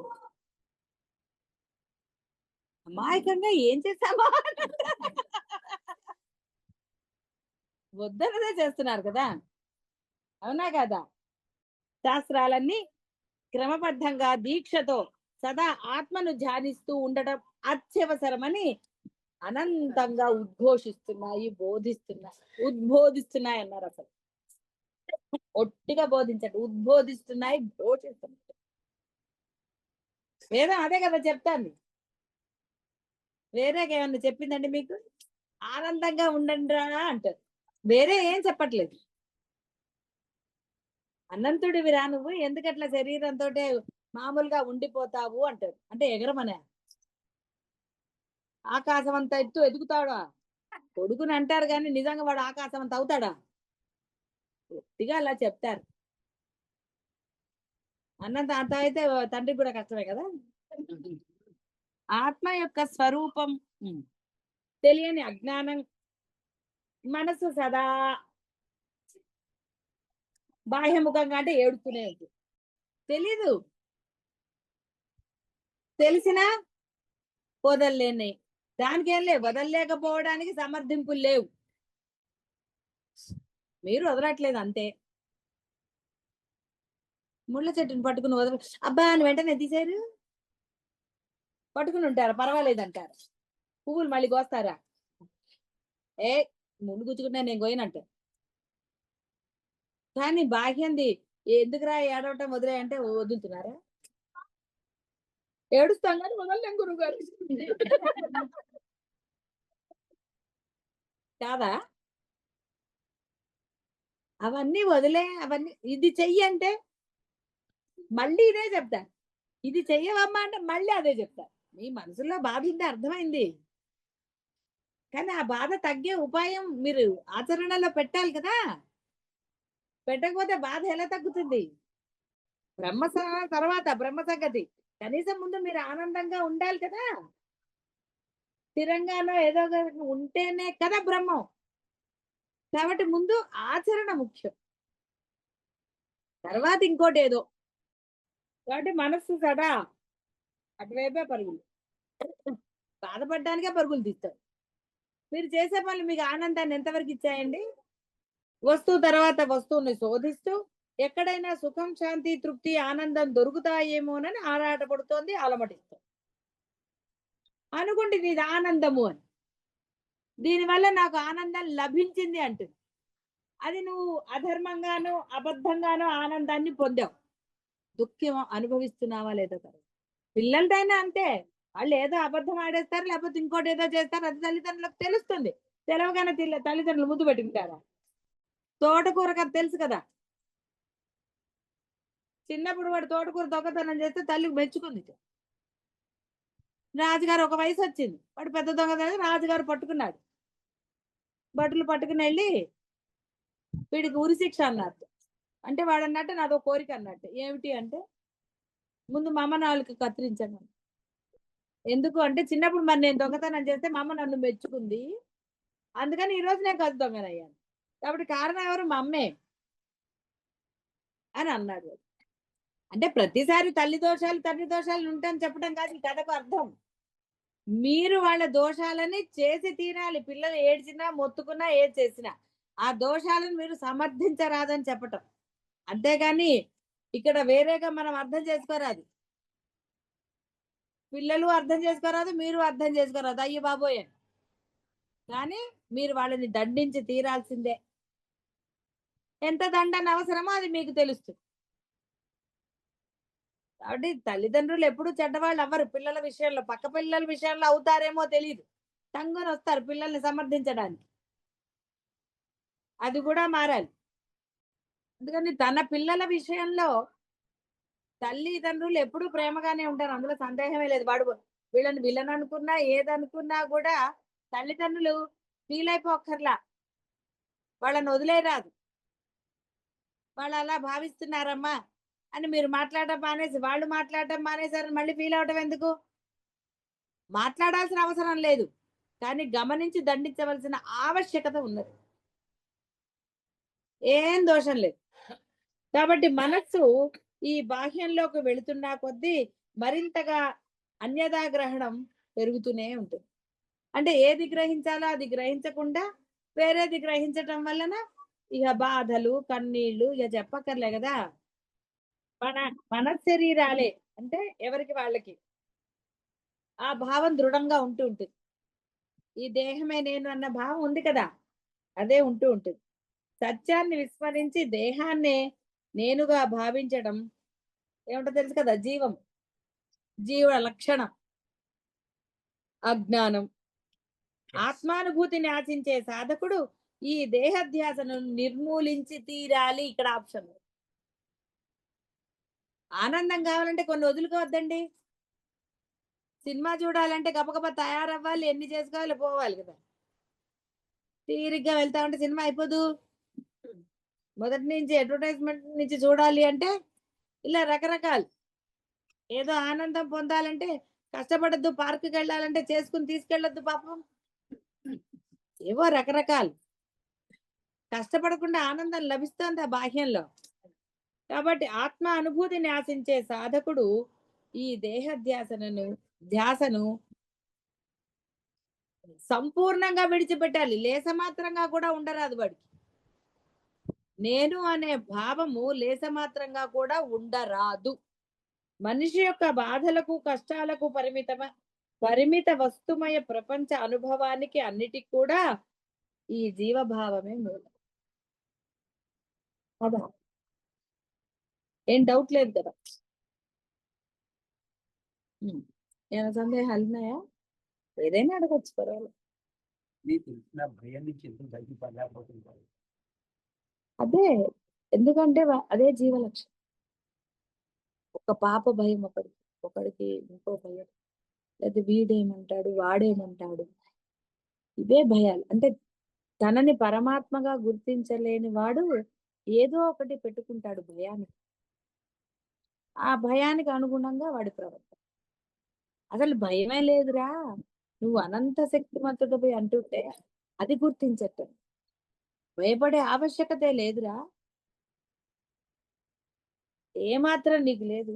అమాయకంగా ఏం చేశామా వద్దనదే చేస్తున్నారు కదా, అవునా కదా. శాస్త్రాలన్నీ క్రమబద్ధంగా దీక్షతో సదా ఆత్మను ధ్యానిస్తూ ఉండటం అత్యవసరమని అనంతంగా ఉద్బోధిస్తున్నాయి అన్నారు. అసలు ఒట్టిగా బోధించండి, ఉద్బోధిస్తున్నాయి, ఘోషిస్తున్నాయి. వేదం అదే కదా చెప్తాను. వేరేగా ఏమన్నా చెప్పిందండి మీకు? ఆనందంగా ఉండండి రా అంటారు, వేరే ఏం చెప్పట్లేదు. అనంతుడివి రా నువ్వు, ఎందుకట్లా శరీరంతో మామూలుగా ఉండిపోతావు అంటారు. అంటే ఎగరమనే, ఆకాశం అంత ఎత్తు ఎదుగుతాడా కొడుకుని అంటారు కానీ నిజంగా వాడు ఆకాశం అంత అవుతాడా? గట్టిగా అలా చెప్తారు. అన్నంత అంత అయితే తండ్రికి కూడా కష్టమే కదా. ఆత్మ యొక్క స్వరూపం తెలియని అజ్ఞానం మనసు సదా బాహ్యముఖంగా అంటే ఏడుతూనే ఉంటుంది. తెలీదు, తెలిసినా వదలలేని దానికి ఏం లేవు, వదలలేకపోవడానికి సమర్థింపులు లేవు. మీరు వదలట్లేదు అంతే. ముళ్ళ చెట్టుని పట్టుకుని వదల అబ్బా అని వెంటనే తీసారు, పట్టుకుని ఉంటారా పర్వాలేదు అంటారు. పువ్వులు మళ్ళీ కోస్తారా? ఏ ముళ్ళు గుచ్చుకుంటే నేను కోయినట్టు. కానీ బాహ్యంది ఎందుకురా ఏడవటం వదిలే అంటే వదులుతున్నారా? ఏడుస్తాం కానీ వదలలేం గురువు గారు కాదా. అవన్నీ వదిలే, అవన్నీ ఇది చెయ్యి అంటే మళ్ళీ ఇదే చెప్తా, ఇది చెయ్యవమ్మా అంటే మళ్ళీ అదే చెప్తా. మీ మనసులో బాధ ఉంది, అర్థమైంది. కానీ ఆ బాధ తగ్గే ఉపాయం మీరు ఆచరణలో పెట్టాలి కదా. పెట్టకపోతే బాధ ఎలా తగ్గుతుంది? తర్వాత బ్రహ్మ సంగతి, కనీసం ముందు మీరు ఆనందంగా ఉండాలి కదా. స్థిరంగానో ఏదో ఒక ఉంటేనే కదా బ్రహ్మం. కాబట్టి ముందు ఆచరణ ముఖ్యం, తర్వాత ఇంకోటి ఏదో. కాబట్టి మనస్సు సదా అటువైపే పరుగులు, బాధపడడానికే పరుగులు తీస్తారు. మీరు చేసే పనులు మీకు ఆనందాన్ని ఎంతవరకు ఇచ్చాయండి? వస్తువు తర్వాత వస్తువుని శోధిస్తూ ఎక్కడైనా సుఖం, శాంతి, తృప్తి, ఆనందం దొరుకుతాయేమోనని ఆరాటపడుతోంది, అలమటిస్తుంది. అనుకుంటుంది ఇది ఆనందము అని. దీనివల్ల నాకు ఆనందం లభించింది అంటుంది. అది నువ్వు అధర్మంగానో అబద్ధంగానో ఆనందాన్ని పొందావు. దుఃఖం అనుభవిస్తున్నావా లేదా? తర్వాత పిల్లలదైనా అంతే, వాళ్ళు ఏదో అబద్ధం ఆడేస్తారు, లేకపోతే ఇంకోటి ఏదో చేస్తారు. అది తల్లిదండ్రులకు తెలుస్తుంది. తెలవగానే తల్లిదండ్రులు ముద్దు పెట్టుకుంటారా? తోటకూర కథ తెలుసు కదా. చిన్నప్పుడు వాడు తోటకూర దొంగతనం చేస్తే తల్లి మెచ్చుకుంది. రాజుగారు ఒక వయసు వచ్చింది, వాడు పెద్ద దొంగతనం రాజుగారు పట్టుకున్నాడు. బట్టలు పట్టుకుని వెళ్ళి వీడికి ఉరి శిక్ష అన్నట్టు. అంటే వాడు అన్నట్టు నాదో కోరిక అన్నట్టు. ఏమిటి అంటే, ముందు మా అమ్మ నాలుగు కత్తిరించాను. ఎందుకు అంటే, చిన్నప్పుడు మరి నేను దొంగతనం చేస్తే మా అమ్మ నన్ను మెచ్చుకుంది, అందుకని ఈరోజు నేను కత్తి దొంగనయ్యాను. కాబట్టి కారణం ఎవరు? మా అమ్మే అని అన్నాడు. అంటే ప్రతిసారి తల్లి దోషాలు తండ్రి దోషాలు ఉంటాయని చెప్పడం కాదు ఈ కథకు అర్థం. మీరు వాళ్ళ దోషాలని చేసి తీరాలి. పిల్లలు ఏడ్చినా మొత్తుకున్నా ఏది చేసినా ఆ దోషాలను మీరు సమర్థించరాదని చెప్పటం. అంతేగాని ఇక్కడ వేరేగా మనం అర్థం చేసుకోరాదు. పిల్లలు అర్థం చేసుకోరాదు, మీరు అర్థం చేసుకోరాదు, అయ్యో బాబోయ్ అని. కానీ మీరు వాళ్ళని దండించి తీరాల్సిందే. ఎంత దండన అవసరమో అది మీకు తెలుస్తుంది. కాబట్టి తల్లిదండ్రులు ఎప్పుడు చెడ్డవాళ్ళు అవ్వరు. పిల్లల విషయంలో, పక్క పిల్లల విషయంలో అవుతారేమో తెలియదు, టంగుని వస్తారు పిల్లల్ని సమర్థించడానికి. అది కూడా మారాలి. అందుకని తన పిల్లల విషయంలో తల్లిదండ్రులు ఎప్పుడు ప్రేమగానే ఉంటారు, అందులో సందేహమే లేదు. వాడు వీళ్ళని విలన్ అనుకున్నా ఏదనుకున్నా కూడా తల్లిదండ్రులు ఫీల్ అయిపోక్కర్లా, వాళ్ళని వదిలేరాదు. వాళ్ళు అలా భావిస్తున్నారమ్మా అని మీరు మాట్లాడటం మానేసి వాళ్ళు మాట్లాడటం మానేశారని మళ్ళీ ఫీల్ అవటం ఎందుకు? మాట్లాడాల్సిన అవసరం లేదు, కానీ గమనించి దండించవలసిన ఆవశ్యకత ఉన్నది. ఏం దోషం లేదు. కాబట్టి మనస్సు ఈ బాహ్యంలోకి వెళుతున్నా కొద్దీ మరింతగా అన్యదా గ్రహణం పెరుగుతూనే ఉంటుంది. అంటే ఏది గ్రహించాలో అది గ్రహించకుండా వేరేది గ్రహించటం వలన ఇక బాధలు, కన్నీళ్లు ఇక చెప్పక్కర్లే కదా. మన శరీరాలే అంటే ఎవరికి వాళ్ళకి ఆ భావం దృఢంగా ఉంటూ ఉంటుంది. ఈ దేహమే నేను అన్న భావం ఉంది కదా, అదే ఉంటూ ఉంటుంది. సత్యాన్ని విస్మరించి దేహాన్నే నేనుగా భావించడం ఏమిటో తెలుసు కదా, జీవం, జీవ లక్షణం అజ్ఞానం. ఆత్మానుభూతిని ఆశించే సాధకుడు ఈ దేహధ్యాసను నిర్మూలించి తీరాలి. ఇక్కడ ఆప్షన్. ఆనందం కావాలంటే కొన్ని వదులుకోవద్దండి. సినిమా చూడాలంటే గబగబా తయారవ్వాలి, ఎన్ని చేసుకోవాలి, పోవాలి కదా. తీరిగ్గా వెళ్తా ఉంటే సినిమా అయిపోదు. మొదటి నుంచి అడ్వర్టైజ్మెంట్ నుంచి చూడాలి అంటే ఇలా రకరకాలు. ఏదో ఆనందం పొందాలంటే కష్టపడద్దు, పార్కుకి వెళ్ళాలంటే చేసుకుని తీసుకెళ్ళొద్దు పాపం. ఏవో రకరకాలు. కష్టపడకుండా ఆనందం లభిస్తుంది ఆ బాహ్యంలో. కాబట్టి ఆత్మ అనుభూతిని ఆశించే సాధకుడు ఈ దేహ ధ్యాసను సంపూర్ణంగా విడిచిపెట్టాలి. లేసమాత్రంగా కూడా ఉండరాదు వాడికి. నేను అనే భావము లేసమాత్రంగా కూడా ఉండరాదు. మనిషి యొక్క బాధలకు, కష్టాలకు పరిమిత వస్తుమయ ప్రపంచ అనుభవానికి అన్నిటికి కూడా ఈ జీవభావమే మూలం. అదా ఏం డౌట్ లేదు కదా. ఏమైనా సందేహాలు ఉన్నాయా? ఏదైనా అడగచ్చు, పర్వాలేదు. తెలిసిన భయం నుంచి ఎందుకు బయటపడలేకపోతుంటారు? అదే, ఎందుకంటే అదే జీవలక్షణం. ఒక పాప భయం ఒకడికి ఇంకో భయం, లేదా వీడేమంటాడు వాడేమంటాడు, ఇవే భయాలు. అంటే తనని పరమాత్మగా గుర్తించలేని వాడు ఏదో ఒకటి పెట్టుకుంటాడు భయానికి. ఆ భయానికి అనుగుణంగా వాడి ప్రవర్తన. అసలు భయమే లేదురా, నువ్వు అనంత శక్తిమంతుడివి అంటుంటే అది గుర్తించట్టు. భయపడే ఆవశ్యకతే లేదురా. ఏమాత్రం నీకు లేదు.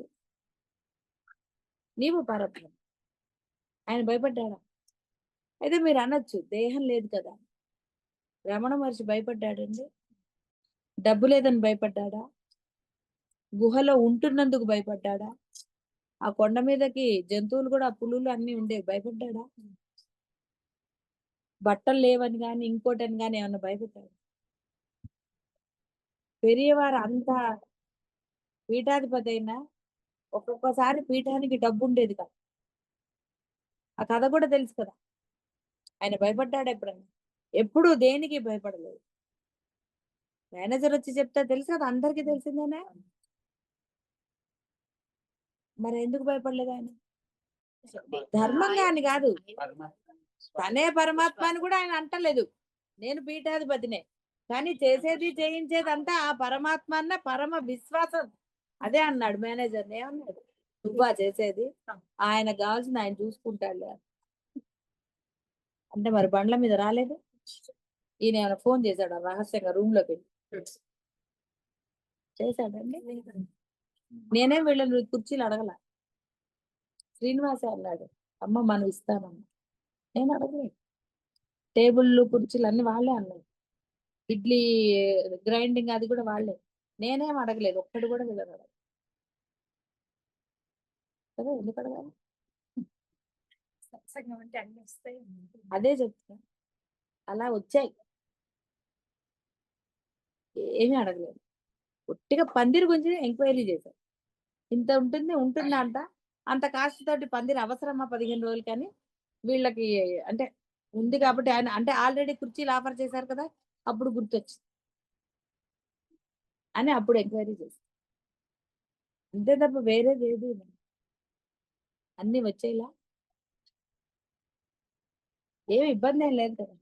నీవు పరబ్రహ్మ. ఆయన భయపడ్డాడా? అయితే మీరు అనొచ్చు దేహం లేదు కదా. రమణ మహర్షి భయపడ్డాడండి? డబ్బు లేదని భయపడ్డాడా? గుహలో ఉంటున్నందుకు భయపడ్డాడా? ఆ కొండ మీదకి జంతువులు కూడా పులులు అన్ని ఉండేవి, భయపడ్డాడా? బట్టలు లేవని కానీ ఇంకోటని కానీ ఏమన్నా భయపడ్డాడు? పెరియవారు అంత పీఠాధిపతి అయినా ఒక్కొక్కసారి పీఠానికి డబ్బు ఉండేది కాదు. ఆ కథ కూడా తెలుసు కదా. ఆయన భయపడ్డాడు ఎప్పుడైనా? ఎప్పుడు దేనికి భయపడలేదు. మేనేజర్ వచ్చి చెప్తే తెలుసు కదా, అందరికీ తెలిసిందేనా? మరి ఎందుకు భయపడలేదు ఆయన? ధర్మంగా అని కాదు, తనే పరమాత్మ అని కూడా ఆయన అంటలేదు. నేను పీఠాధిపతినే, కానీ చేసేది చేయించేది అంతా ఆ పరమాత్మ అన్న పరమ విశ్వాసం. అదే అన్నాడు మేనేజర్. ఏమన్నాడు? నువ్వా చేసేది, ఆయన కావాల్సింది ఆయన చూసుకుంటాడు అంటే. మరి బండ్ల మీద రాలేదు. ఈయన ఏమైనా ఫోన్ చేశాడు రహస్యంగా రూమ్ లోకి వెళ్ళి? చేశాడండి. నేనేం వీళ్ళని కుర్చీలు అడగల. శ్రీనివాసే అన్నాడు, అమ్మ మనం ఇస్తానమ్మా. నేను అడగలేదు. టేబుల్లు కుర్చీలు అన్ని వాళ్ళే అన్నారు. ఇడ్లీ గ్రైండింగ్ అది కూడా వాళ్ళే. నేనేం అడగలేదు, ఒక్కడు కూడా వీళ్ళని అడగలేదు కదా. ఎందుకు అడగాలి? అదే చెప్తా, అలా వచ్చాయి. ఏమీ అడగలేదు. ఒట్టిగా పందిరి గురించి ఎంక్వైరీ చేశారు. ఇంత ఉంటుందా అంత కాస్ట్ తోటి పందిరి అవసరమా 15 రోజులు? కానీ వీళ్ళకి అంటే ఉంది కాబట్టి ఆయన అంటే ఆల్రెడీ కుర్చీలు ఆఫర్ చేశారు కదా, అప్పుడు గుర్తొచ్చింది అని అప్పుడు ఎంక్వైరీ చేశారు. అంతే తప్ప వేరేది ఏది అన్ని వచ్చేలా ఏమి ఇబ్బంది ఏం లేదు కదా.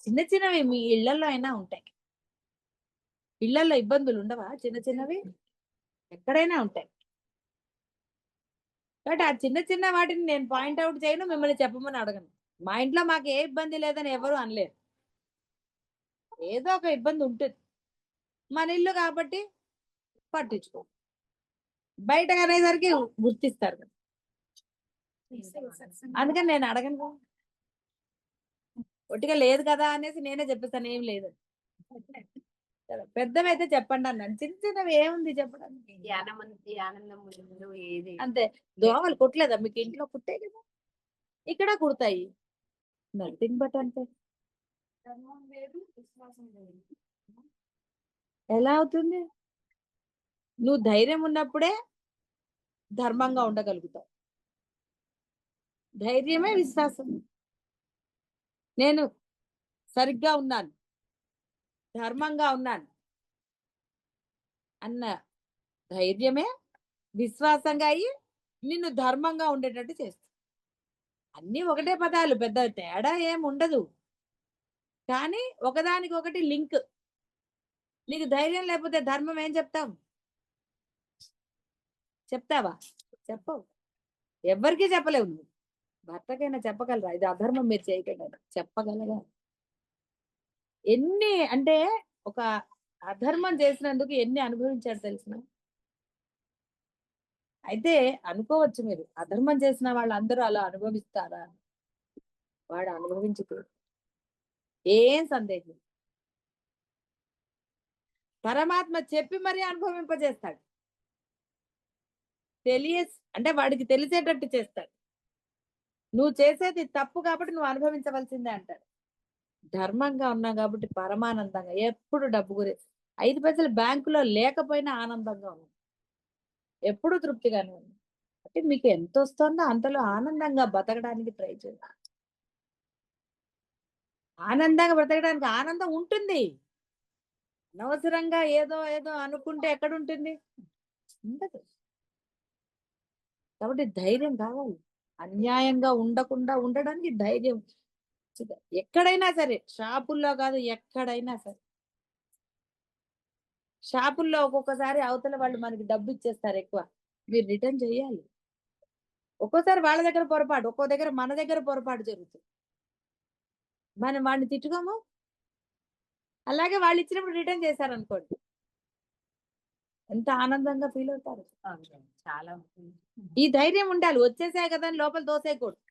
చిన్న చిన్నవి మీ ఇళ్లలో అయినా ఉంటాయి. ఇళ్లలో ఇబ్బందులు ఉండవా? చిన్న చిన్నవి ఎక్కడైనా ఉంటాయి. కాబట్టి ఆ చిన్న చిన్న వాటిని నేను పాయింట్అవుట్ చేయను, మిమ్మల్ని చెప్పమని అడగను. మా ఇంట్లో మాకు ఏ ఇబ్బంది లేదని ఎవరు అనలేరు. ఏదో ఒక ఇబ్బంది ఉంటుంది. మన ఇల్లు కాబట్టి పట్టించుకో. బయటకు అనేసరికి గుర్తిస్తారు కదా. అందుకని నేను అడగను కదా. ఒట్టిగా లేదు కదా అనేసి నేనే చెప్పేస్తాను ఏం లేదు. పెద్దవైతే చెప్పండి అన్నాను, చిన్న చిన్నవి ఏముంది చెప్పడానికి. అంతే. దోమలు కుట్టలేదా మీకు? ఇంట్లో కుట్టాయి కదా, ఇక్కడ కుడతాయి. నథింగ్ బట్ అంతే. ఎలా అవుతుంది? నువ్వు ధైర్యం ఉన్నప్పుడే ధర్మంగా ఉండగలుగుతావు. ధైర్యమే విశ్వాసం. నేను సరిగ్గా ఉన్నాను, ధర్మంగా ఉన్నాను అన్న ధైర్యమే విశ్వాసంగా అయ్యి నిన్ను ధర్మంగా ఉండేటట్టు చేస్తుంది. అన్ని ఒకటే పదాలు, పెద్ద తేడా ఏం ఉండదు. కానీ ఒకదానికి ఒకటి లింక్. నీకు ధైర్యం లేకపోతే ధర్మం ఏం చెప్తావు? చెప్తావా? చెప్పవు. ఎవరికీ చెప్పలేవు. నువ్వు భర్తకైనా చెప్పగలరా ఇది అధర్మం మీరు చేయగలరా? చెప్పగలగా? ఎన్ని అంటే ఒక అధర్మం చేసినందుకు ఎన్ని అనుభవించాడు తెలిసిన. అయితే అనుకోవచ్చు మీరు, అధర్మం చేసిన వాళ్ళందరూ అలా అనుభవిస్తారా? వాడు అనుభవించుకోడు, ఏం సందేహం. పరమాత్మ చెప్పి మరీ అనుభవింపజేస్తాడు. అంటే వాడికి తెలిసేటట్టు చేస్తాడు. నువ్వు చేసేది తప్పు కాబట్టి నువ్వు అనుభవించవలసిందే అంటాడు. ధర్మంగా ఉన్నాం కాబట్టి పరమానందంగా, ఎప్పుడు డబ్బు గురించి 5 పైసలు బ్యాంకులో లేకపోయినా ఆనందంగా ఉన్నాం, ఎప్పుడు తృప్తిగానే ఉంది. అంటే మీకు ఎంత వస్తుందో అంతలో ఆనందంగా బతకడానికి ట్రై చేయాలి. ఆనందంగా బ్రతకడానికి ఆనందం ఉంటుంది. అనవసరంగా ఏదో ఏదో అనుకుంటే ఎక్కడ ఉంటుంది? ఉండదు. కాబట్టి ధైర్యం కావాలి. అన్యాయంగా ఉండకుండా ఉండడానికి ధైర్యం. ఎక్కడైనా సరే, షాపుల్లో కాదు, ఎక్కడైనా సరే. షాపుల్లో ఒక్కొక్కసారి అవతల వాళ్ళు మనకి డబ్బు ఇచ్చేస్తారు ఎక్కువ, మీరు రిటర్న్ చేయాలి. ఒక్కోసారి వాళ్ళ దగ్గర పొరపాటు, ఒక్కో దగ్గర మన దగ్గర పొరపాటు జరుగుతుంది. మనం వాడిని తిట్టుకోము, అలాగే వాళ్ళు ఇచ్చినప్పుడు రిటర్న్ చేశారనుకోండి, ఎంత ఆనందంగా ఫీల్ అవుతారు. చాలా ఈ ధైర్యం ఉండాలి. వచ్చేసాయి కదా అని లోపల దోసేయకూడదు.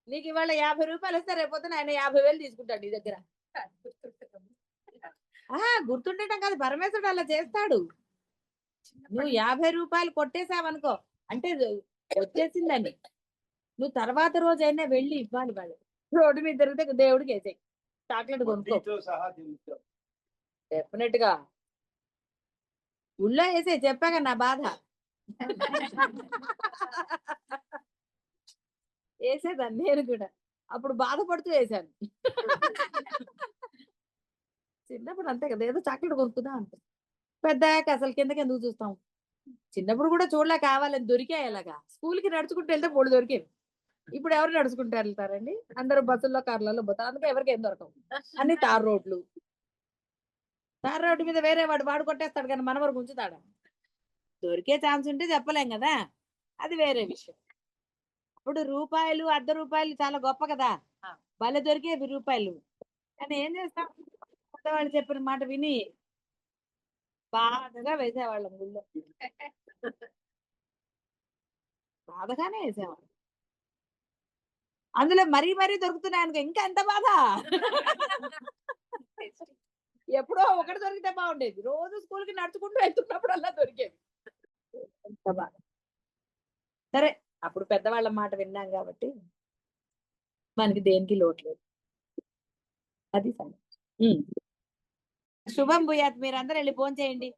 నీకు ఇవాళ 50 రూపాయలు వస్తే రేపొద్దున ఆయన 50,000 తీసుకుంటాడు నీ దగ్గర. గుర్తుండటం కాదు, పరమేశ్వరుడు అలా చేస్తాడు. నువ్వు 50 రూపాయలు కొట్టేసావనుకో, అంటే వచ్చేసిందని, నువ్వు తర్వాత రోజైనా వెళ్ళి ఇవ్వాలి. వాళ్ళు రోడ్డు మీద తిరిగితే దేవుడికి వేసాయి చాక్లెట్ కొనుక్కో. వడ్డీతో సహా తిరుగుతాం. డెఫినెట్ గా ఉళ్ళో వేసే, చెప్పాక నా బాధ. వేసేదాన్ని నేను కూడా, అప్పుడు బాధపడుతూ వేసాను. చిన్నప్పుడు అంతే కదా, ఏదో చాక్లెట్ కొనుక్కుందాం అంతే. పెద్దయ్యాక అసలు కిందకి ఎందుకు చూస్తాం. చిన్నప్పుడు కూడా చూడలే, కావాలని దొరికాయి. అలాగా స్కూల్కి నడుచుకుంటూ వెళ్తే 3 దొరికేవి. ఇప్పుడు ఎవరు నడుచుకుంటూ వెళ్తారండి, అందరూ బస్సుల్లో కార్లలో పోతారు. అందుకే ఎవరికి ఏం దొరకవు, అన్ని తార్ రోడ్లు. తార్ రోడ్డు మీద వేరే వాడు కొట్టేస్తాడు, కానీ మన వరకు ఉంచుతాడా? దొరికే ఛాన్స్ ఉంటే చెప్పలేం కదా, అది వేరే విషయం. ఇప్పుడు రూపాయలు, ₹1 చాలా గొప్ప కదా, భలే దొరికేవి రూపాయలు. కానీ ఏం చేస్తాం, పెద్దవాళ్ళు చెప్పిన మాట విని బాధగా వేసేవాళ్ళం గుళ్ళో. బాధగానే వేసేవాళ్ళం. అందులో మరీ దొరుకుతున్నాయి అనుకో, ఇంకా ఎంత బాధ. ఎప్పుడో ఒకటి దొరికితే బాగుండేది, రోజు స్కూల్కి నడుచుకుంటూ వెళ్తున్నప్పుడు అలా దొరికేది. ఎంత బాధ. సరే, అప్పుడు పెద్దవాళ్ళ మాట విన్నాం కాబట్టి మనకి దేనికి లోటు లేదు. అది సంగతి. శుభం భూయాత్. మీరందరూ వెళ్ళి ఫోన్ చేయండి.